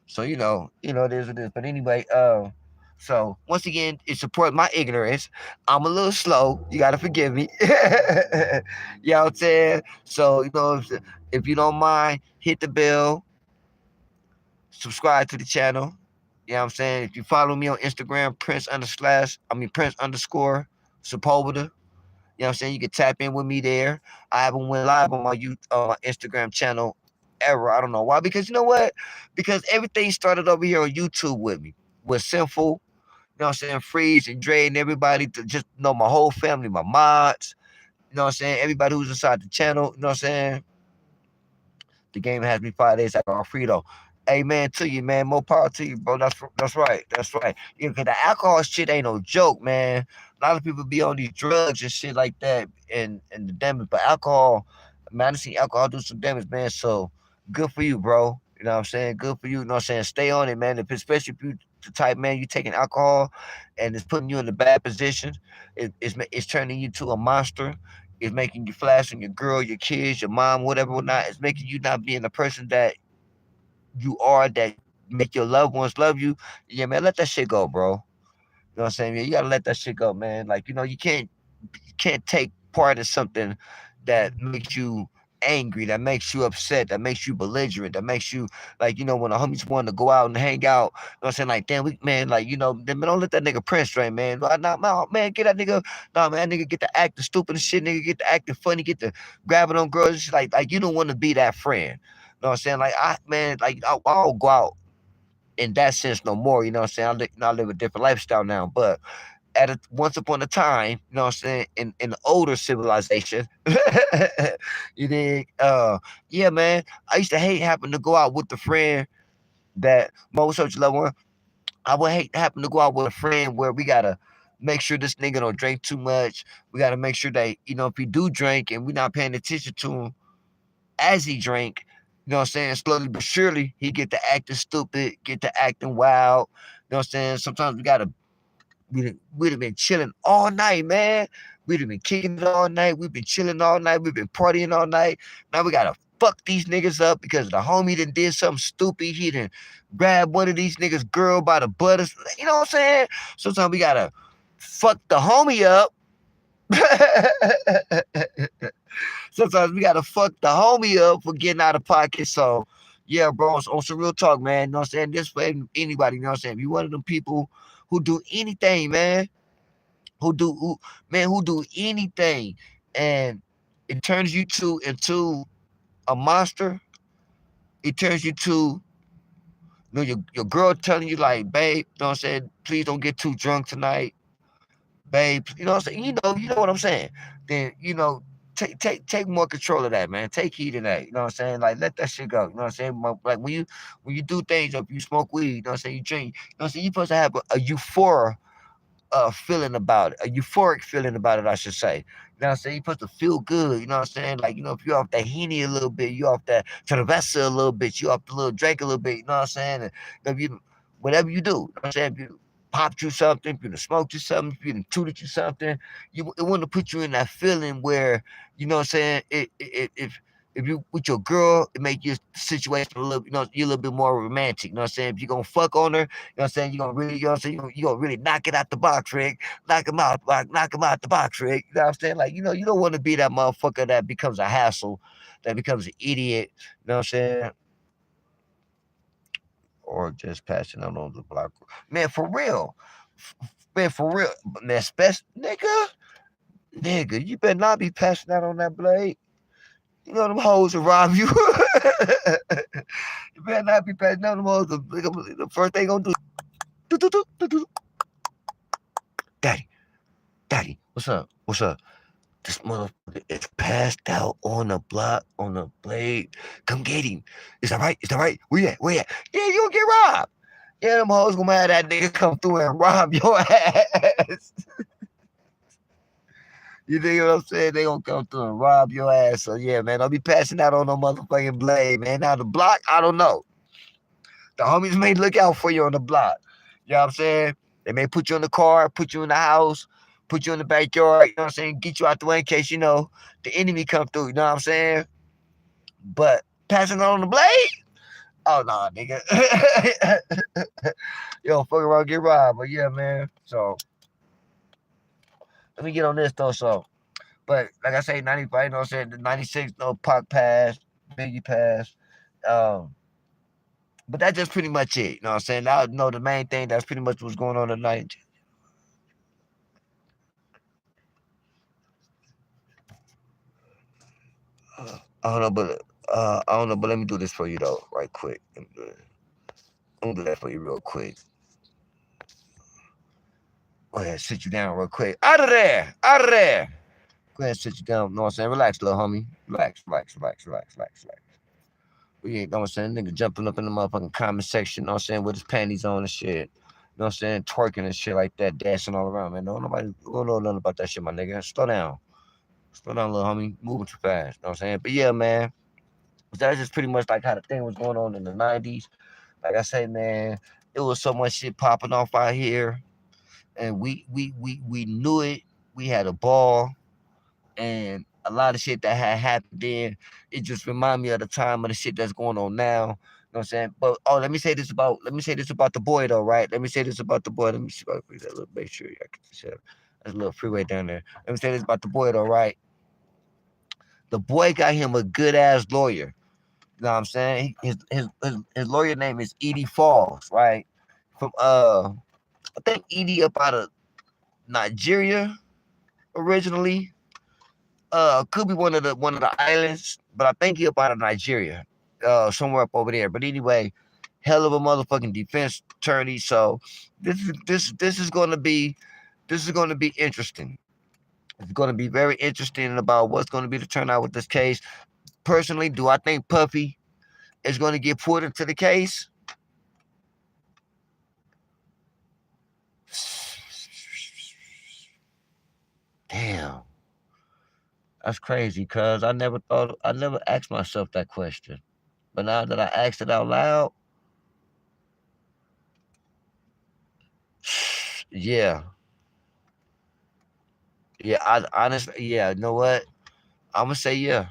Speaker 4: So, it is what it is. But anyway, so once again, it supports my ignorance. I'm a little slow. You gotta forgive me. You know what I'm saying? So, if you don't mind, hit the bell, subscribe to the channel. You know what I'm saying? If you follow me on Instagram, Prince underscore Sepulveda. You know what I'm saying? You can tap in with me there. I haven't went live on my Instagram channel ever. I don't know why. Because you know what? Because everything started over here on YouTube with me. With Sinful, you know what I'm saying, Freeze and Dre and everybody, to just know my whole family, my mods, you know what I'm saying, everybody who's inside the channel, you know what I'm saying. The game has me 5 days after Alfredo. Amen to you, man. More power to you, bro. That's right. That's right. Yeah, because the alcohol shit ain't no joke, man. A lot of people be on these drugs and shit like that, and the damage. But alcohol, man, I seen alcohol do some damage, man. So good for you, bro. You know what I'm saying? Good for you. You know what I'm saying? Stay on it, man. Especially if you the type, man, you taking alcohol and it's putting you in a bad position. It's turning you to a monster. It's making you flash on your girl, your kids, your mom, whatever, whatnot. It's making you not being the person that you are, that make your loved ones love you. Yeah, man, let that shit go, bro. You know what I'm saying? Yeah, you gotta let that shit go, man. Like, you can't take part in something that makes you angry, that makes you upset, that makes you belligerent, that makes you like, when the homies want to go out and hang out, you know what I'm saying? Like, damn, man, like, then don't let that nigga Prince drink, man. Like, nah, man, get that nigga, nah, man, that nigga get to acting stupid and shit, nigga get to acting funny, get to grabbing on girls and shit. Like you don't want to be that friend. You know what I'm saying? Like, I don't go out in that sense no more, you know what I'm saying? I live a different lifestyle now, but once upon a time, you know what I'm saying, in an older civilization. You dig? Yeah, man. I used to hate having to go out with the friend that most such level one. I would hate having to go out with a friend where we gotta make sure this nigga don't drink too much. We gotta make sure that, if he do drink and we not paying attention to him as he drank, you know what I'm saying, slowly but surely he get to acting stupid, get to acting wild. You know what I'm saying? Sometimes we'd have been chilling all night, man. We'd have been kicking it all night. We've been chilling all night. We've been partying all night. Now we gotta fuck these niggas up because the homie done did something stupid. He done grabbed one of these niggas' girl by the butters. You know what I'm saying? Sometimes we gotta fuck the homie up. Sometimes we gotta fuck the homie up for getting out of pocket. So yeah, bro, on some real talk, man. You know what I'm saying? This for anybody, you know what I'm saying? If you one of them people who do anything, man, who do anything and it turns you into a monster, it turns you to your girl telling you like, babe, you know what I'm saying, please don't get too drunk tonight, babe. You know what I'm saying? You know what I'm saying. Then take more control of that, man. Take heed of that. You know what I'm saying? Like let that shit go. You know what I'm saying? Like when you do things, if you smoke weed, you know what I'm saying, you drink, you know what I'm saying, you're supposed to have a euphoria feeling about it, a euphoric feeling about it, I should say. You know what I'm saying? You're supposed to feel good. You know what I'm saying? Like, if you're off that Henny a little bit, you off that Cerveza a little bit, you off the little drink a little bit, you know what I'm saying? And if you, whatever you do, you know what I'm saying? If you popped you something, if you done smoked you something, if you done tooted you something, it want to put you in that feeling where, you know what I'm saying? If you with your girl, it make your situation a little, you're a little bit more romantic. You know what I'm saying? If you're gonna fuck on her, you know what I'm saying, you're gonna really, you know what I'm saying, you gonna really knock it out the box, Rick. Knock him out the box, Rick. You know what I'm saying? Like, you don't want to be that motherfucker that becomes a hassle, that becomes an idiot, you know what I'm saying? Or just passing out on the block. Man, for real. Man, for real. Man, nigga, you better not be passing out on that blade. You know them hoes will rob you. You better not be passing out them hoes. The first thing gonna do, daddy, daddy, what's up? What's up? This motherfucker is passed out on the block, on the blade. Come get him. Is that right? Is that right? Where you at? Where you at? Yeah, you gonna get robbed. Yeah, them hoes gonna have that nigga come through and rob your ass. You think what I'm saying? They gonna come through and rob your ass. So yeah, man, don't be passing out on no motherfucking blade, man. Now the block, I don't know. The homies may look out for you on the block. You know what I'm saying? They may put you in the car, put you in the house, put you in the backyard, you know what I'm saying? Get you out the way in case, the enemy come through, you know what I'm saying? But passing on the blade? Oh, nah, nigga. Yo, fuck around, get robbed. But yeah, man. So, let me get on this, though, so. But, like I say, 95, you know what I'm saying? The 96, no, Pac passed, Biggie passed. Um, but that's just pretty much it, you know what I'm saying? Now, the main thing, that's pretty much what's going on tonight. I don't know, but let me do this for you though, right quick. I'm gonna do that for you real quick. Go ahead, sit you down real quick. Out of there, out of there. Go ahead, sit you down. You know what I'm saying? Relax, little homie. Relax, relax, relax, relax, relax, relax. We ain't, you know what I'm saying? Nigga jumping up in the motherfucking comment section, you know what I'm saying, with his panties on and shit. You know what I'm saying? Twerking and shit like that, dancing all around, man. Nobody don't know nothing about that shit, my nigga. Slow down. Slow down, little homie. Moving too fast. You know what I'm saying? But yeah, man. That's just pretty much like how the thing was going on in the 90s. Like I say, man, it was so much shit popping off out here, and we knew it. We had a ball, and a lot of shit that had happened then. It just remind me of the time of the shit that's going on now. You know what I'm saying? But let me say this about the boy though, right? Let me say this about the boy. Let me see if I can that little make sure I can see that. There's a little freeway down there. Let me say this about the boy though, right? The boy got him a good ass lawyer. You know what I'm saying? His lawyer name is Edie Falls, right? From I think Edie up out of Nigeria originally. Could be one of the islands, but I think he up out of Nigeria. Somewhere up over there. But anyway, hell of a motherfucking defense attorney. So this is gonna be This is going to be interesting. It's going to be very interesting about what's going to be the turnout with this case. Personally, do I think Puffy is going to get put into the case? Damn, that's crazy. Cause I never asked myself that question. But now that I asked it out loud, yeah, yeah. I honestly, yeah. You know what? I'm gonna say yeah.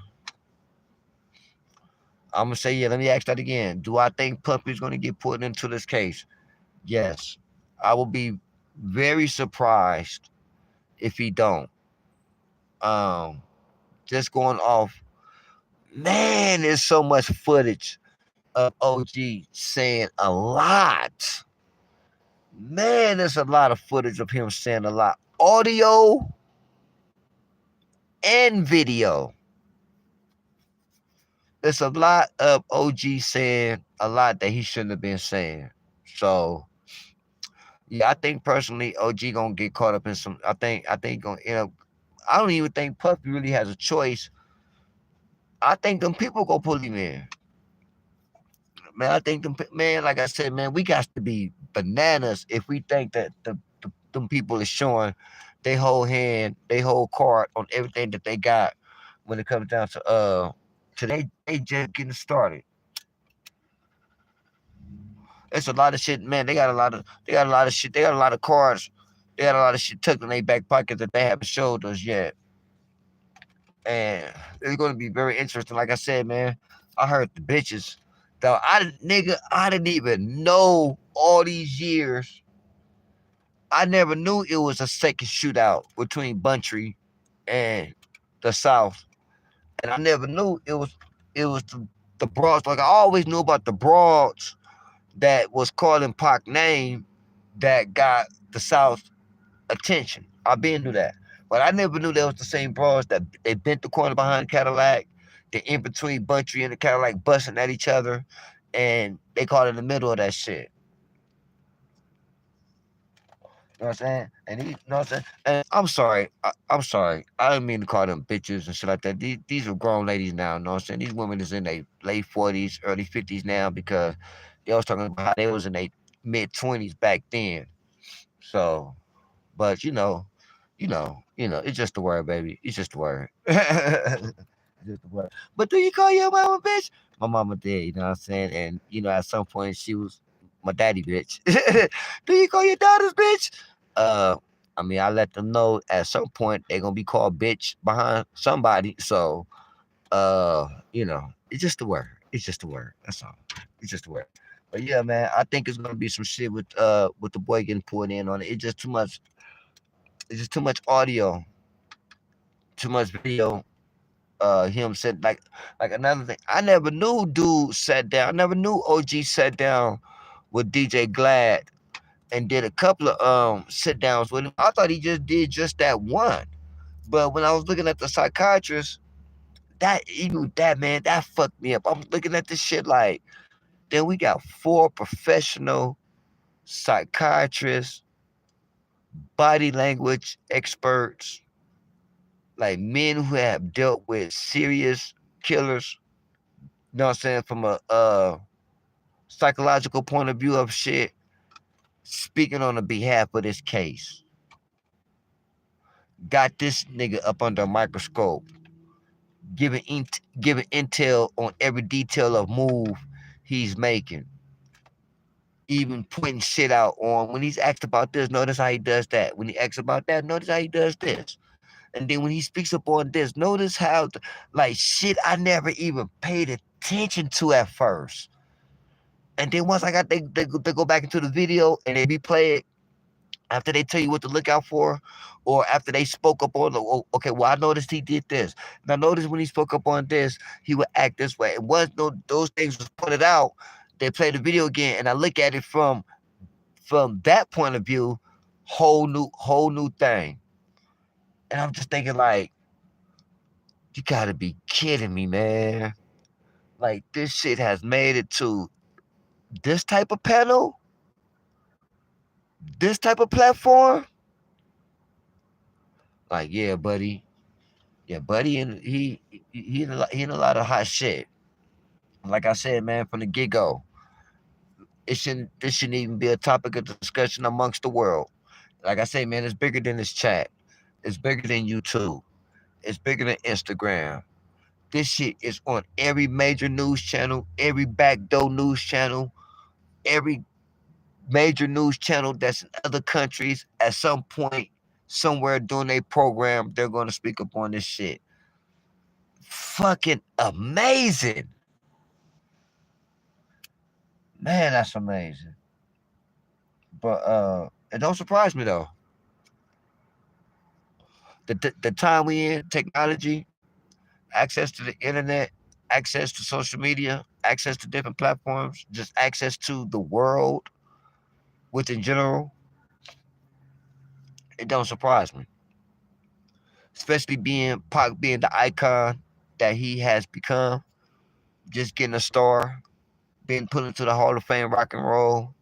Speaker 4: I'm gonna say yeah. Let me ask that again. Do I think Puppy's gonna get put into this case? Yes. I will be very surprised if he don't. Um, just going off. Man, there's so much footage of OG saying a lot. Man, there's a lot of footage of him saying a lot. Audio and video. There's a lot of OG saying a lot that he shouldn't have been saying. So yeah, I think personally OG gonna get caught up in some. I think gonna end up. I don't even think Puffy really has a choice. I think them people gonna pull him in. Man, I think man, like I said, man, we got to be bananas if we think that them people is showing they whole hand, they whole card on everything that they got when it comes down to they just getting started. It's a lot of shit, man. They got a lot of shit. They got a lot of cards. They got a lot of shit tucked in their back pocket that they haven't showed us yet. And it's gonna be very interesting. Like I said, man, I heard the bitches. Though I didn't even know all these years. I never knew it was a second shootout between Buntry and the South. And I never knew it was the broads. Like I always knew about the broads that was calling Pac name that got the South attention. I been knew that. But I never knew that was the same bros that they bent the corner behind Cadillac, they in between Buntry and the Cadillac busting at each other, and they caught in the middle of that shit. You know what I'm saying? And you know what I'm saying? And I'm sorry. I'm sorry. I didn't mean to call them bitches and shit like that. These are grown ladies now. You know what I'm saying? These women is in their late 40s, early 50s now because they was talking about how they was in their mid 20s back then. So, but it's just a word, baby. It's just a word. It's just a word. But do you call your mama bitch? My mama did, you know what I'm saying? And at some point she was my daddy bitch. Do you call your daughters bitch? Uh I mean, I let them know at some point they're gonna be called bitch behind somebody. So it's just a word. It's just a word. That's all. It's just a word. But yeah, man, I think it's gonna be some shit with the boy getting pulled in on it. It's just too much. It's just too much audio, too much video. Him said like another thing. I never knew dude sat down. I never knew OG sat down with DJ Glad and did a couple of sit downs with him. I thought he just did just that one. But when I was looking at the psychiatrist, that even that man, that fucked me up. I'm looking at this shit like, then we got four professional psychiatrists, body language experts, like men who have dealt with serious killers, you know what I'm saying, from a psychological point of view of shit, speaking on the behalf of this case. Got this nigga up under a microscope, giving intel on every detail of move he's making. Even pointing shit out on when he's asked about this, notice how he does that. When he asks about that, notice how he does this. And then when he speaks up on this, notice how like shit I never even paid attention to at first. And then once I got they go back into the video and they replay it after they tell you what to look out for, or after they spoke up on okay, well I noticed he did this. And I noticed when he spoke up on this, he would act this way. And once those things was pointed out, they play the video again, and I look at it from that point of view, whole new thing. And I'm just thinking like, you gotta be kidding me, man. Like this shit has made it to this type of panel, this type of platform. Like, yeah, buddy. Yeah, buddy, and he in a lot of hot shit. Like I said, man, from the get go, this shouldn't even be a topic of discussion amongst the world. Like I say, man, it's bigger than this chat. It's bigger than YouTube. It's bigger than Instagram. This shit is on every major news channel, every backdoor news channel, every major news channel that's in other countries. At some point, somewhere during their program, they're going to speak up on this shit. Fucking amazing. Man, that's amazing. But it don't surprise me though. The time we in, technology, access to the internet, access to social media, access to different platforms, just access to the world within general, it don't surprise me. Especially being Pac being the icon that he has become, just getting a star, being put into the Hall of Fame rock and roll,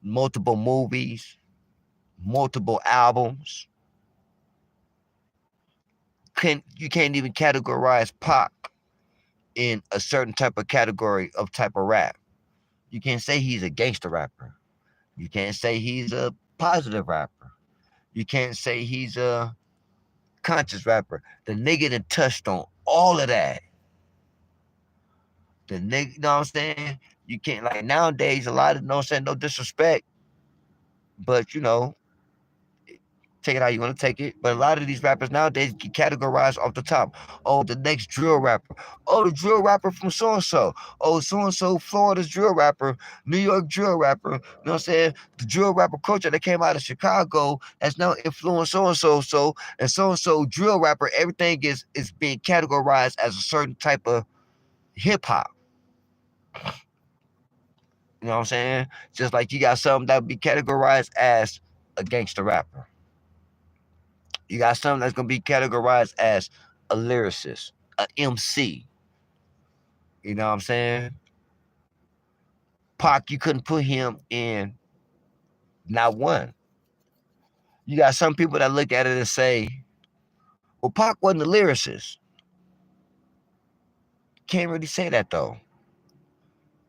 Speaker 4: multiple movies, multiple albums. You can't even categorize Pac in a certain type of category of type of rap. You can't say he's a gangster rapper. You can't say he's a positive rapper. You can't say he's a conscious rapper. The nigga that touched on all of that. The nigga, you know what I'm saying? You can't, like, nowadays, a lot of, you know what I'm saying, no disrespect, but, take it how you want to take it. But a lot of these rappers nowadays get categorized off the top. Oh, the next drill rapper. Oh, the drill rapper from so and so. Oh, so and so Florida's drill rapper, New York drill rapper. You know what I'm saying? The drill rapper culture that came out of Chicago has now influenced so and so drill rapper. Everything is being categorized as a certain type of hip hop. You know what I'm saying? Just like you got something that would be categorized as a gangster rapper. You got something that's gonna be categorized as a lyricist, a MC. You know what I'm saying? Pac, you couldn't put him in not one. You got some people that look at it and say, well, Pac wasn't a lyricist. Can't really say that though.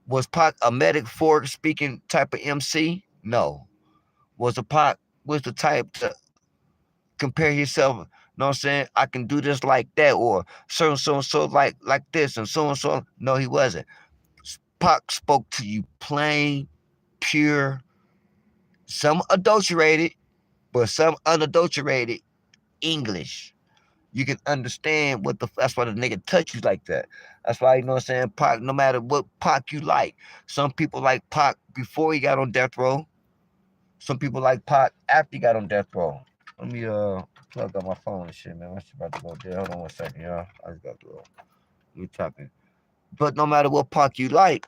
Speaker 4: Was Pac a metaphoric speaking type of MC? No. Was the Pac was the type to compare himself, you know what I'm saying? I can do this like that, or so and so like this, and so and so. No, he wasn't. Pac spoke to you plain, pure, some adulterated, but some unadulterated English. You can understand that's why the nigga touch you like that. That's why, you know what I'm saying, Pac, no matter what Pac you like. Some people like Pac before he got on death row. Some people like Pac after he got on death row. Let me plug up my phone and shit, man. My shit about to go dead. Hold on 1 second, y'all. I just got to go. You talking. But no matter what Pac you like,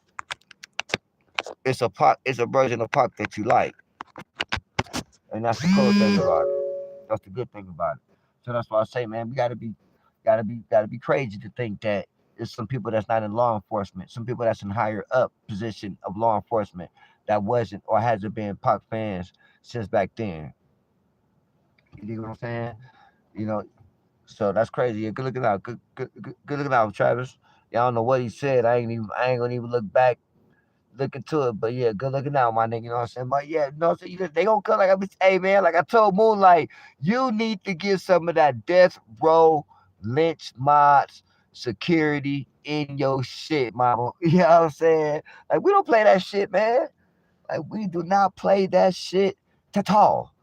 Speaker 4: it's a version of Pac that you like. And that's the cool thing about it. That's the good thing about it. So that's why I say, man, we gotta be crazy to think that there's some people that's not in law enforcement, some people that's in higher up position of law enforcement that wasn't or hasn't been Pac fans since back then. You know what I'm saying? You know, so that's crazy. Yeah, good looking out. Good looking out, Travis. Y'all don't know what he said. I ain't gonna even look back look into it. But yeah, good looking out, my nigga. You know what I'm saying? But yeah, you know what I'm saying? They gonna come like hey man, like I told Moonlight, you need to get some of that death row lynch mods security in your shit, mama. You know what I'm saying? Like we don't play that shit, man. Like we do not play that shit at all.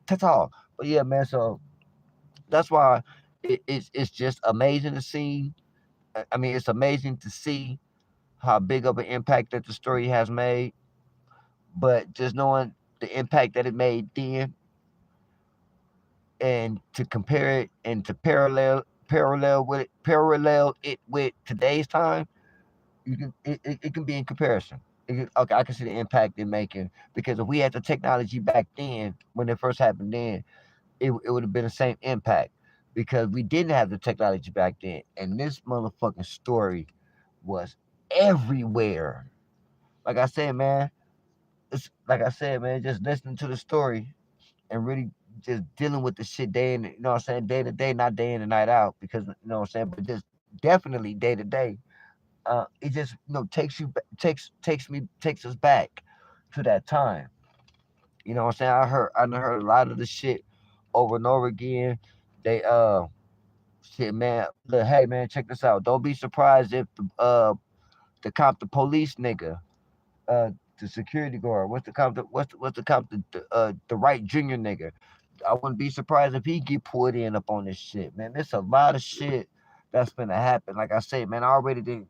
Speaker 4: At all. But yeah, man, so that's why it's just amazing to see. I mean, it's amazing to see how big of an impact that the story has made, but just knowing the impact that it made then and to compare it and to parallel it with today's time, it can be in comparison. Okay, I can see the impact it making because if we had the technology back then when it first happened, then it would have been the same impact because we didn't have the technology back then, and this motherfucking story was everywhere. Like I said, man, just listening to the story and really just dealing with the shit day in, day to day, not day in and night out, because but just definitely day to day. It just takes us back to that time. I done heard a lot of the shit over and over again. They shit, man. Look, hey man, check this out. Don't be surprised if the police nigga, uh the security guard, what's the cop the right junior nigga. I wouldn't be surprised if he get pulled in up on this shit, man. There's a lot of shit that's gonna happen. Like I say, man, I already did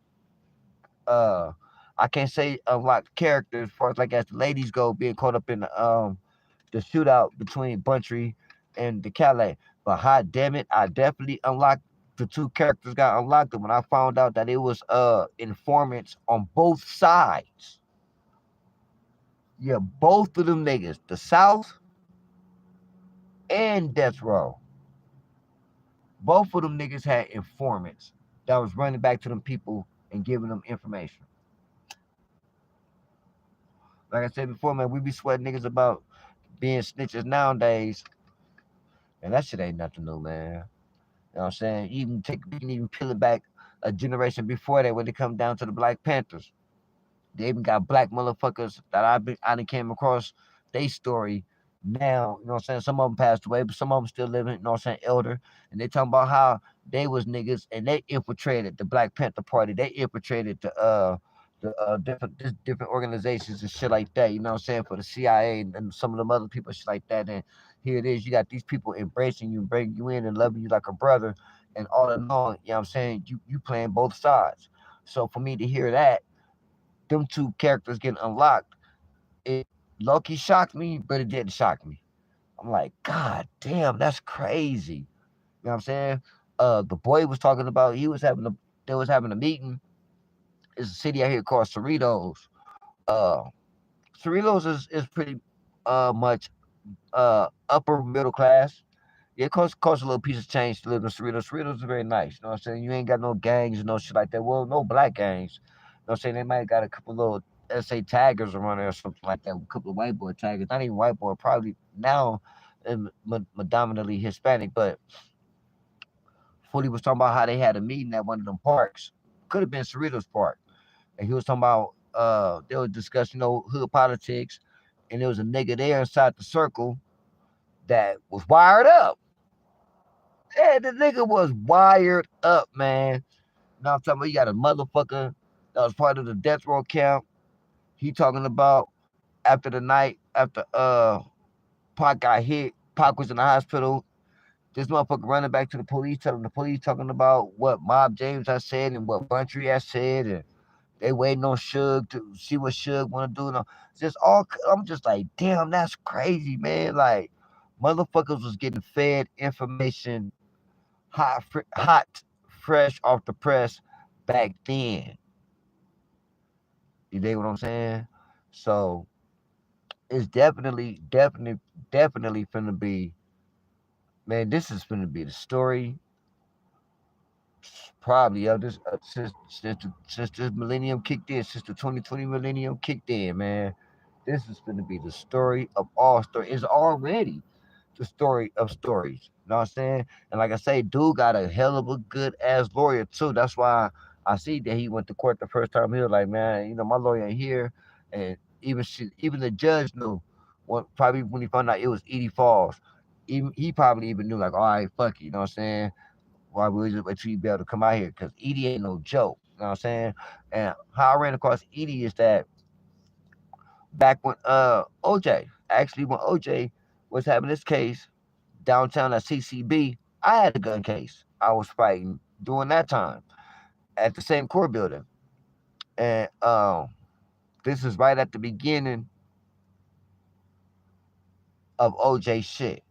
Speaker 4: uh I can't say unlock characters as far as like as the ladies go, being caught up in the shootout between Buntry and the Calais. But hot damn it, I definitely unlocked the two characters got unlocked when I found out that it was informants on both sides. Yeah, both of them niggas, the South and Death Row. Both of them niggas had informants that was running back to them people and giving them information. Like I said before, man, we be sweating niggas about being snitches nowadays, and that shit ain't nothing new, man. You know what I'm saying? We can even peel it back a generation before that when it come down to the Black Panthers. They even got black motherfuckers that I done came across they story now, you know what I'm saying? Some of them passed away, but some of them still living, you know what I'm saying, elder. And they talking about how they was niggas and they infiltrated the Black Panther Party. They infiltrated different organizations and shit like that, you know what I'm saying, for the CIA and some of them other people, shit like that. And here it is, you got these people embracing you and bringing you in and loving you like a brother. And all in all, you know what I'm saying, you playing both sides. So for me to hear that, them two characters getting unlocked, it low-key shocked me, but it didn't shock me. I'm like, God damn, that's crazy. You know what I'm saying? The boy was talking about they was having a meeting. It's a city out here called Cerritos. Uh Cerritos is pretty much upper middle class. Yeah, it costs a little piece of change to live in Cerritos. Cerritos is very nice. You know what I'm saying? You ain't got no gangs and no shit like that. Well, no black gangs. You know what I'm saying? They might got a couple little SA taggers around there or something like that. A couple of white boy taggers. Not even white boy, probably now predominantly Hispanic. But Footy was talking about how they had a meeting at one of them parks. Could have been Cerritos Park. And he was talking about they were discussing, hood politics. And there was a nigga there inside the circle that was wired up. Yeah, the nigga was wired up, man. Now I'm talking about you got a motherfucker that was part of the death row camp. He talking about after Pac got hit, Pac was in the hospital. This motherfucker running back to the police, telling the police talking about what Mob James has said and what Buntry has said, and they waiting on Suge to see what Suge want to do. And just all, I'm just like, damn, that's crazy, man. Like, motherfuckers was getting fed information hot, fresh off the press back then. You dig what I'm saying? So it's definitely finna be, man. This is finna be the story, probably of this since this millennium kicked in, since the 2020 millennium kicked in, man. This is finna be the story of all stories. It's already the story of stories. You know what I'm saying? And like I say, dude got a hell of a good ass lawyer too. That's why I see that he went to court the first time. He was like, man, my lawyer ain't here, and even the judge knew. Probably when he found out it was Edie Falls, even he probably even knew like, all right, fuck you. You know what I'm saying? Why we just wait till you be able to come out here? Because Edie ain't no joke. You know what I'm saying? And how I ran across Edie is that back when when OJ was having this case downtown at CCB, I had a gun case. I was fighting during that time at the same court building. And this is right at the beginning of OJ shit,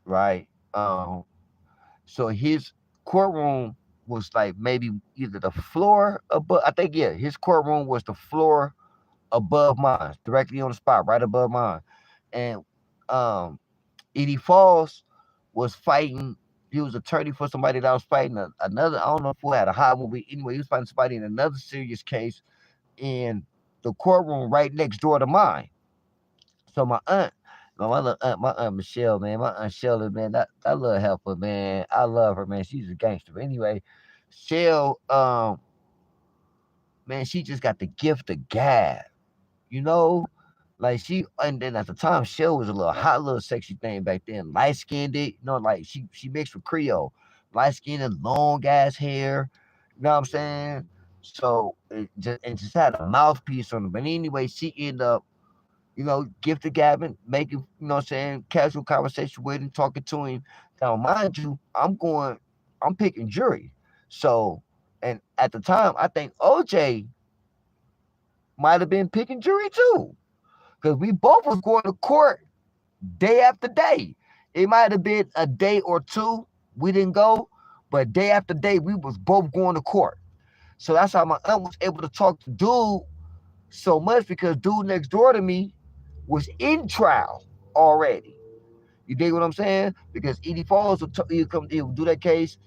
Speaker 4: right? So his courtroom was like maybe either the floor above, I think, yeah, his courtroom was the floor above mine, directly on the spot, right above mine. And um Edie Falls was fighting. He was attorney for somebody that was fighting another. I don't know who had a hot movie. Anyway, he was fighting somebody in another serious case in the courtroom right next door to mine. So my aunt, my aunt Michelle, man, my aunt Shelley, man, that little helper, man, I love her, man. She's a gangster. But anyway, Shell, man, she just got the gift of gab, you know. Like she, and then at the time, Shell was a little hot, little sexy thing back then. Light skinned it, like she mixed with Creole, light skinned and long ass hair. You know what I'm saying? So it just had a mouthpiece on it. But anyway, she ended up, gifted Gavin, making, what I'm saying, casual conversation with him, talking to him. Now, mind you, I'm picking jury. So, and at the time, I think OJ might have been picking jury too. Because we both was going to court day after day. It might have been a day or two we didn't go, but day after day we was both going to court. So that's how my aunt was able to talk to dude so much because dude next door to me was in trial already. You dig what I'm saying? Because Edie Falls he'll do that case,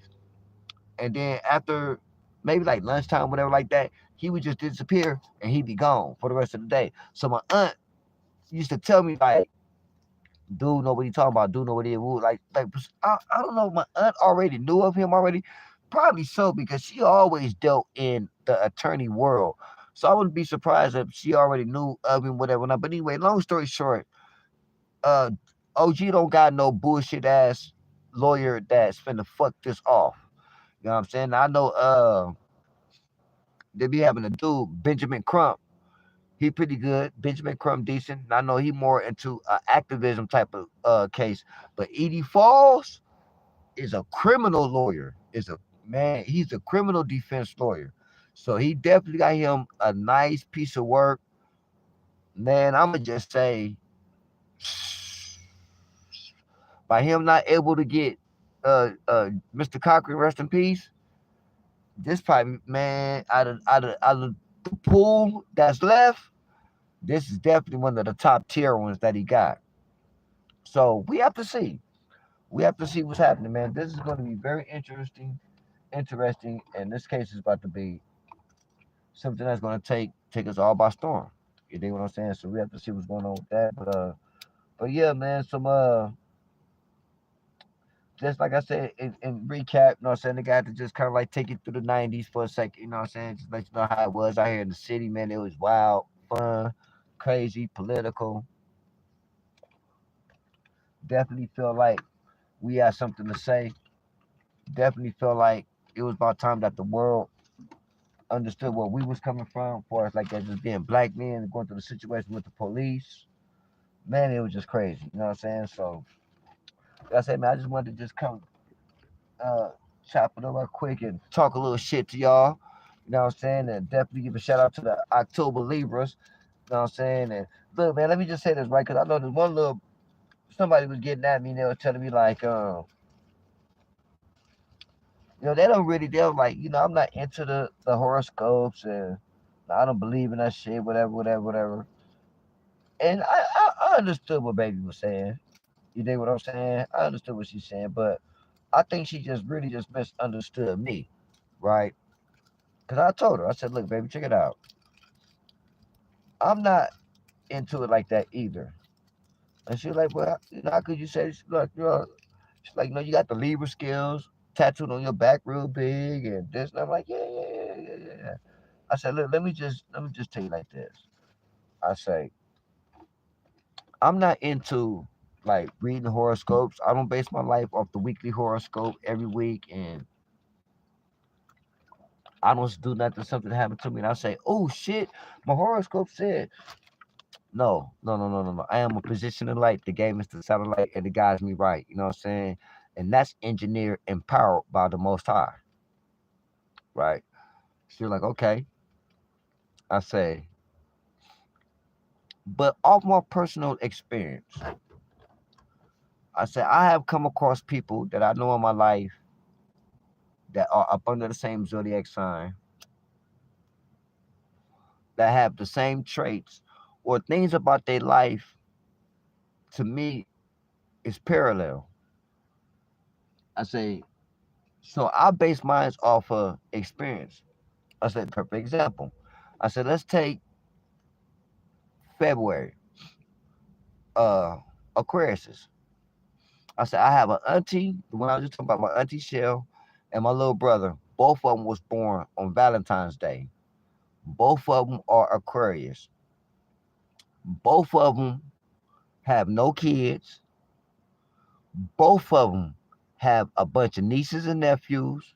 Speaker 4: and then after maybe like lunchtime, whatever like that, he would just disappear and he'd be gone for the rest of the day. So my aunt used to tell me like, dude know what he talking about, dude know what he would like I don't know, my aunt already knew of him already. Probably so because she always dealt in the attorney world. So I wouldn't be surprised if she already knew of him, whatever. Not. But anyway, long story short, uh OG don't got no bullshit ass lawyer that's finna fuck this off. You know what I'm saying? I know they be having a dude, Benjamin Crump. He pretty good. Benjamin Crump decent. And I know he more into activism type of case. But Edie Falls is a criminal lawyer. He's a criminal defense lawyer. So he definitely got him a nice piece of work. Man, I'ma just say by him not able to get Mr. Cochran, rest in peace, this probably, man, out of the pool that's left, this is definitely one of the top tier ones that he got. So we have to see. We have to see what's happening, man. This is going to be very interesting, and this case is about to be something that's going to take us all by storm. You dig what I'm saying? So we have to see what's going on with that. But yeah, man. Just like I said in recap, you know what I'm saying, the guy to just kind of like take it through the '90s for a second. You know what I'm saying? Just let you know how it was out here in the city, man. It was wild, fun, crazy, political. Definitely feel like we had something to say. Definitely feel like it was about time that the world understood where we was coming from, for us like that, just being black men going through the situation with the police. Man, it was just crazy. You know what I'm saying? So, like I said, man, I just wanted to just come uh chop it up real quick and talk a little shit to y'all. You know what I'm saying? And definitely give a shout out to the October Libras. You know what I'm saying? And look, man, let me just say this, right? Because I know there's one little somebody was getting at me and they were telling me like, they don't really, they're like, I'm not into the horoscopes and I don't believe in that shit, whatever, whatever, whatever. And I understood what baby was saying. You dig what I'm saying? I understood what she's saying, but I think she just really just misunderstood me, right? Because I told her, I said, look, baby, check it out. I'm not into it like that either. And she was like, well, how could you say, look, she's like, you got the Libra skills tattooed on your back real big and this. And I'm like, yeah, yeah, yeah, yeah, yeah, yeah. I said, look, let me just tell you like this. I say, I'm not into like reading horoscopes. I don't base my life off the weekly horoscope every week, and I don't do nothing. Something happened to me, and I say, "Oh shit, my horoscope said." No, no, no, no, no, no. I am a position of light. The game is the satellite, and it guides me right. You know what I'm saying? And that's engineered and powered by the Most High, right? So you're like, okay. I say, but off my personal experience, I say I have come across people that I know in my life that are up under the same zodiac sign that have the same traits or things about their life to me is parallel. I say, so I base mine off of experience. I said, perfect example. I said, let's take February. Aquariuses. I said I have an auntie, the one I was just talking about, my auntie Shell, and my little brother. Both of them was born on Valentine's Day. Both of them are Aquarius. Both of them have no kids. Both of them have a bunch of nieces and nephews.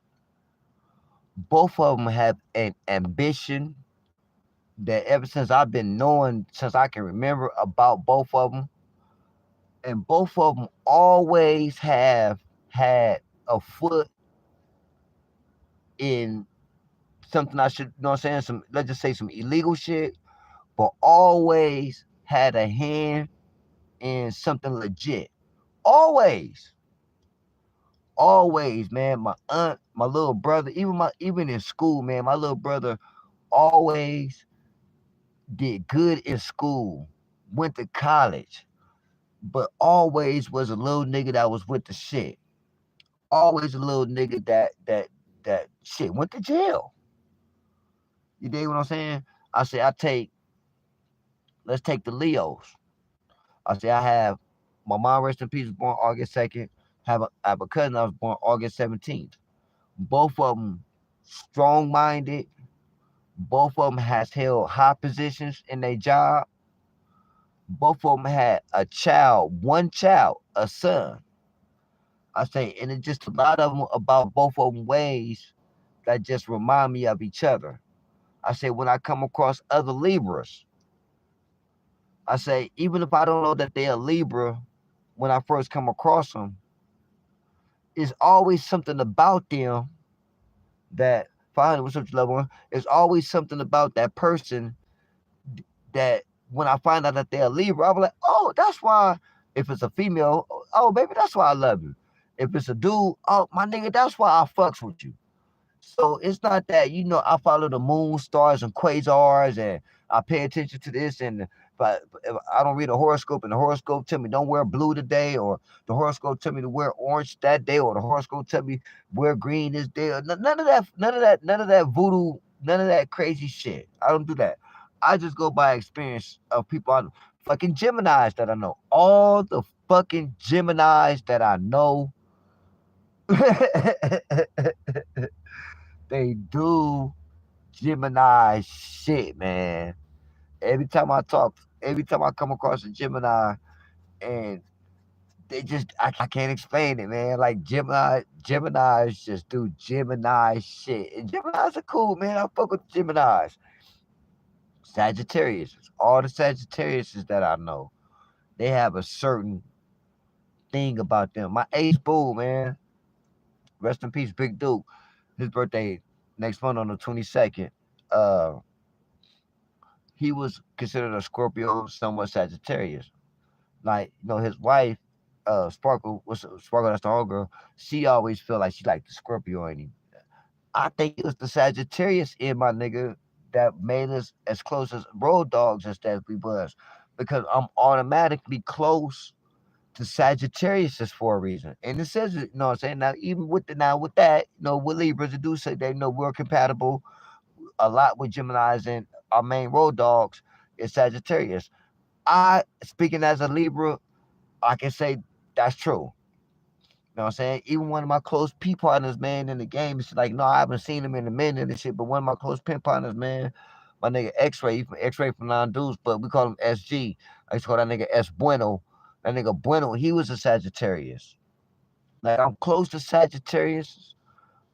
Speaker 4: Both of them have an ambition that ever since I've been knowing, since I can remember about both of them. And both of them always have had a foot in something I should, you know what I'm saying? Some, let's just say some illegal shit, but always had a hand in something legit. Always. Always, man. My aunt, my little brother, even in school, man, my little brother always did good in school, went to college, but always was a little nigga that was with the shit. Always a little nigga that shit went to jail. You dig what I'm saying? I say let's take the Leos. I say I have my mom, rest in peace, was born August 2nd. I have a cousin that was born August 17th. Both of them strong minded. Both of them has held high positions in their job. Both of them had a child, one child, a son. I say, and it's just a lot of them about both of them ways that just remind me of each other. I say, when I come across other Libras, I say, even if I don't know that they're a Libra when I first come across them, it's always something about them that, finally, what's up, loved one? There's always something about that person that when I find out that they're a Libra, I'll be like, oh, that's why. If it's a female, oh, baby, that's why I love you. If it's a dude, oh, my nigga, that's why I fucks with you. So it's not that, I follow the moon, stars, and quasars, and I pay attention to this. And if I don't read a horoscope, and the horoscope tell me don't wear blue today, or the horoscope tell me to wear orange that day, or the horoscope tell me wear green this day, none of that voodoo, none of that crazy shit. I don't do that. I just go by experience of people I know. Fucking Geminis that I know. All the fucking Geminis that I know. They do Gemini shit, man. Every time I talk, every time I come across a Gemini, and I can't explain it, man. Like Geminis just do Gemini shit. And Geminis are cool, man. I fuck with Geminis. Sagittarius, all the Sagittariuses that I know, they have a certain thing about them. My ace boo, man. Rest in peace, Big Duke. His birthday next month on the 22nd. Uh, he was considered a Scorpio, somewhat Sagittarius. Like, his wife, Sparkle, that's the whole girl. She always felt like she liked the Scorpio in him. I think it was the Sagittarius in my nigga that made us as close as road dogs as that we was. Because I'm automatically close to Sagittarius is for a reason. And it says it, what I'm saying? Now, even with that, with Libras, it do say that, we're compatible a lot with Geminis, and our main road dogs is Sagittarius. Speaking as a Libra, I can say that's true. You know what I'm saying? Even one of my close P partners, man, in the game, it's like, no, I haven't seen him in a minute and shit, but one of my close pen partners, man, my nigga X-Ray from Non Dudes, but we call him SG. I used to call that nigga S Bueno. That nigga Bueno, he was a Sagittarius. Like, I'm close to Sagittarius,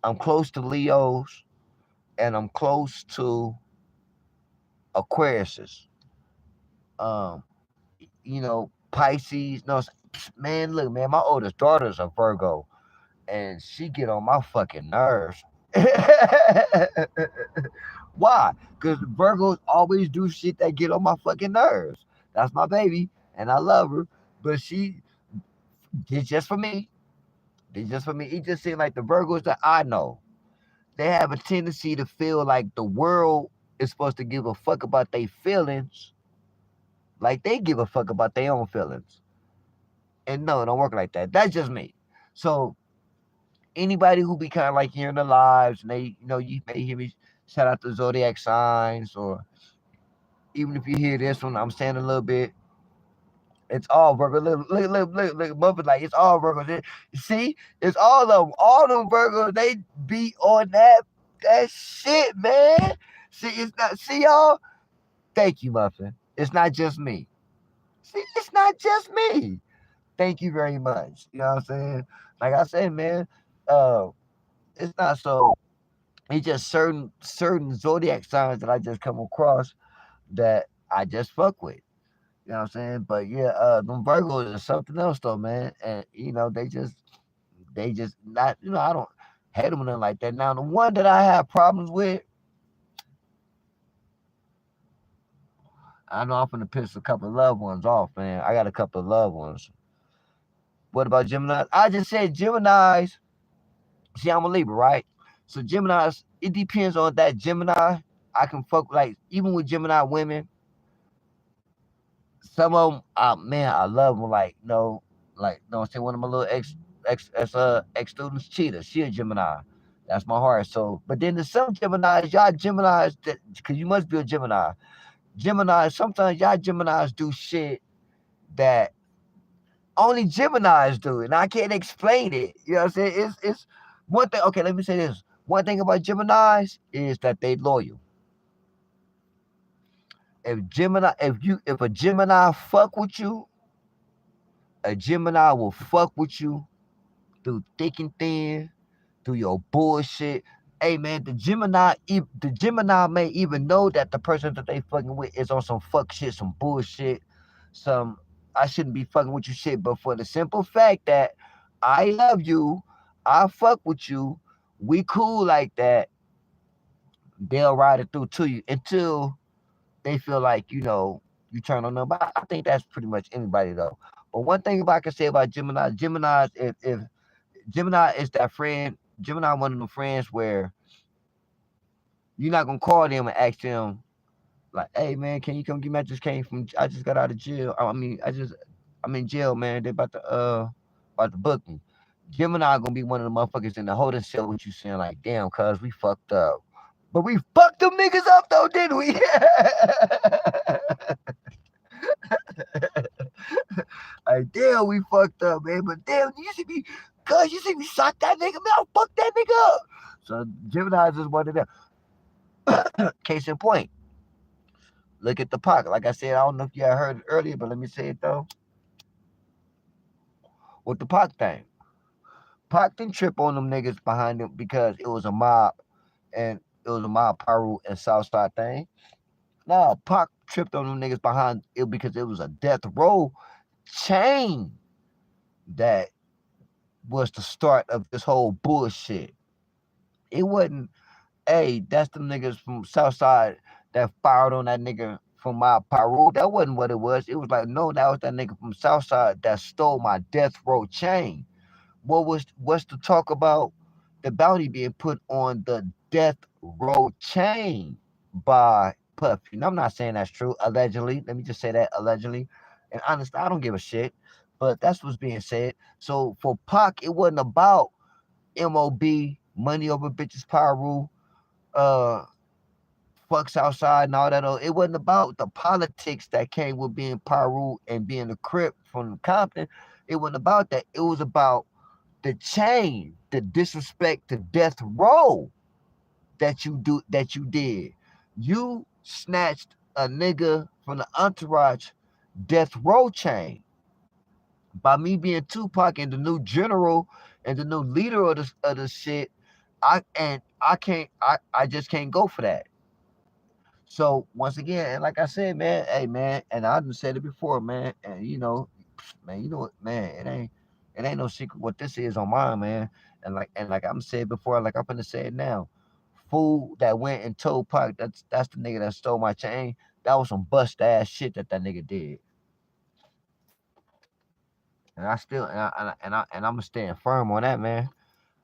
Speaker 4: I'm close to Leos, and I'm close to Aquariuses. Um, Pisces. No, man, look, man, my oldest daughter's a Virgo, and she get on my fucking nerves. Why? Because Virgos always do shit that get on my fucking nerves. That's my baby, and I love her, but she it's just for me. It's just for me. It just seems like the Virgos that I know, they have a tendency to feel like the world is supposed to give a fuck about their feelings, like they give a fuck about their own feelings. And no, it don't work like that. That's just me. So anybody who be kind of like hearing the lives, and they, you may hear me shout out the zodiac signs, or even if you hear this one, I'm saying a little bit. It's all Virgos. Look, Muppet, like it's all Virgos. See, it's all of them. All them Virgos, they be on that shit, man. See, it's not. See y'all. Thank you, Muffin. It's not just me. See, it's not just me. Thank you very much. You know what I'm saying? Like I said, man, uh, it's not so. It's just certain zodiac signs that I just come across that I just fuck with. You know what I'm saying? But yeah, them Virgos is something else though, man. And they just not, I don't hate them or nothing like that. Now the one that I have problems with, I know I'm gonna piss a couple of loved ones off, man. I got a couple of loved ones. What about Gemini? I just said Gemini's. See, I'm a Libra, right? So Gemini's, it depends on that Gemini. I can fuck like even with Gemini women. Some of them, man, I love them. Like no, like no, I'm saying one of my little ex students, Cheetah. She a Gemini. That's my heart. So, but then there's some Geminis, y'all Geminis, that because you must be a Gemini. Gemini, sometimes y'all Geminis do shit that only Geminis do, and I can't explain it. You know what I'm saying? It's one thing. Okay, let me say this. One thing about Geminis is that they loyal. If a Gemini fuck with you, a Gemini will fuck with you through thick and thin, through your bullshit. Hey man, the Gemini may even know that the person that they fucking with is on some fuck shit, some bullshit, some I shouldn't be fucking with you shit, but for the simple fact that I love you, I fuck with you, we cool like that, they'll ride it through to you until they feel like, you turn on them. But I think that's pretty much anybody though. But one thing I can say about Gemini, if Gemini is that friend, Gemini one of the friends where you're not gonna call them and ask them like, "Hey man, can you come get me? I just got out of jail. I'm in jail, man. They about to book me." Gemini gonna be one of the motherfuckers in the holding cell with you saying like, "Damn, cuz we fucked up." But we fucked them niggas up though, didn't we? Like, damn, we fucked up, man. But damn, you see me sock that nigga, man. I fuck that nigga up. So Gemini is one of them. Case in point, look at the Pac. Like I said, I don't know if you had heard it earlier, but let me say it though. With the Pac thing, Pac didn't trip on them niggas behind him because it was a mob and it was a mob Paru and Southside thing. No, Pac tripped on them niggas behind it because it was a death row chain that was the start of this whole bullshit. It wasn't, hey, that's them niggas from Southside that fired on that nigga from my Paru. That wasn't what it was. It was like, no, that was that nigga from Southside that stole my death row chain. What's to talk about the bounty being put on the death row chain by Puffy? And I'm not saying that's true. Allegedly, let me just say that allegedly. And honestly, I don't give a shit. But that's what's being said. So for Pac, it wasn't about MOB, money over bitches, power rule, uh, fucks outside and all that. It wasn't about the politics that came with being Paru and being a Crip from Compton. It wasn't about that. It was about the chain, the disrespect to death row that you did. You snatched a nigga from the entourage death row chain by me being Tupac and the new general and the new leader of the shit. I just can't go for that. So once again, and like I said, man, hey man, and I done said it before, man, and man, you know what, man, it ain't no secret what this is on mine, man. And like I'm said before, like I'm gonna say it now. Fool that went and told Pac that's the nigga that stole my chain. That was some bust ass shit that nigga did. And I still and I'm gonna stand firm on that, man.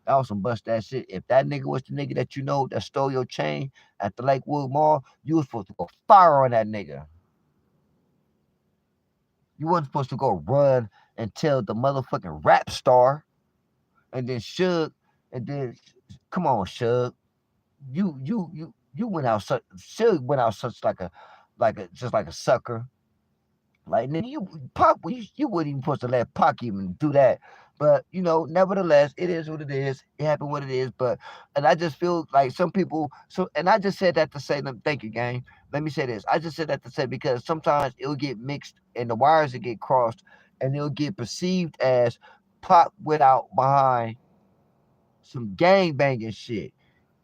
Speaker 4: That was some bust that shit. If that nigga was the nigga that you know that stole your chain at the Lakewood Mall, you was supposed to go fire on that nigga. You wasn't supposed to go run and tell the motherfucking rap star and then Suge and then come on, Suge. You went out such Suge went out such like a just like a sucker. Like, nigga, you wouldn't even supposed to let Pac even do that. But nevertheless, it is what it is. It happened what it is. And I just feel like some people. And I just said that to say, thank you, gang. Let me say this. I just said that to say because sometimes it'll get mixed and the wires will get crossed, and it'll get perceived as Pac went out behind some gang banging shit,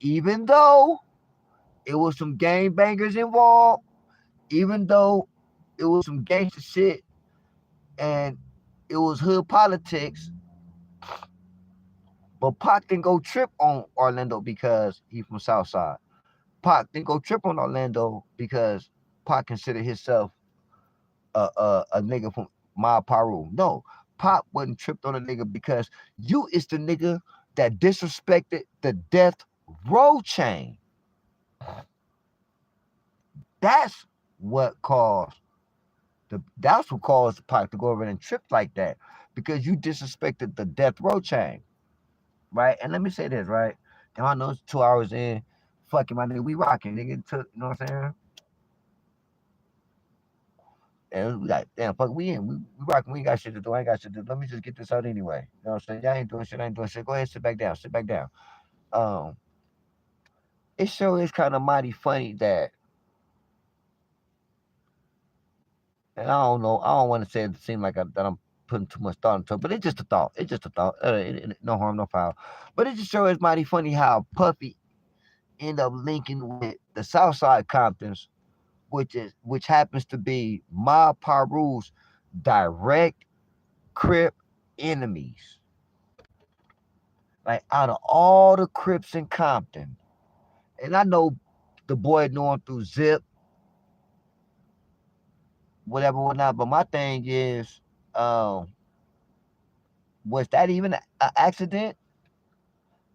Speaker 4: even though it was some gang bangers involved, even though it was some gangster shit and it was hood politics. But Pac didn't go trip on Orlando because he from Southside. Pac didn't go trip on Orlando because Pac considered himself a nigga from Ma Paru. No, Pac wasn't tripped on a nigga because you is the nigga that disrespected the death row chain. That's what caused that's what caused Pac to go over and trip like that because you disrespected the death row chain. Right? And let me say this, right? Damn, I know it's 2 hours in. Fucking my nigga, we rocking, nigga. You know what I'm saying? And we like, damn, fuck, we in. We rocking. We ain't got shit to do. I ain't got shit to do. Let me just get this out anyway. You know what I'm saying? Y'all ain't doing shit. I ain't doing shit. Go ahead, sit back down. Sit back down. Um, it sure is kind of mighty funny that, and I don't know. I don't want to say it seems like that I'm putting too much thought into it, but it's just a thought. It's just a thought. No harm, no foul. But it just sure is mighty funny how Puffy end up linking with the Southside Comptons, which happens to be Ma Paru's direct Crip enemies. Like out of all the Crips in Compton, and I know the boy knew him through Zip, whatever, whatnot. But my thing is, um, was that even an accident?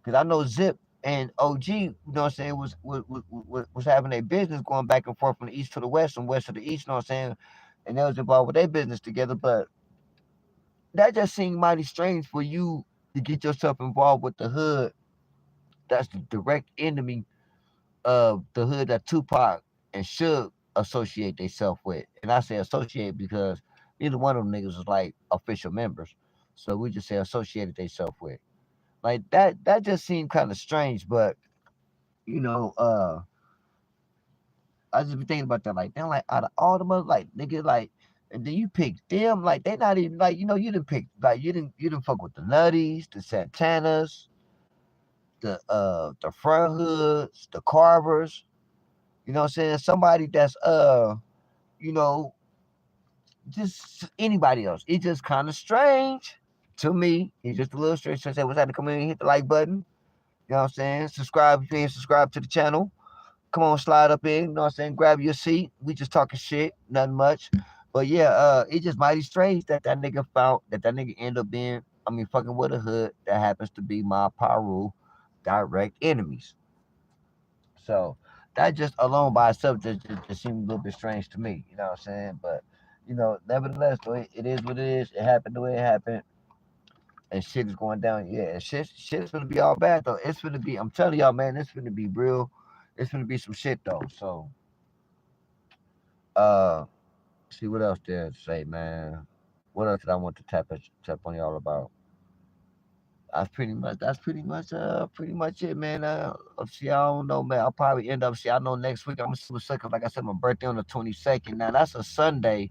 Speaker 4: Because I know Zip and OG, you know what I'm saying, was having a business going back and forth from the east to the west and west to the east, you know what I'm saying? And they was involved with their business together. But that just seemed mighty strange for you to get yourself involved with the hood that's the direct enemy of the hood that Tupac and Suge associate themselves with. And I say associate because neither one of them niggas was like official members. So we just say associated themselves with. Like that just seemed kind of strange, but you know, I just be thinking about that, like, damn, like out of all the mother, like nigga, like, and then you pick them, like they not even like you didn't pick like you didn't fuck with the Nutties, the Santanas, the Front Hoods, the Carvers. You know what I'm saying? Somebody that's you know, just anybody else. It's just kind of strange to me. It's just a little strange. So I said, what's had to come in and hit the like button. You know what I'm saying? Subscribe if you ain't subscribed to the channel. Come on, slide up in. You know what I'm saying? Grab your seat. We just talking shit, nothing much. But yeah, it's just mighty strange that that nigga end up being, I mean, fucking with a hood that happens to be my Paru direct enemies. So that just alone by itself just seemed a little bit strange to me. You know what I'm saying? But nevertheless, though, it is what it is. It happened the way it happened, and shit is going down. Yeah, shit's gonna be all bad though. It's gonna be. I'm telling y'all, man, it's gonna be real. It's gonna be some shit though. So, uh, see what else there to say, man. What else did I want to tap on y'all about? That's pretty much it, man. See, I don't know, man. I'll probably end up. See, I know next week I'm gonna see what's up. 'Cause like I said, my birthday on the 22nd. Now that's a Sunday,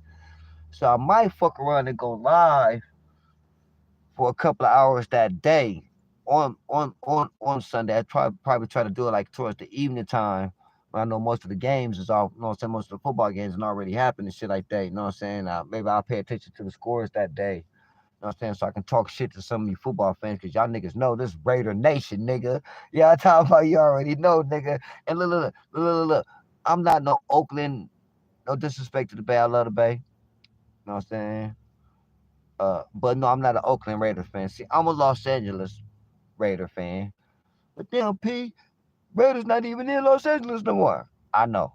Speaker 4: so I might fuck around and go live for a couple of hours that day on Sunday. I probably try to do it like towards the evening time. When I know most of the games is all, you know what I'm saying, most of the football games and already happened and shit like that. You know what I'm saying? Maybe I'll pay attention to the scores that day. You know what I'm saying? So I can talk shit to some of you football fans because y'all niggas know this Raider Nation, nigga. Y'all talking about you already know, nigga. And look. I'm not no Oakland, no disrespect to the Bay. I love the Bay. You know what I'm saying? But no, I'm not an Oakland Raider fan. See, I'm a Los Angeles Raider fan. But damn, P, Raiders not even in Los Angeles no more. I know.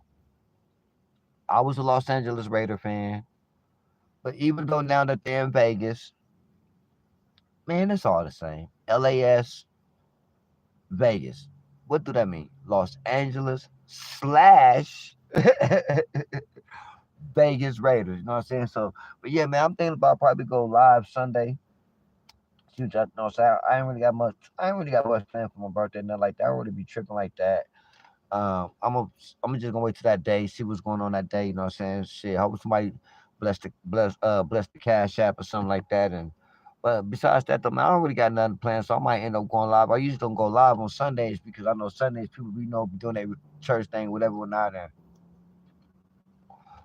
Speaker 4: I was a Los Angeles Raider fan. But even though now that they're in Vegas, man, it's all the same. LAS, Vegas. What do that mean? Los Angeles slash Vegas Raiders. You know what I'm saying? So, but yeah, man, I'm thinking about probably go live Sunday. Shoot, you know what I'm saying? I ain't really got much. I ain't really got much planned for my birthday, nothing like that. I don't really be tripping like that. I'm just gonna wait till that day, see what's going on that day. You know what I'm saying? Shit, hope somebody bless the cash app or something like that. And but besides that, though, man, I don't really got nothing planned, so I might end up going live. I usually don't go live on Sundays because I know Sundays people we know be doing their church thing, whatever, whatnot. And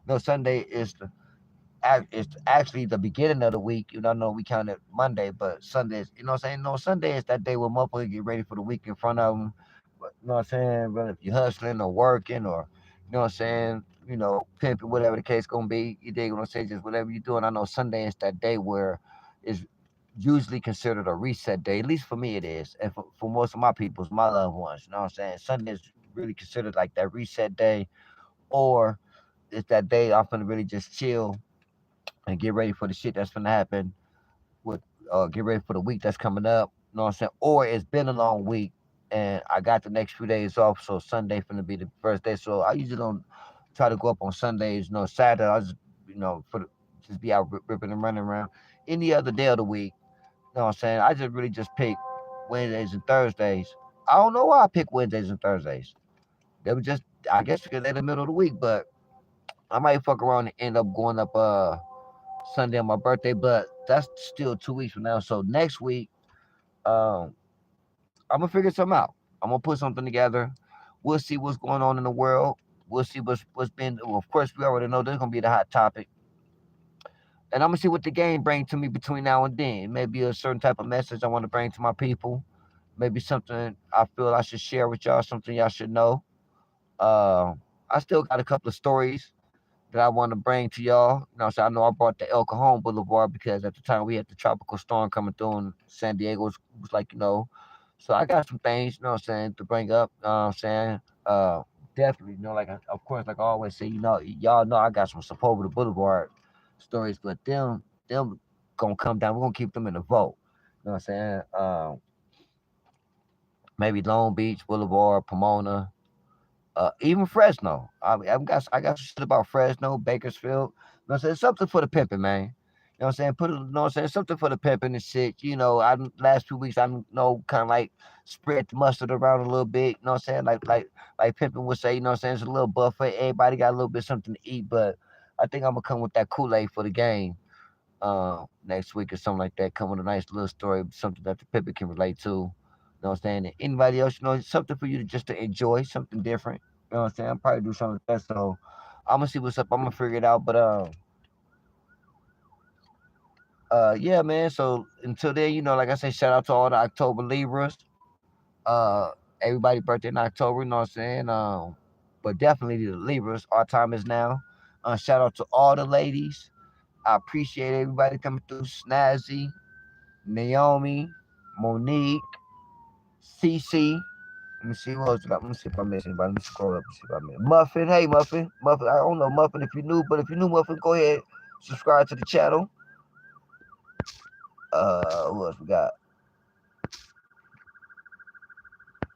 Speaker 4: no, Sunday is it's actually the beginning of the week. You know, I know we count it Monday, but Sundays, you know what I'm saying? No, Sunday is that day where motherfuckers get ready for the week in front of them. But, you know what I'm saying? Whether if you're hustling or working or, you know what I'm saying? You know, pimping, whatever the case gonna be. You dig what I'm saying? Just whatever you're doing. I know Sunday is that day where it's usually considered a reset day. At least for me, it is, and for most of my peoples, my loved ones. You know what I'm saying? Sunday is really considered like that reset day, or it's that day I'm gonna really just chill and get ready for the shit that's gonna happen with get ready for the week that's coming up. You know what I'm saying? Or it's been a long week and I got the next few days off, so Sunday finna be the first day. So I usually don't try to go up on Sundays. You know, Saturday I just just be out ripping and running around. Any other day of the week, you know what I'm saying? I just really just pick Wednesdays and Thursdays. I don't know why I pick Wednesdays and Thursdays. They were just I guess because they're the middle of the week, but I might fuck around and end up going up Sunday on my birthday, but that's still 2 weeks from now. So next week, um, I'm gonna figure something out. I'm gonna put something together. We'll see what's going on in the world. We'll see what's been. Well, of course, we already know this is gonna be the hot topic, and I'm gonna see what the game brings to me between now and then. Maybe a certain type of message I want to bring to my people. Maybe something I feel I should share with y'all. Something y'all should know. Uh, I still got a couple of stories that I want to bring to y'all. You know, so I know I brought the El Cajon Boulevard because at the time we had the tropical storm coming through and San Diego was like, so I got some things, you know what I'm saying, to bring up, you know what I'm saying? Definitely, like, of course, like I always say, y'all know I got some Sepulveda Boulevard stories, but them gonna come down. We're gonna keep them in the vault. You know what I'm saying? Maybe Long Beach Boulevard, Pomona, even Fresno. I got some shit about Fresno, Bakersfield. You know what I'm saying? Something for the pimping, man. You know what I'm saying? You know what I'm saying? Something for the pimping and shit. Last 2 weeks kind of like spread the mustard around a little bit. You know what I'm saying? Like pimping would say. You know what I'm saying? It's a little buffet. Everybody got a little bit something to eat, but I think I'm gonna come with that Kool-Aid for the game. Next week or something like that. Come with a nice little story, something that the pimping can relate to. You know what I'm saying? And anybody else, something for you just to enjoy, something different. You know what I'm saying? I'll probably do something like that. So I'm gonna see what's up. I'm gonna figure it out. But yeah, man. So until then, like I said, shout out to all the October Libras. Uh, everybody birthday in October. You know what I'm saying? But definitely the Libras. Our time is now. Shout out to all the ladies. I appreciate everybody coming through. Snazzy, Naomi, Monique, Cece. Let me see what else I got. Let me see if I miss anybody. Let me scroll up and see if I miss Muffin. Hey, Muffin. Muffin. I don't know Muffin if you're new, but if you're new, Muffin, go ahead. Subscribe to the channel. Who else we got?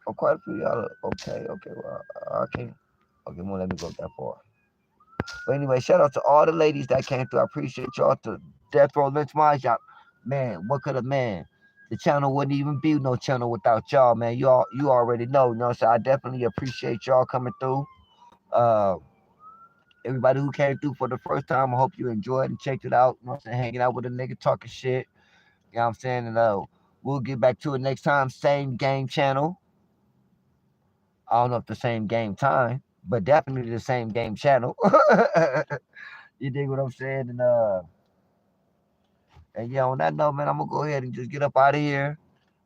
Speaker 4: Oh, quite a few y'all. Okay. Well, I can't. Okay, won't let me go that far. But anyway, shout out to all the ladies that came through. I appreciate y'all. To Death Row Lynch Minds, y'all. Man, what could a man? The channel wouldn't even be no channel without y'all, man. You already know, So I definitely appreciate y'all coming through. Uh, Everybody who came through for the first time, I hope you enjoyed and checked it out. You know what I'm saying? Hanging out with a nigga talking shit. You know what I'm saying? And we'll get back to it next time. Same game channel. I don't know if the same game time, but definitely the same game channel. You dig what I'm saying? And yeah, on that note, man, I'm gonna go ahead and just get up out of here.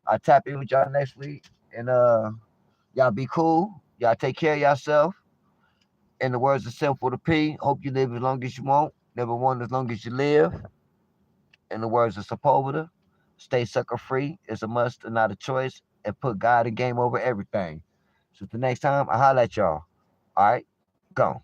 Speaker 4: I'll tap in with y'all next week. And y'all be cool. Y'all take care of yourself. In the words of Sepulveda P, hope you live as long as you want. Never want as long as you live. In the words of Sepulveda, stay sucker free. It's a must and not a choice. And put God and game over everything. So the next time, I holla at y'all. All right? Go.